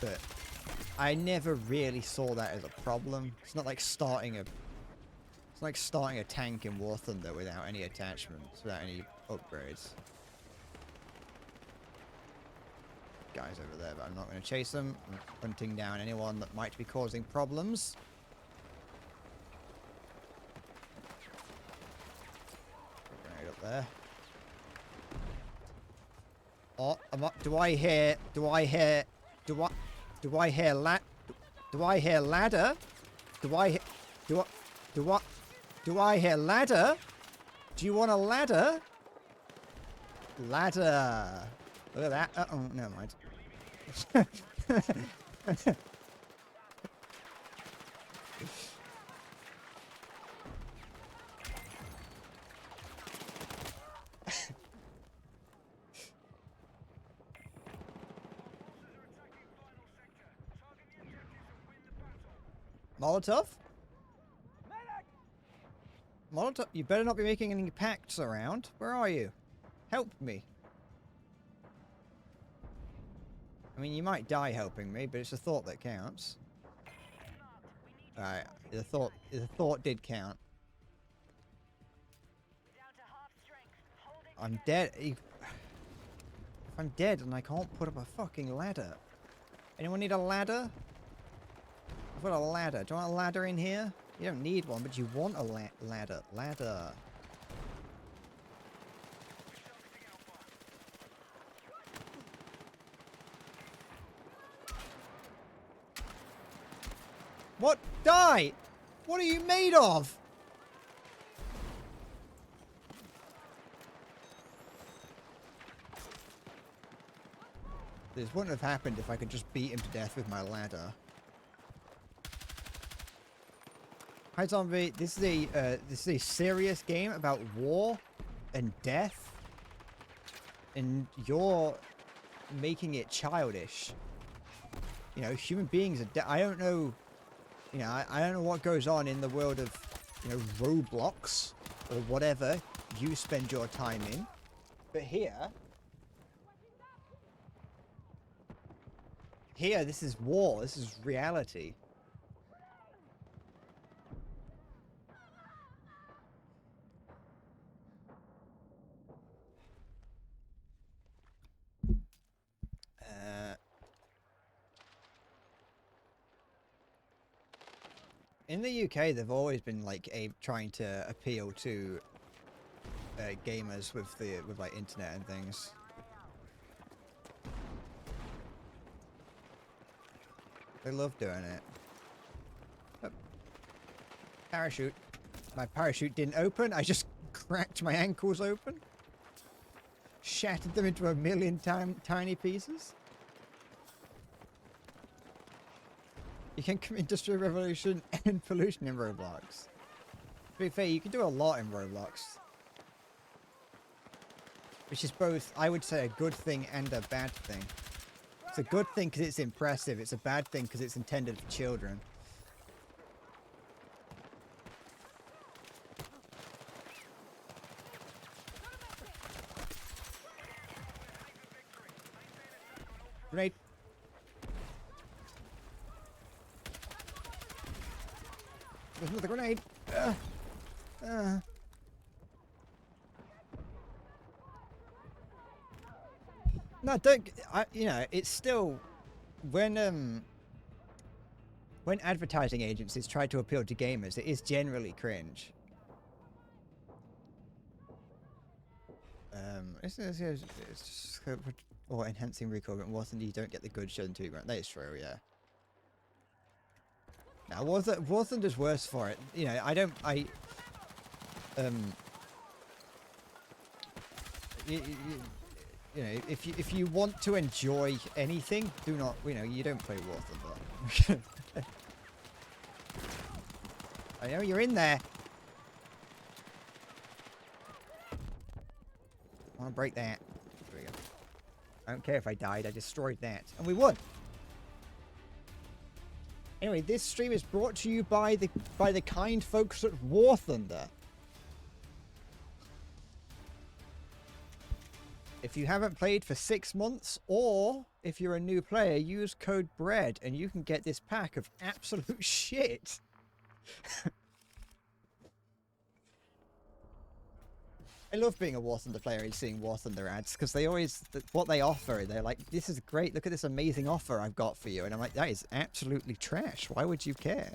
Speaker 1: But I never really saw that as a problem. It's not like starting a tank in War Thunder without any attachments, without any upgrades. Guys over there, but I'm not going to chase them. I'm hunting down anyone that might be causing problems. Right up there. Oh, do I hear ladder? Do I hear ladder? Do you want a ladder? Ladder. Look at that. Uh-oh, never mind. Molotov? Molotov, you better not be making any pacts around. Where are you? Help me. I mean, you might die helping me, but it's a thought that counts. Alright, the thought did count. I'm dead. If I'm dead and I can't put up a fucking ladder. Anyone need a ladder? I've got a ladder. Do you want a ladder in here? You don't need one, but you want a ladder. Ladder. What? Die! What are you made of? This wouldn't have happened if I could just beat him to death with my ladder. Hi Zombie, this is a serious game about war and death, and you're making it childish. You know, human beings are I don't know. You know, I don't know what goes on in the world of, you know, Roblox or whatever you spend your time in, but here, this is war. This is reality. In the UK, they've always been like trying to appeal to gamers with like internet and things. They love doing it. Oh. Parachute. My parachute didn't open. I just cracked my ankles open. Shattered them into a million tiny pieces. You can commit Industrial Revolution and pollution in Roblox. To be fair, you can do a lot in Roblox. Which is both, I would say, a good thing and a bad thing. It's a good thing because it's impressive. It's a bad thing because it's intended for children. Grenade. There's another grenade. No, don't. You know, it's still when advertising agencies try to appeal to gamers, it is generally cringe. It's just or enhancing recoil, but wasn't you don't get the good shot in 2 grand. That is true, yeah. Now, wasn't just worse for it. You know, you know, if you want to enjoy anything, do not, you know, you don't play War Thunder. I know you're in there. I want to break that. There we go. I don't care if I died, I destroyed that. And we won! Anyway, this stream is brought to you by the kind folks at War Thunder. If you haven't played for 6 months, or if you're a new player, use code BREAD and you can get this pack of absolute shit. I love being a War Thunder player and seeing War Thunder ads because they always, what they offer, they're like, this is great, look at this amazing offer I've got for you. And I'm like, that is absolutely trash. Why would you care?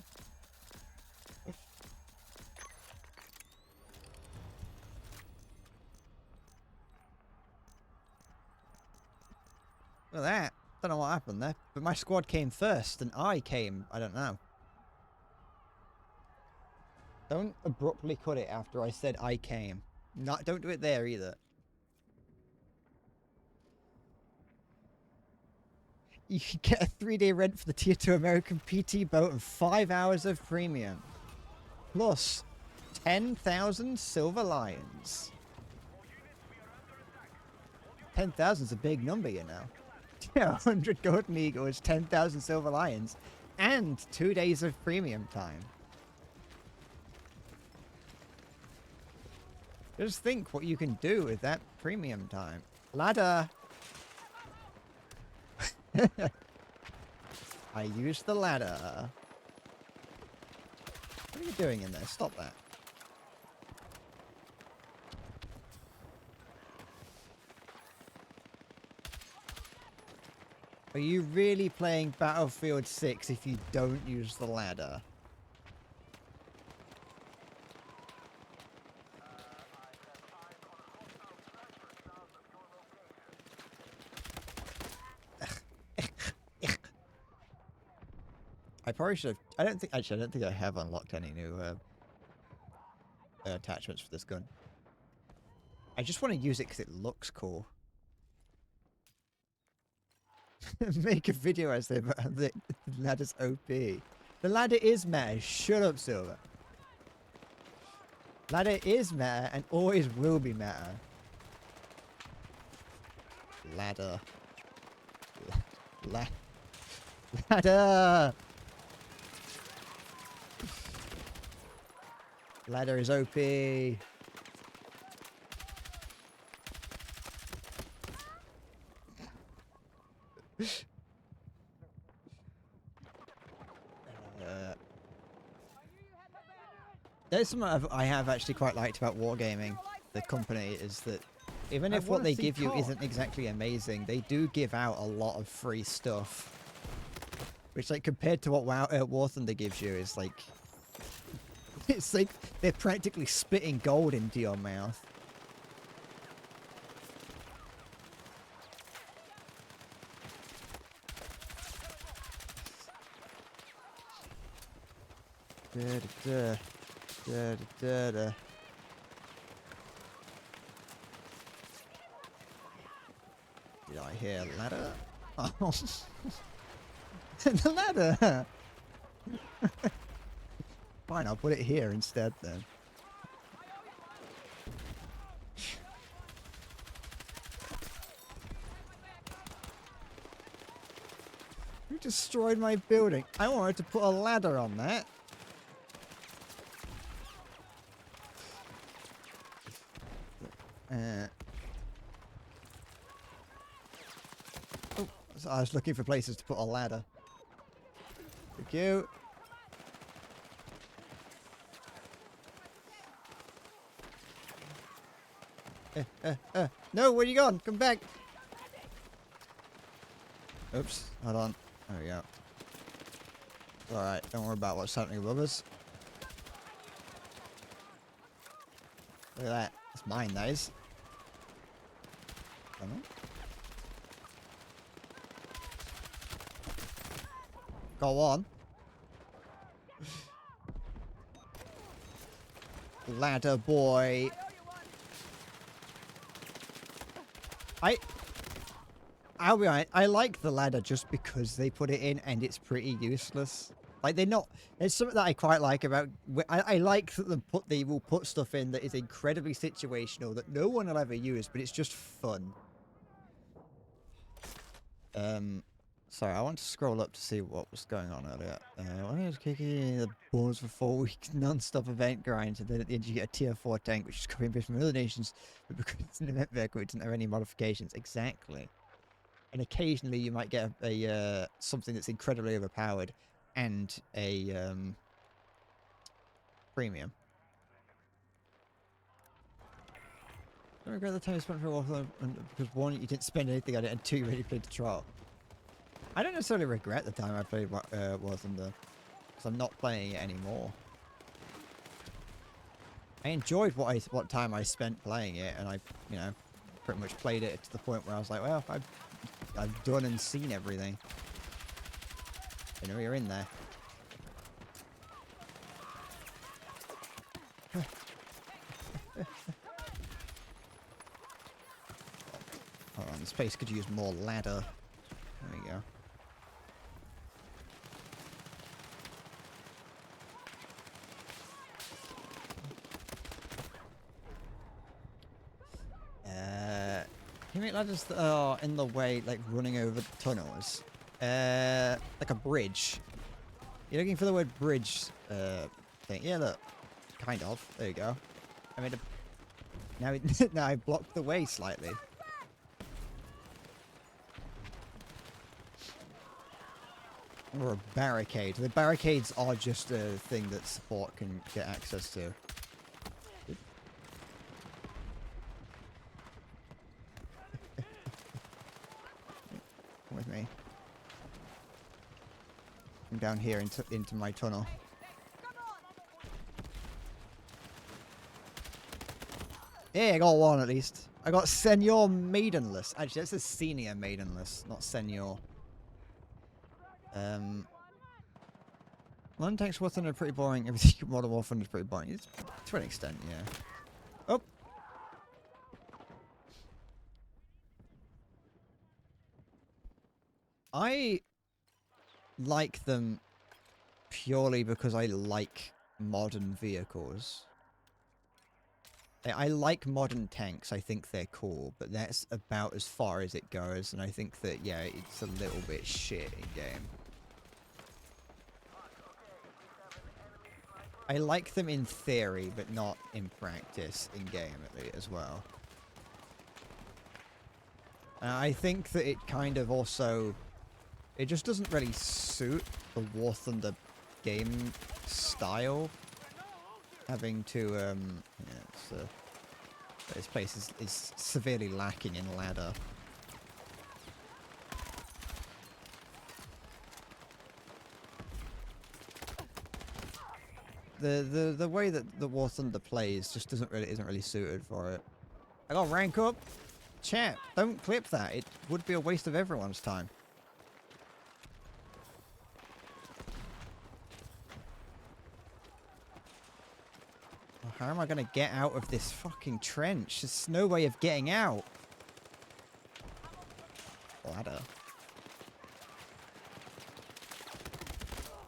Speaker 1: Well, that, don't know what happened there, but my squad came first and I came, I don't know. Don't abruptly cut it after I said I came. Not, don't do it there either. You can get a 3-day rent for the Tier 2 American PT boat and 5 hours of premium. Plus 10,000 Silver Lions. 10,000 is a big number, you know. Yeah, 100 Golden Eagles, 10,000 Silver Lions, and 2 days of premium time. Just think what you can do with that premium time. Ladder! I used the ladder. What are you doing in there? Stop that. Are you really playing Battlefield 6 if you don't use the ladder? I probably should have, I don't think I have unlocked any new attachments for this gun. I just want to use it because it looks cool. Make a as the ladder's OP. The ladder is meta. Shut up, Silver. Ladder is meta and always will be meta. Ladder. Ladder! Ladder is OP. There's something I have actually quite liked about Wargaming, the company, is that even if what they give you isn't exactly amazing, they do give out a lot of free stuff. Which, like, compared to what War Thunder gives you, is like... It's like they're practically spitting gold into your mouth. Da, da, da, da. Did I hear a ladder? Oh. The ladder! Fine, I'll put it here instead then. You destroyed my building. I wanted to put a ladder on that. Oh, so I was looking for places to put a ladder. Thank you. No, where you gone? Come back. Oops, hold on. There we go. Alright, don't worry about what's happening with us. Look at that. It's mine, that is. Go on. Ladder boy. I'll be honest, I like the ladder just because they put it in and it's pretty useless. Like, they're not... There's something that I quite like about... I like that they will put stuff in that is incredibly situational, that no one will ever use, but it's just fun. Sorry, I want to scroll up to see what was going on earlier. When I was kicking the balls for 4 weeks, non-stop event grind, and then at the end you get a tier 4 tank, which is copying from other nations, but because it's an event vehicle, it doesn't have any modifications. Exactly. And occasionally you might get a something that's incredibly overpowered and a premium. I regret the time you spent for a while, because one, you didn't spend anything on it, and two, you really played the trial. I don't necessarily regret the time I played War Thunder, because I'm not playing it anymore. I enjoyed what time I spent playing it, and I, you know, pretty much played it to the point where I was like, well, I've done and seen everything. I know you're in there. Hold on, this place could use more ladder. There we go. Can you make ladders that are in the way, like running over tunnels? Like a bridge. You're looking for the word bridge thing. Yeah, look. Kind of. There you go. I made a... Now, now I blocked the way slightly. Or a barricade. The barricades are just a thing that support can get access to. Come with me. I'm down here into my tunnel. Yeah, I got one at least. I got Senior Maidenless. Actually, that says Senior Maidenless, not Senior. Modern tanks War Thunder are pretty boring. Everything Modern War Thunder is pretty boring. It's, to an extent, yeah. Oh! I like them purely because I like modern vehicles. I like modern tanks. I think they're cool, but that's about as far as it goes. And I think that, yeah, it's a little bit shit in game. I like them in theory, but not in practice in game at least as well. I think that it kind of also... It just doesn't really suit the War Thunder game style. Having to, yeah, it's, this place is severely lacking in ladder. The way that the War Thunder plays just isn't really suited for it. I got rank up. Chat, don't clip that. It would be a waste of everyone's time. How am I going to get out of this fucking trench? There's no way of getting out. Ladder.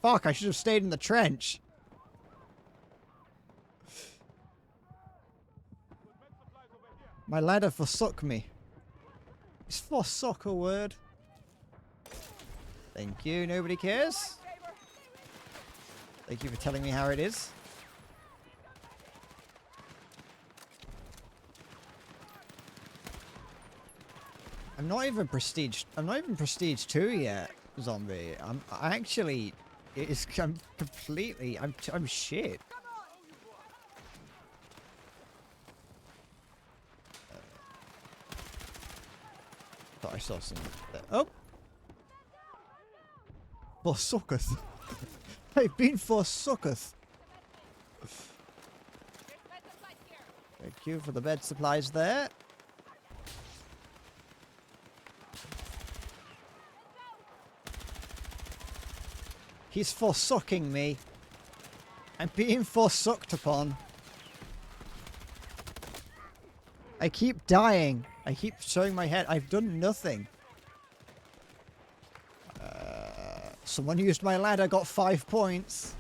Speaker 1: Fuck, I should have stayed in the trench. My ladder forsook me. Is forsook a word? Thank you, nobody cares. Thank you for telling me how it is. I'm not even prestige 2 yet, zombie. I'm completely I'm shit. Thought I saw some there. Oh! Forsooketh. I've been forsooketh. Thank you for the bed supplies there. He's forsooking me. I'm being forsooked upon. I keep dying. I keep showing my head. I've done nothing. Someone used my ladder, got 5 points.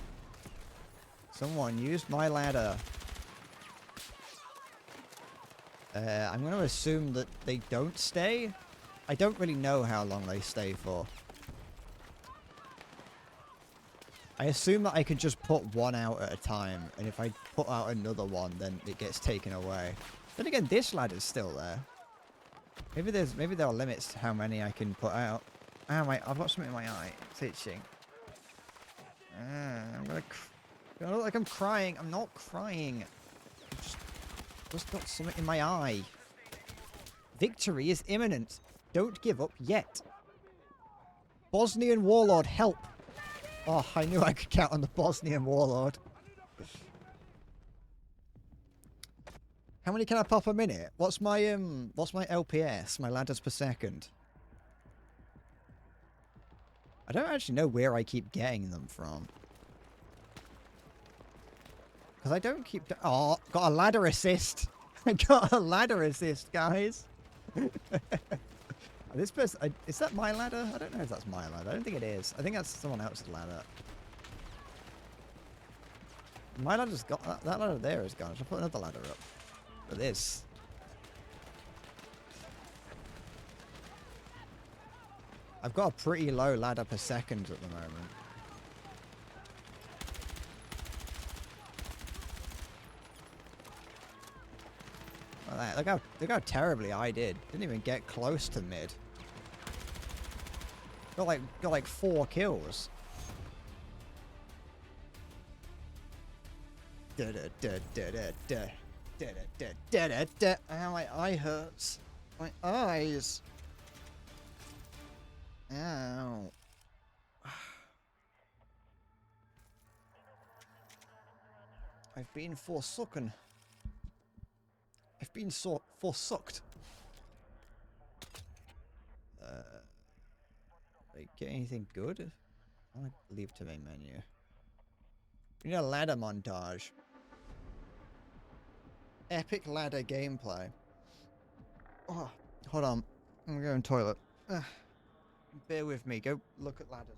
Speaker 1: Someone used my ladder. I'm going to assume that they don't stay. I don't really know how long they stay for. I assume that I can just put one out at a time, and if I put out another one, then it gets taken away. Then again, this ladder's still there. Maybe there are limits to how many I can put out. Ah, I've got something in my eye. It's itching. I'm gonna look like I'm crying. I'm not crying. Just got something in my eye. Victory is imminent. Don't give up yet. Bosnian Warlord, help! Oh, I knew I could count on the Bosnian Warlord. How many can I pop a minute? What's my LPS? My ladders per second. I don't actually know where I keep getting them from. Because I don't keep... Oh, got a ladder assist. I got a ladder assist, guys. This person... Is that my ladder? I don't know if that's my ladder. I don't think it is. I think that's someone else's ladder. My ladder's got... That ladder there is gone. I should put another ladder up. For this. I've got a pretty low ladder per second at the moment. Look how terribly I did. Didn't even get close to mid. Got like 4 kills. Ow, my eye hurts. My eyes. Ow. I've been forsaken. I've been forsooked. Like, get anything good? I want to leave to main menu. We need a ladder montage. Epic ladder gameplay. Oh, hold on. I'm going to toilet. Bear with me. Go look at ladders.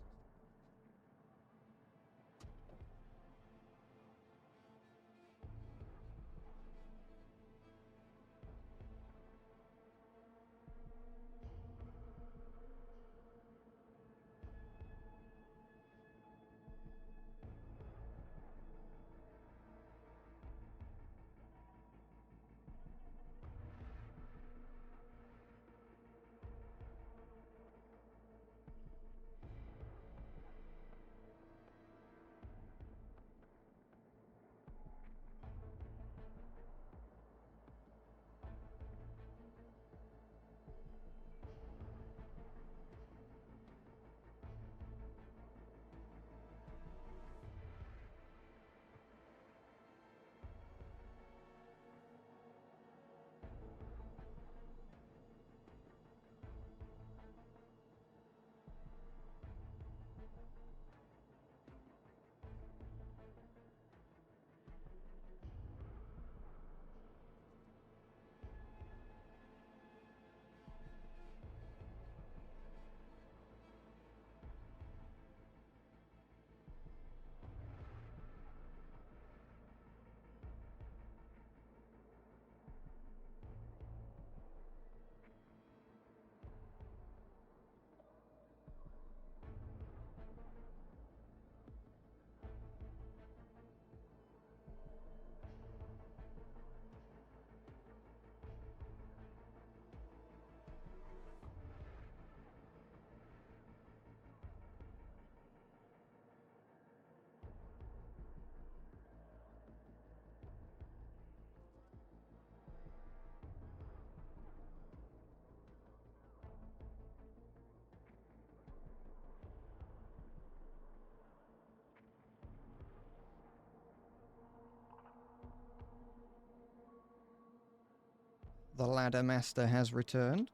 Speaker 1: The ladder master has returned.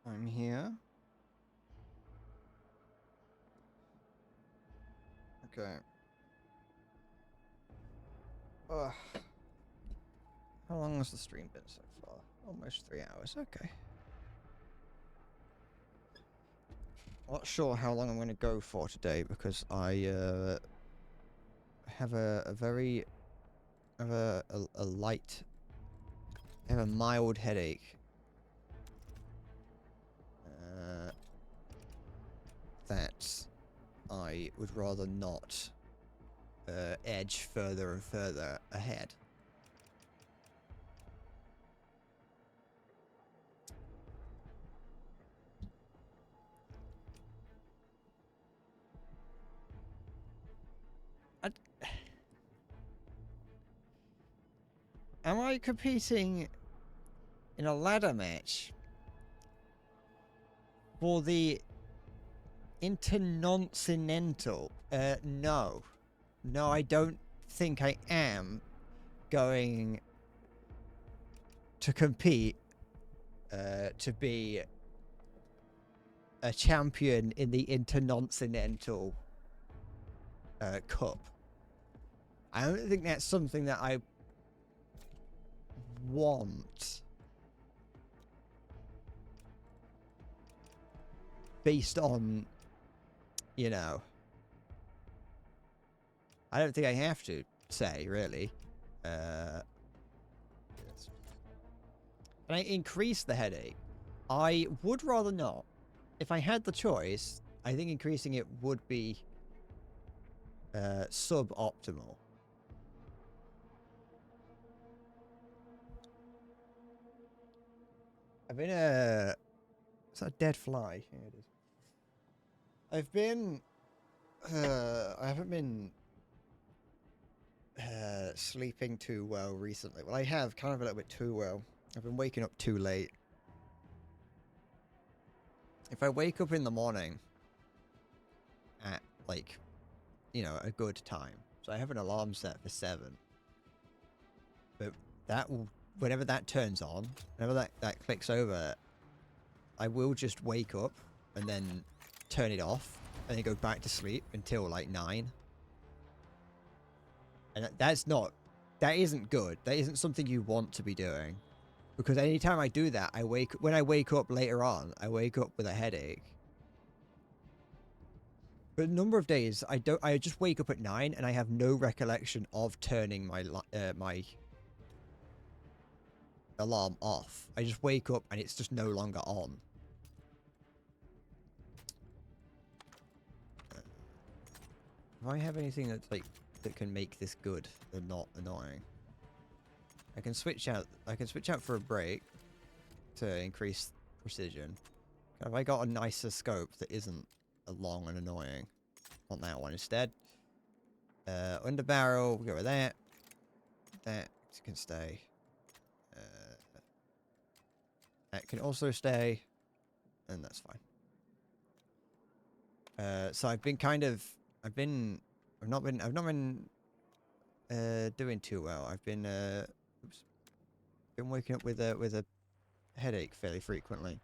Speaker 1: I'm here. Okay. Ugh. How long has the stream been so far? Almost 3 hours. Okay. I'm not sure how long I'm going to go for today because I have a mild headache. that I would rather not edge further and further ahead. Am I competing in a ladder match for the Intercontinental? No. No, I don't think I am going to compete to be a champion in the Intercontinental Cup. I don't think that's something that I want, based on, you know, I don't think I have to say, really. Can I increase the headache? I would rather not. If I had the choice, I think increasing it would be suboptimal. I've been is that a dead fly? Yeah, it is. I've been I haven't been sleeping too well recently. Well, I have kind of a little bit too well. I've been waking up too late. If I wake up in the morning at, like, you know, a good time, so I have an alarm set for 7, but that will, whenever that turns on, whenever that clicks over, I will just wake up and then turn it off and then go back to sleep until like 9. And that isn't good. That isn't something you want to be doing. Because anytime I do that, when I wake up later on, I wake up with a headache. But a number of days, I just wake up at 9 and I have no recollection of turning my alarm off. I just wake up and it's just no longer on. Do I have anything that's like that can make this good and not annoying? I can switch out for a break to increase precision. Have I got a nicer scope that isn't long and annoying? Want that one instead. Under barrel, we'll go with that. That can stay. That can also stay, and that's fine. So I've not been doing too well. I've been waking up with a headache fairly frequently,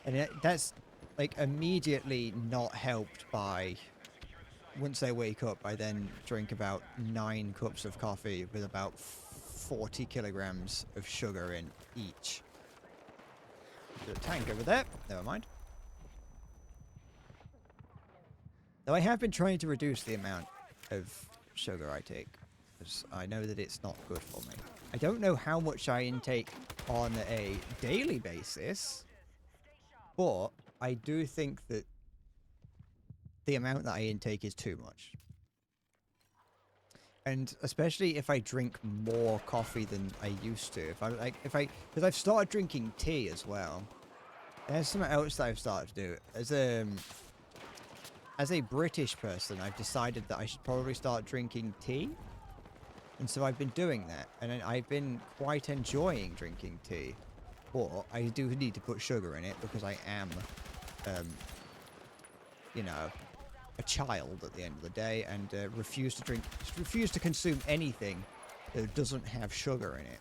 Speaker 1: and that's like immediately not helped by, once I wake up, I then drink about 9 cups of coffee with about 40 kilograms of sugar in each. There's a tank over there. Never mind. Though I have been trying to reduce the amount of sugar I take, because I know that it's not good for me. I don't know how much I intake on a daily basis, but I do think that the amount that I intake is too much. And especially if I drink more coffee than I used to. Because I've started drinking tea as well. There's something else that I've started to do. As a British person, I've decided that I should probably start drinking tea. And so I've been doing that. And I've been quite enjoying drinking tea. But I do need to put sugar in it because I am, you know, a child at the end of the day, and refuse to consume anything that doesn't have sugar in it.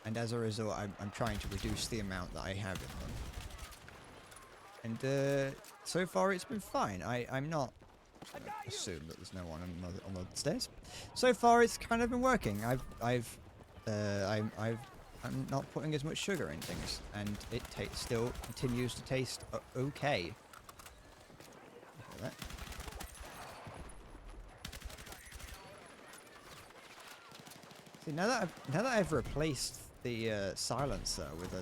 Speaker 1: And as a result, I'm trying to reduce the amount that I have in them. And so far it's been fine. I'm not assume that there's no one on the stairs. So far it's kind of been working. I'm not putting as much sugar in things, and it still continues to taste okay. Look at that. So See, now that I've replaced the silencer with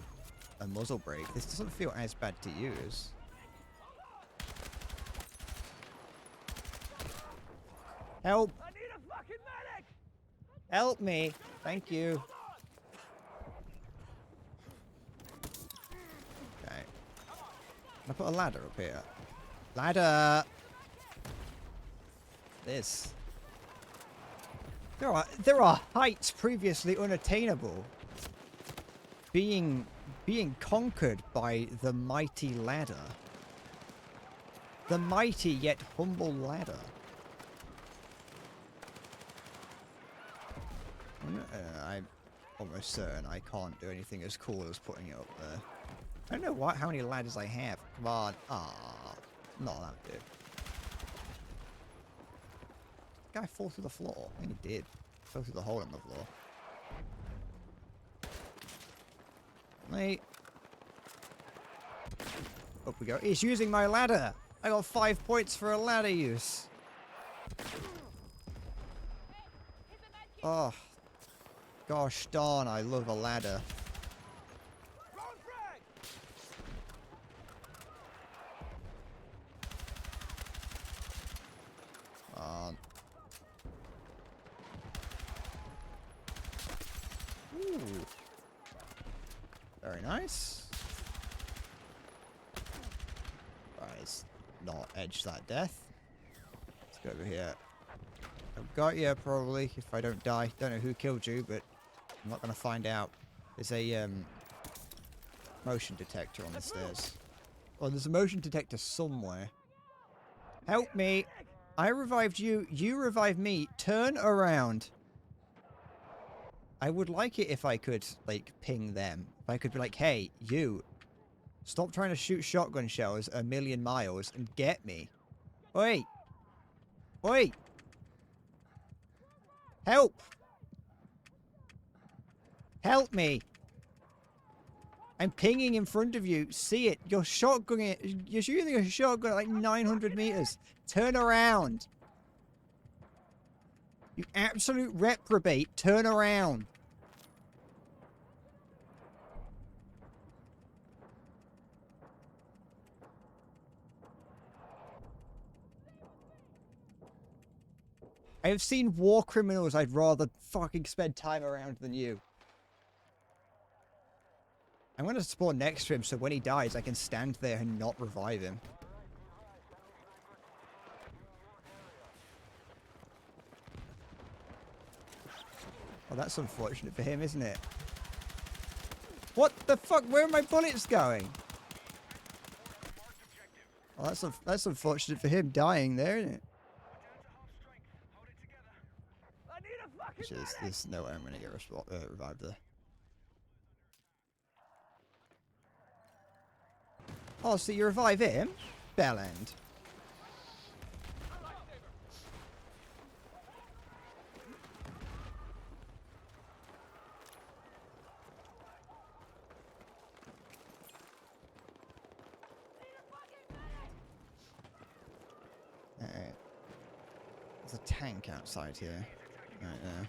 Speaker 1: a muzzle brake, this doesn't feel as bad to use. Help!
Speaker 2: I need a fucking medic!
Speaker 1: Help me! Thank you. Okay. Can I put a ladder up here? Ladder! This. There are heights previously unattainable being conquered by the mighty ladder. The mighty yet humble ladder. I'm almost certain I can't do anything as cool as putting it up there. I don't know how many ladders I have. Come on. Ah, not that good. Guy fall through the floor. I think he did. Fell through the hole in the floor. Mate. Up we go. He's using my ladder. I got 5 points for a ladder use. Oh. Gosh darn, I love a ladder. Ooh. Very nice. Right, let's not edge that death. Let's go over here. I've got you probably if I don't die. Don't know who killed you, but I'm not gonna find out. There's a motion detector on the stairs. Oh, there's a motion detector somewhere. Help me! I revived you. You revived me. Turn around. I would like it if I could, like, ping them. If I could be like, hey, you. Stop trying to shoot shotgun shells a million miles and get me. Oi! Oi! Help! Help me! I'm pinging in front of you. See it. You're shotgunning it. You're shooting a shotgun at like 900 meters. Turn around. You absolute reprobate. Turn around. I have seen war criminals I'd rather fucking spend time around than you. I'm going to spawn next to him so when he dies I can stand there and not revive him. Oh, that's unfortunate for him, isn't it? What the fuck? Where are my bullets going? Oh, that's unfortunate for him dying there, isn't it? Which is, there's no way I'm going to get revived there. Oh, so you revive him? Bellend. Alright. There's a tank outside here. Right there.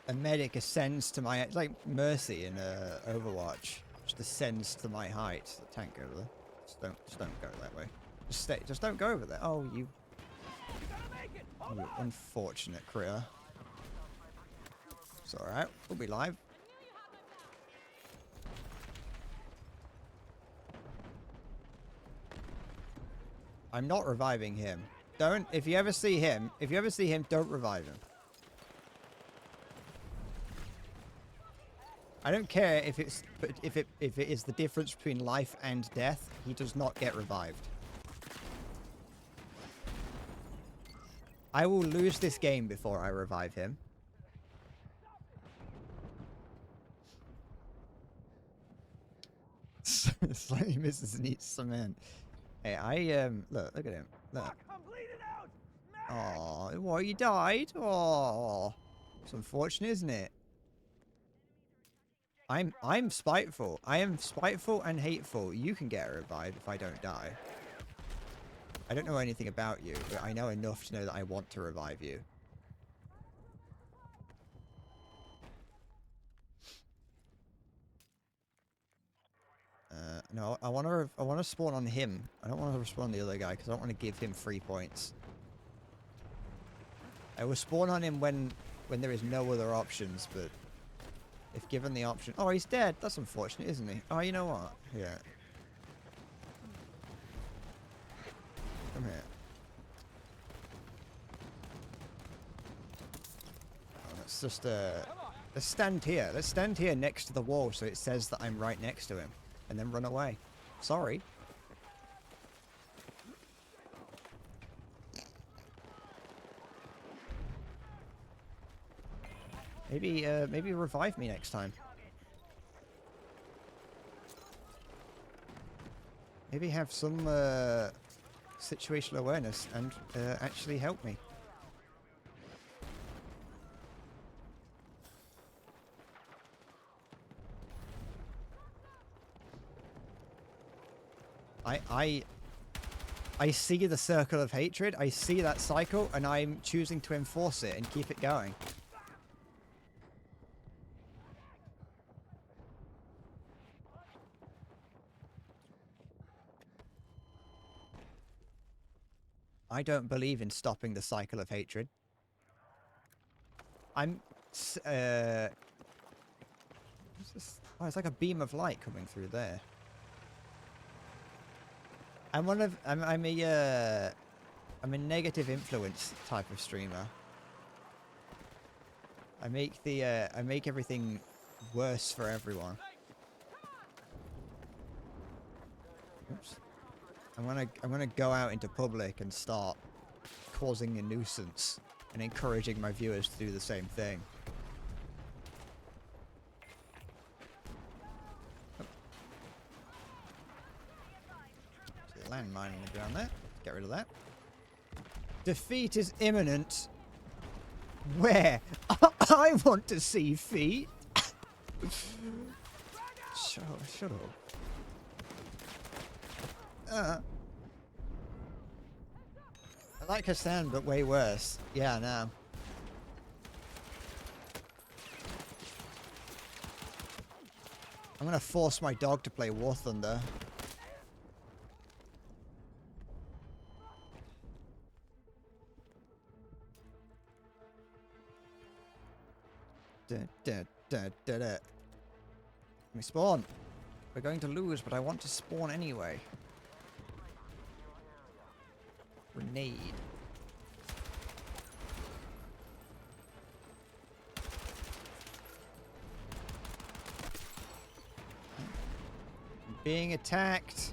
Speaker 1: A medic ascends to my... It's like Mercy in Overwatch. Just ascends to my height. The tank over there. Just don't go that way. Just don't go over there. Oh, you unfortunate critter. It's alright. We'll be live. I'm not reviving him. Don't... If you ever see him, don't revive him. I don't care if it's, but if it is the difference between life and death, he does not get revived. I will lose this game before I revive him. Slightly misses and eats some in. Hey, look at him. Look.
Speaker 2: I'm bleeding out.
Speaker 1: Oh, what? You died? Oh, it's unfortunate, isn't it? I'm spiteful. I am spiteful and hateful. You can get revived if I don't die. I don't know anything about you, but I know enough to know that I want to revive you. No, I want to spawn on him. I don't want to spawn on the other guy because I don't want to give him 3 points. I will spawn on him when there is no other options, but if given the option... Oh, he's dead. That's unfortunate, isn't he? Oh, you know what? Yeah. Come here. Oh, let's just, let's stand here. Let's stand here next to the wall so it says that I'm right next to him. And then run away. Sorry. Maybe revive me next time. Maybe have some situational awareness and actually help me. I see the circle of hatred, I see that cycle, and I'm choosing to enforce it and keep it going. I don't believe in stopping the cycle of hatred. What's this? Oh, it's like a beam of light coming through there. I'm a negative influence type of streamer. I make everything worse for everyone. Oops. I'm gonna go out into public and start causing a nuisance and encouraging my viewers to do the same thing. Landmine on the ground there. Get rid of that. Defeat is imminent. Where? I want to see feet. Shut up. I like Hassan, but way worse. Yeah, I know. I'm gonna force my dog to play War Thunder. Let me spawn. We're going to lose, but I want to spawn anyway. Grenade. I'm being attacked.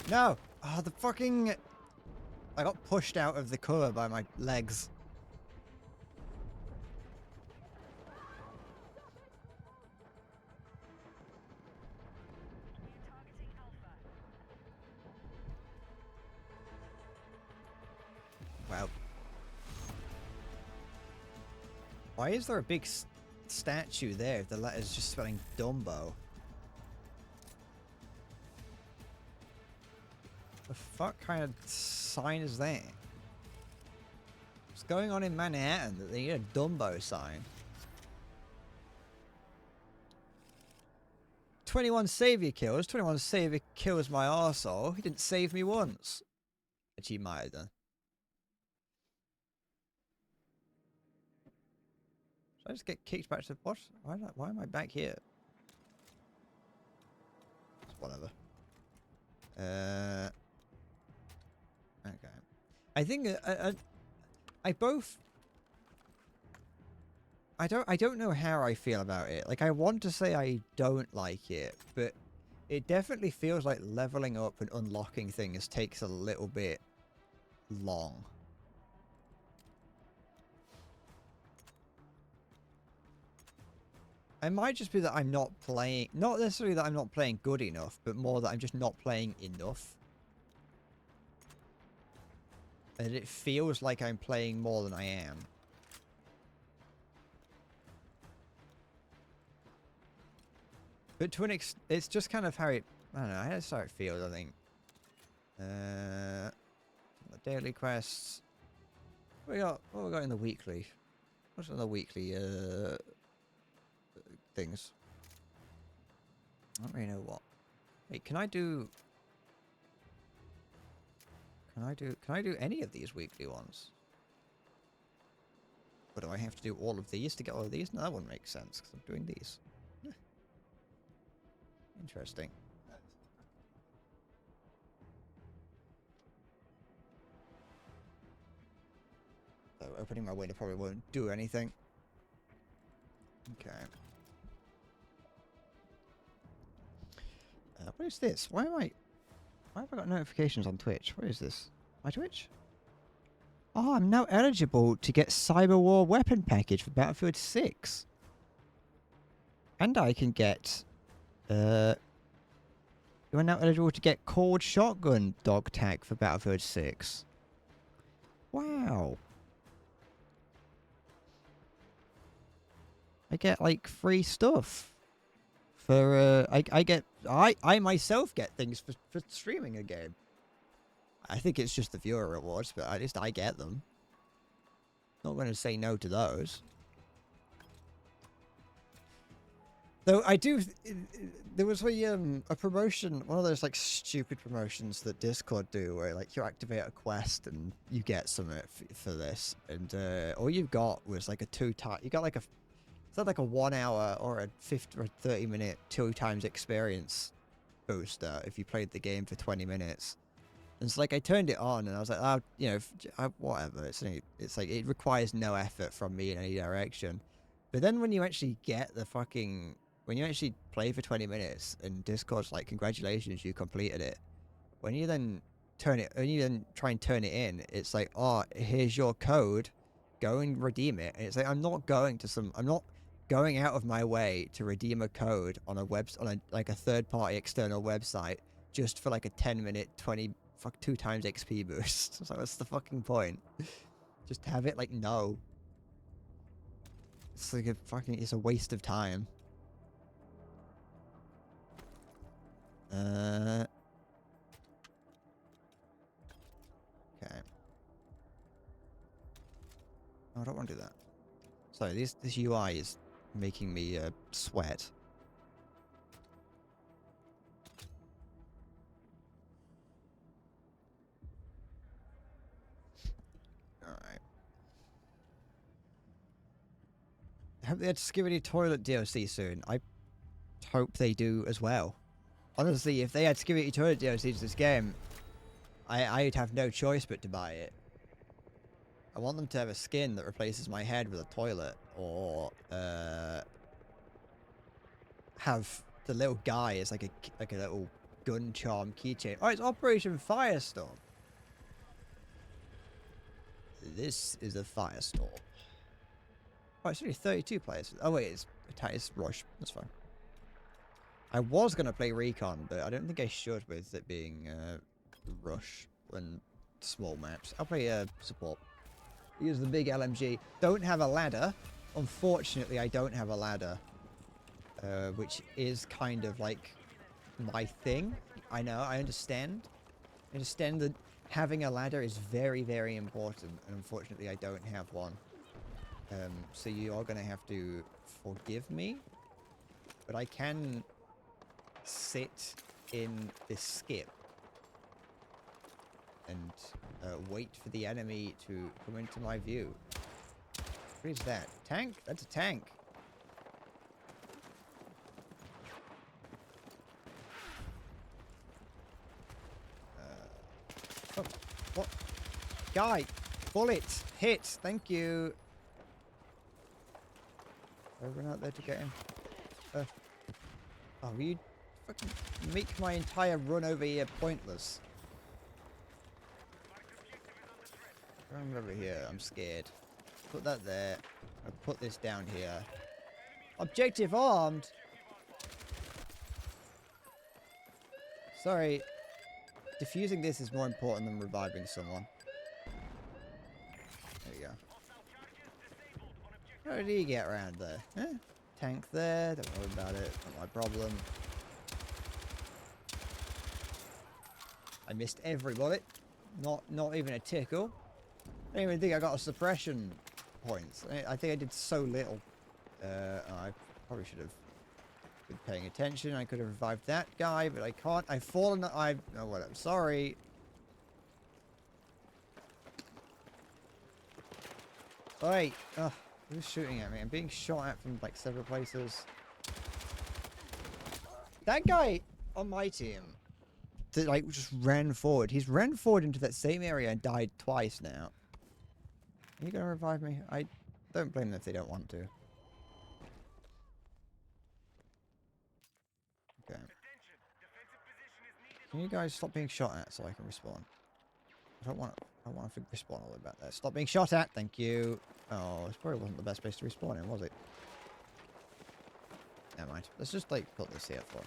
Speaker 1: No! Oh, the fucking... I got pushed out of the cover by my legs. Well. Why is there a big statue there if the letter's just spelling Dumbo? The fuck kind of sign is that? What's going on in Manhattan that they need a Dumbo sign? 21 savior kills. 21 savior kills my arsehole. He didn't save me once. Which he might have done. Should I just get kicked back to the... What? Why am I back here? It's whatever. Okay. I think I don't know how I feel about it. Like, I want to say I don't like it, but it definitely feels like leveling up and unlocking things takes a little bit long. It might just be that I'm not playing, not necessarily that I'm not playing good enough, but more that I'm just not playing enough. And it feels like I'm playing more than I am. But to an it's just kind of how it, I don't know, that's how it feels, I think. The daily quests. What we got in the weekly? What's in the weekly things? I don't really know what. Wait, can I do any of these weekly ones? Or do I have to do all of these to get all of these? No, that wouldn't make sense because I'm doing these. Interesting. So opening my window probably won't do anything. Okay. What is this? Why have I got notifications on Twitch? What is this? My Twitch? Oh, I'm now eligible to get Cyber War weapon package for Battlefield 6. And I can get, you are now eligible to get Cold Shotgun dog tag for Battlefield 6. Wow. I get, like, free stuff. For, I myself get things for streaming a game. I think it's just the viewer rewards, but at least I get them. Not going to say no to those. Though I do, there was a promotion, one of those like stupid promotions that Discord do, where like you activate a quest and you get something for this, and all you got was like you got like it's not like a 1 hour or a 50 or 30-minute 2x experience booster if you played the game for 20 minutes. And so like I turned it on and I was like, oh, you know, whatever. It's like it requires no effort from me in any direction. But then when you actually get the when you actually play for 20 minutes and Discord's like, congratulations, you completed it. When you then try and turn it in, it's like, oh, here's your code, go and redeem it. And it's like, I'm not going out of my way to redeem a code on a third-party external website just for like a 10-minute 2x XP boost. So what's the fucking point? Just have it like, no. It's like it's a waste of time. Okay. Oh, I don't want to do that. Sorry, this UI is making me sweat. Alright. I hope they had Skibidi Toilet DLC soon. I hope they do as well. Honestly, if they had Skibidi Toilet DLC to this game, I'd have no choice but to buy it. I want them to have a skin that replaces my head with a toilet, or have the little guy as like a little gun charm keychain. Oh, it's Operation Firestorm. This is a Firestorm. Oh, it's only 32 players. Oh wait, it's Rush. That's fine. I was gonna play Recon, but I don't think I should with it being Rush and small maps. I'll play support. Use the big LMG. Don't have a ladder. Unfortunately, I don't have a ladder. Which is kind of like my thing. I know, I understand. I understand that having a ladder is very, very important. And unfortunately, I don't have one. So you are going to have to forgive me. But I can sit in this skip. And wait for the enemy to come into my view. What is that? Tank? That's a tank. Oh, what? Guy! Bullet! Hit! Thank you! I run out there to get him. Oh, you fucking make my entire run over here pointless. I'm over here. I'm scared. Put that there. I'll put this down here. Objective armed! Sorry. Defusing this is more important than reviving someone. How did he get around there? Huh? Tank there. Don't worry about it. Not my problem. I missed every bullet. Not even a tickle. I don't even think I got a suppression points. I think I did so little. I probably should have been paying attention. I could have revived that guy, but I can't. I've fallen. Oh, well, I'm sorry. Wait. Ugh, who's shooting at me? I'm being shot at from like several places. That guy on my team that like just ran forward. He's ran forward into that same area and died twice now. Are you gonna revive me? I don't blame them if they don't want to. Okay. Can you guys stop being shot at so I can respawn? I don't want to respawn all the way back there. Stop being shot at, thank you. Oh, this probably wasn't the best place to respawn in, was it? Never mind. Let's just like put this here for him.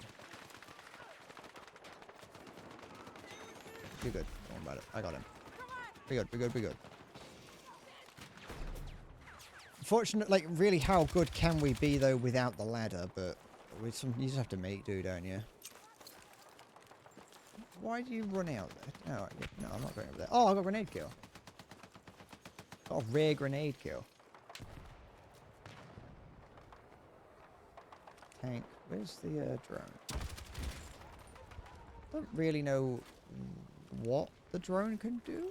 Speaker 1: Be good. Don't worry about it. I got him. Be good, be good, be good. Unfortunately, like, really, how good can we be, though, without the ladder? But with some, you just have to make do, don't you? Why do you run out there? No, I'm not going over there. Oh, I got a grenade kill. Got a rare grenade kill. Tank. Where's the drone? Don't really know what the drone can do,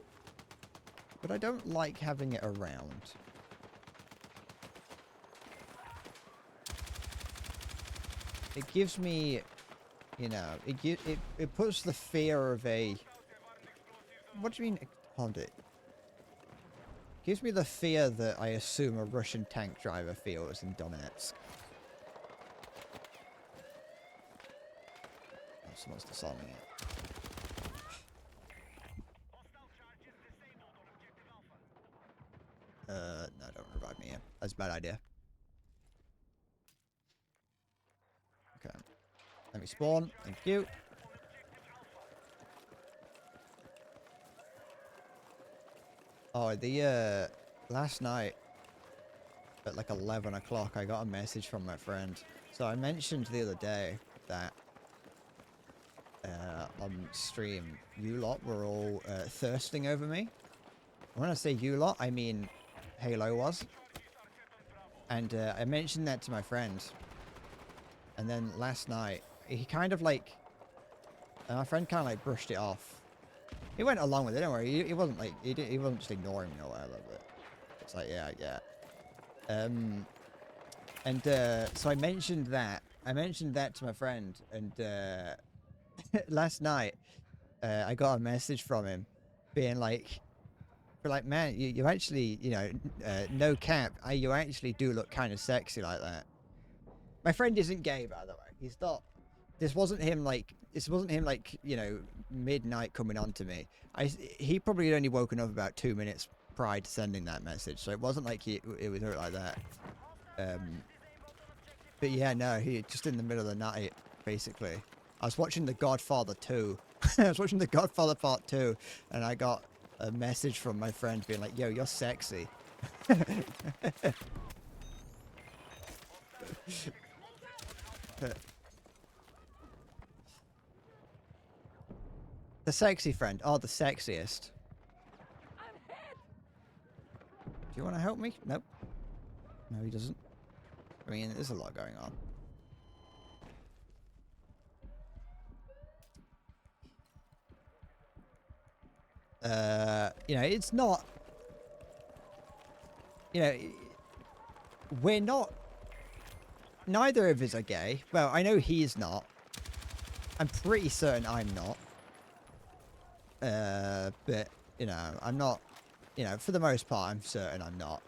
Speaker 1: but I don't like having it around. It gives me, you know, it puts the fear of a... What do you mean? Hold it. Gives me the fear that I assume a Russian tank driver feels in Donetsk. Oh, someone's disarming it. No, don't revive me here. That's a bad idea. Okay. Let me spawn. Thank you. Oh, the, last night at like 11 o'clock, I got a message from my friend. So I mentioned the other day that, on stream, you lot were all, thirsting over me. When I say you lot, I mean Halo was. And, I mentioned that to my friend. And then last night, he kind of like... my friend kind of like brushed it off. He went along with it, don't worry. He wasn't like... He wasn't just ignoring me or whatever, but... It's like, yeah. And, so I mentioned that. I mentioned that to my friend. And, last night, I got a message from him being like... man, you actually, you know, no cap, you actually do look kind of sexy like that. My friend isn't gay, by the way. He's not. This wasn't him like, you know, midnight coming on to me. He probably had only woken up about 2 minutes prior to sending that message, so it wasn't like it was like that. But yeah, no, he just in the middle of the night, basically. I was watching The Godfather 2. I was watching The Godfather Part 2, and I got a message from my friend being like, yo, you're sexy. The sexy friend. Oh, the sexiest. Do you want to help me? Nope. No, he doesn't. I mean, there's a lot going on. You know, it's not... You know, we're not... Neither of us are gay. Well, I know he's not. I'm pretty certain I'm not. But, you know, I'm not... You know, for the most part, I'm certain I'm not.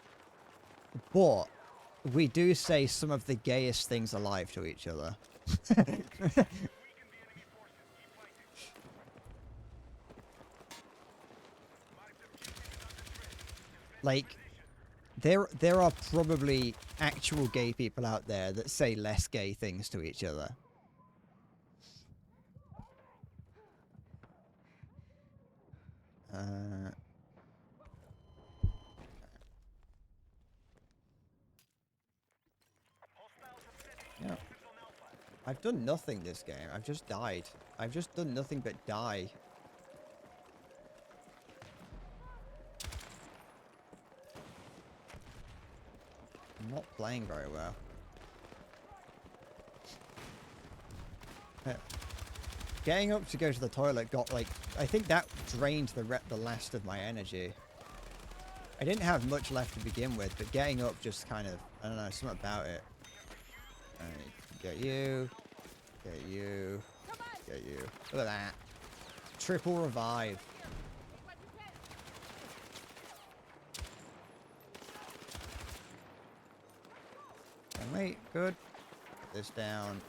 Speaker 1: But, we do say some of the gayest things alive to each other. Like, there are probably actual gay people out there that say less gay things to each other. I've done nothing this game. I've just died. I've just done nothing but die. I'm not playing very well. Getting up to go to the toilet got like, I think that drained the last of my energy. I didn't have much left to begin with, but getting up just kind of, I don't know, something about it. Alright, get you, get you, get you. Look at that. Triple revive. And wait, good. Put this down.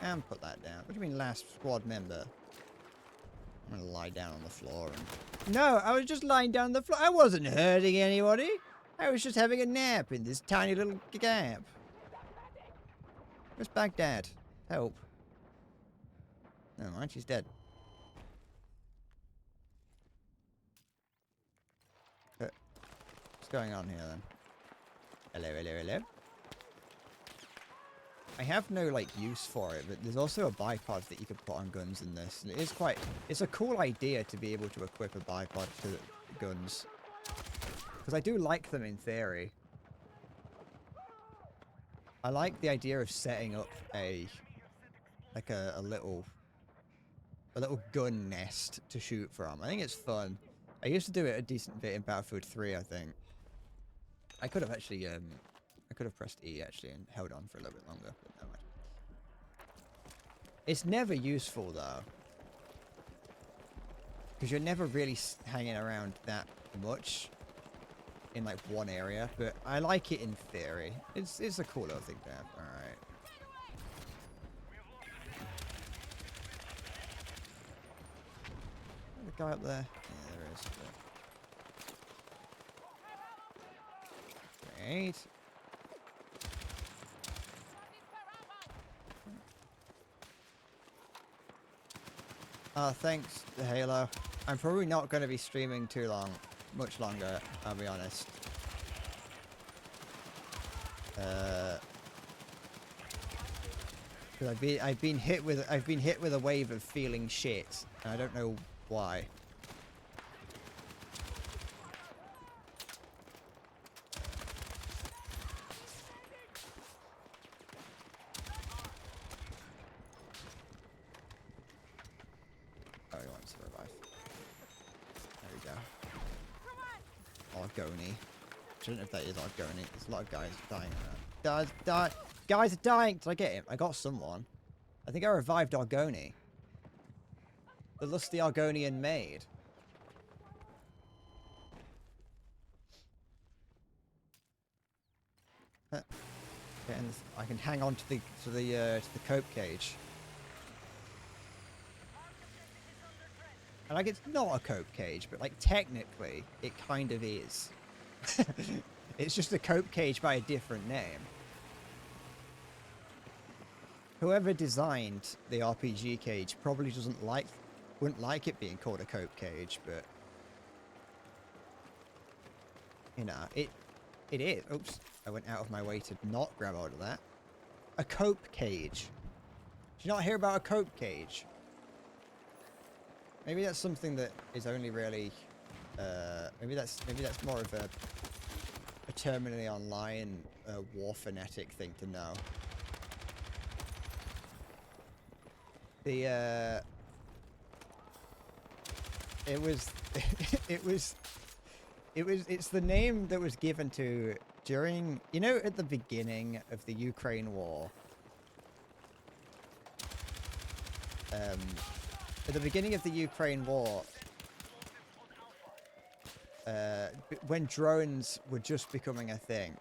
Speaker 1: And put that down. What do you mean last squad member? I'm gonna lie down on the floor and... No, I was just lying down on the floor. I wasn't hurting anybody. I was just having a nap in this tiny little camp. Where's Baghdad? Help. Never mind, she's dead. What's going on here then? Hello, hello, hello. I have no, like, use for it, but there's also a bipod that you can put on guns in this. And it is quite... It's a cool idea to be able to equip a bipod to guns. Because I do like them in theory. I like the idea of setting up a... Like a little gun nest to shoot from. I think it's fun. I used to do it a decent bit in Battlefield 3, I think. I could have actually, I could have pressed E, actually, and held on for a little bit longer, but never mind. It's never useful, though. Because you're never really hanging around that much in, like, one area, but I like it in theory. It's a cool little thing to have. Alright. The guy up there? Yeah, there is. Great. Thanks, Halo. I'm probably not going to be streaming much longer, I'll be honest. Because I've been hit with a wave of feeling shit, and I don't know why. Oh, he wants to revive. There we go. Argoni. I don't know if that is Argoni. There's a lot of guys dying around. Guys are dying! Did I get him? I got someone. I think I revived Argoni. The lusty Argonian maid. I can hang on to the cope cage. And like, it's not a cope cage, but like technically it kind of is. It's just a cope cage by a different name. Whoever designed the RPG cage probably wouldn't like it being called a cope cage, but you know, it is. Oops, I went out of my way to not grab hold of that. A cope cage. Did you not hear about a cope cage? Maybe that's something that is only really maybe that's more of a terminally online war phonetic thing to know. It's the name that was given to during, you know, at the beginning of the Ukraine war. At the beginning of the Ukraine war, when drones were just becoming a thing,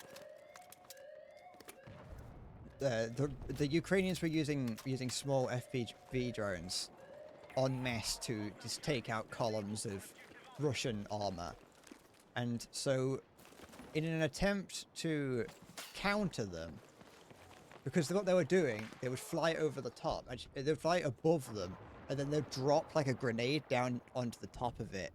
Speaker 1: the Ukrainians were using small FPV drones en masse to just take out columns of Russian armor. And so, in an attempt to counter them, because what they were doing, they would fly over the top. They would fly above them, and then they'd drop like a grenade down onto the top of it.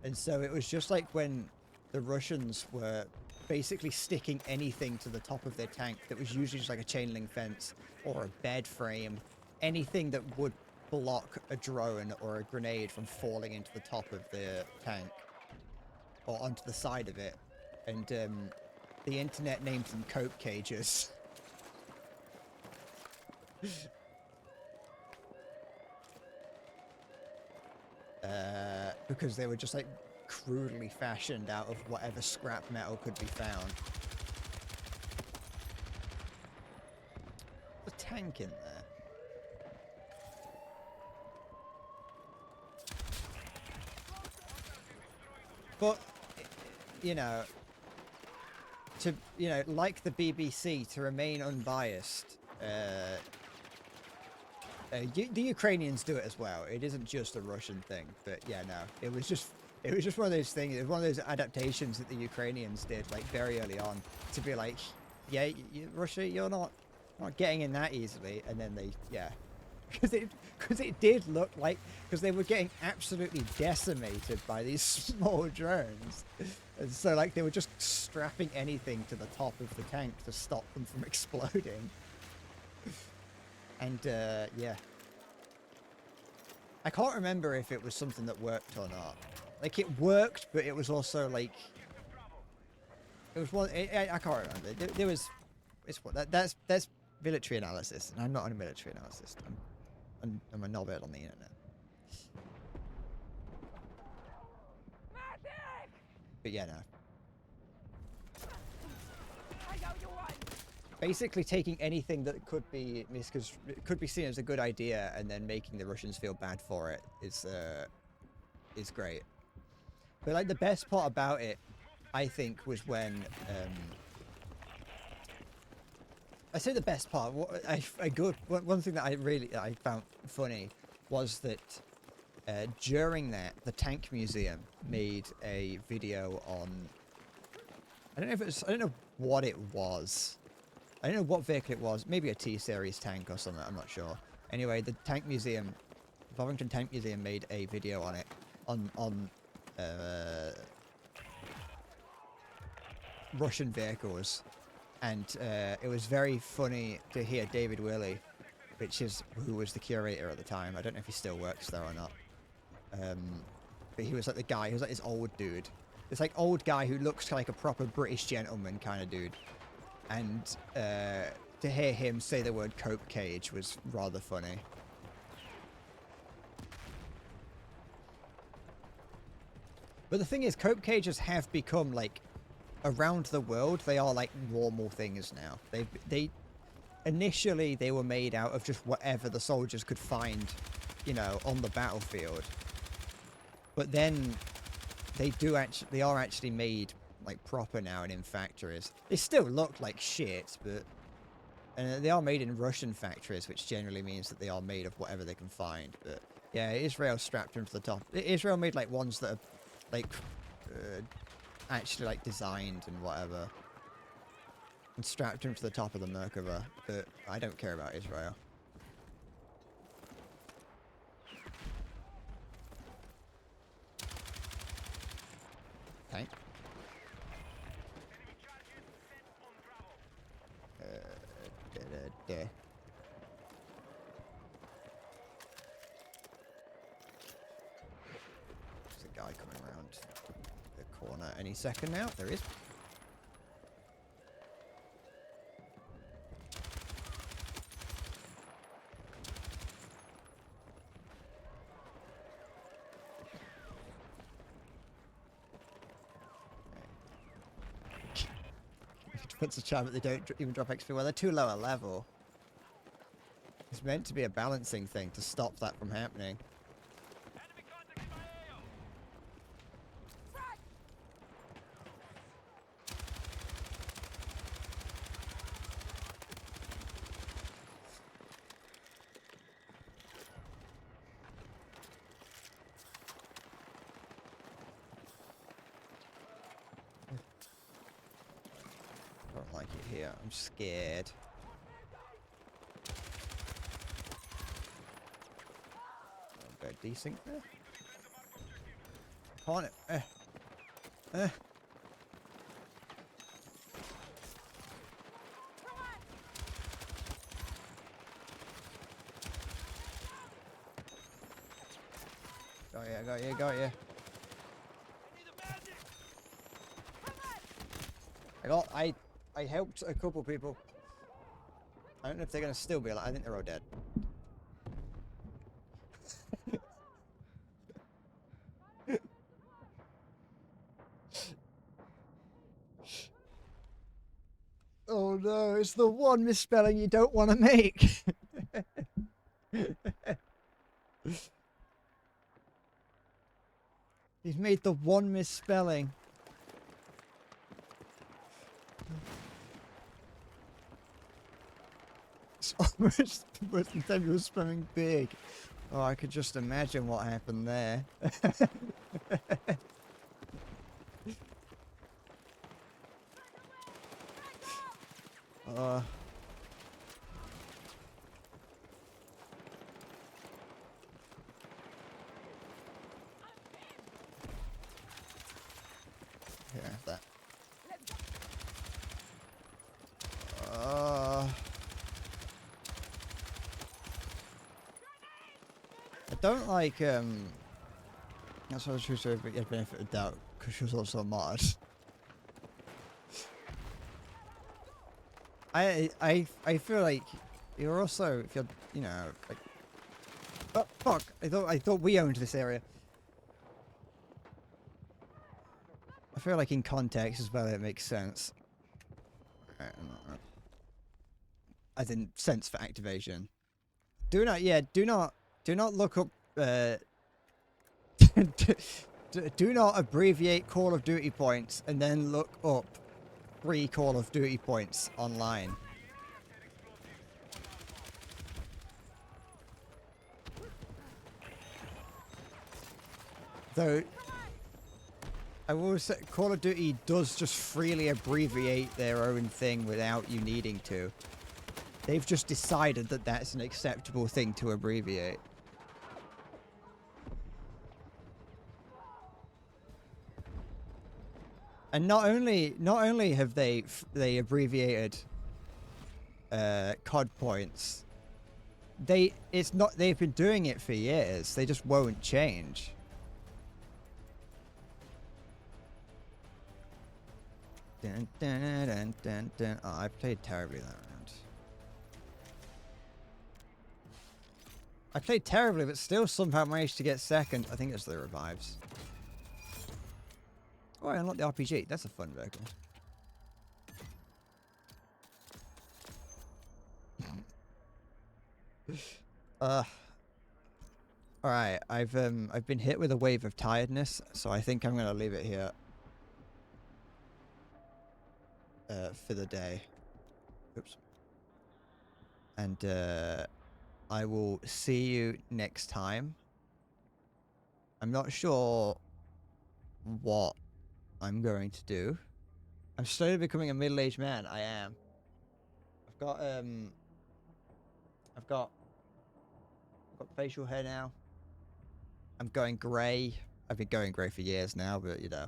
Speaker 1: And so it was just like when the Russians were basically sticking anything to the top of their tank that was usually just like a chain link fence or a bed frame, anything that would block a drone or a grenade from falling into the top of the tank or onto the side of it. And the internet named them cope cages. Because they were just like crudely fashioned out of whatever scrap metal could be found. There's a tank in there. But, you know, like the BBC, to remain unbiased, the Ukrainians do it as well. It isn't just a Russian thing, but yeah, no, it was just one of those things. It was one of those adaptations that the Ukrainians did like very early on to be like, yeah, Russia, you're not getting in that easily, and then they, yeah, because it did look like, because they were getting absolutely decimated by these small drones, and so like they were just strapping anything to the top of the tank to stop them from exploding. And, yeah. I can't remember if it was something that worked or not. Like, it worked, but it was also, like... It was one... I can't remember. There was... That's military analysis, and I'm not a military analyst. I'm a knobhead on the internet. But yeah, no. Basically taking anything that could be seen as a good idea and then making the Russians feel bad for it is great. But like the best part about it, I think, was when I say the best part. One thing that I found funny was that during that the Tank Museum made a video on. I don't know what it was. I don't know what vehicle it was. Maybe a T-Series tank or something. I'm not sure. Anyway, the Tank Museum, Bovington Tank Museum, made a video on it on Russian vehicles, and it was very funny to hear David Willey, who was the curator at the time. I don't know if he still works there or not. But he was like the guy. He was like this old dude. This like old guy who looks like a proper British gentleman kind of dude. And to hear him say the word cope cage was rather funny. But the thing is, cope cages have become, like, around the world, they are like normal things now. Initially they were made out of just whatever the soldiers could find, you know, on the battlefield. But then they are actually made like proper now and in factories. They still look like shit, but they are made in Russian factories, which generally means that they are made of whatever they can find. But yeah, Israel strapped them to the top. Israel made like ones that are like actually like designed and whatever, and strapped him to the top of the Merkava. But I don't care about Israel. Okay. There's a guy coming around the corner any second now. There is. Puts a charm, but they don't even drop XP. Well, they're too low a level. It's meant to be a balancing thing to stop that from happening. I'm scared. Go desync there. Can't it? you, got you. I helped a couple people. I don't know if they're gonna still be alive. I think they're all dead. Oh no, it's the one misspelling you don't want to make. He's made the one misspelling. It's almost worse than time he was spelling big. Oh, I could just imagine what happened there. Here, have that. I don't like, that's what I was trying to get benefit of doubt, because she was also a mod. I feel like you're also, if you're, you know, like, oh, fuck, I thought we owned this area. I feel like in context as well it makes sense. As in sense for activation. Do not look up, do not abbreviate Call of Duty points and then look up 3 Call of Duty points online. Though, I will say Call of Duty does just freely abbreviate their own thing without you needing to. They've just decided that that's an acceptable thing to abbreviate. And not only have they abbreviated COD points, they've been doing it for years. They just won't change. Dun, dun, dun, dun, dun. Oh, I played terribly that round. I played terribly, but still somehow managed to get second. I think it's the revives. Oh, I unlocked the RPG. That's a fun vehicle. Alright, I've been hit with a wave of tiredness, so I think I'm gonna leave it here. For the day. Oops. And I will see you next time. I'm not sure what I'm going to do. I'm slowly becoming a middle-aged man. I am. I've got facial hair now. I'm going grey. I've been going grey for years now, but you know.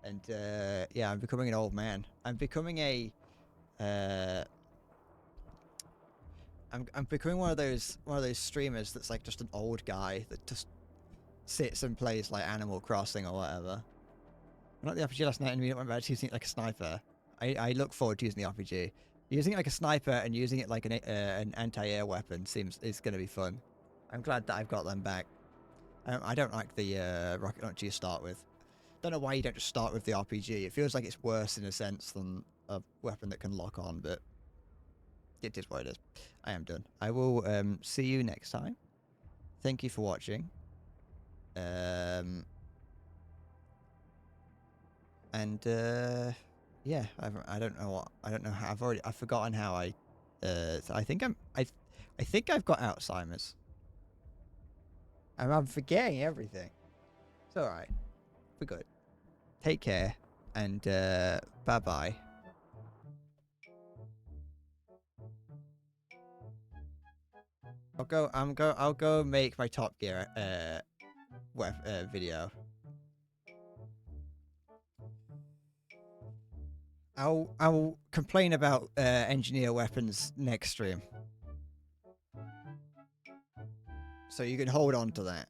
Speaker 1: And yeah, I'm becoming an old man. I'm becoming a I'm becoming one of those streamers that's like just an old guy that just sits and plays like Animal Crossing or whatever. I got the RPG last night and we went back to using it like a sniper. I look forward to using the RPG. Using it like a sniper and using it like an anti-air weapon is going to be fun. I'm glad that I've got them back. I don't like the rocket launcher you start with. Don't know why you don't just start with the RPG. It feels like it's worse in a sense than a weapon that can lock on, but it is what it is. I am done. I will see you next time. Thank you for watching. And yeah, I don't know how I've forgotten how I think I've got Alzheimer's. I'm forgetting everything. It's alright. We're good. Take care and bye bye. I'll go make my Top Gear video. I'll complain about engineer weapons next stream. So you can hold on to that.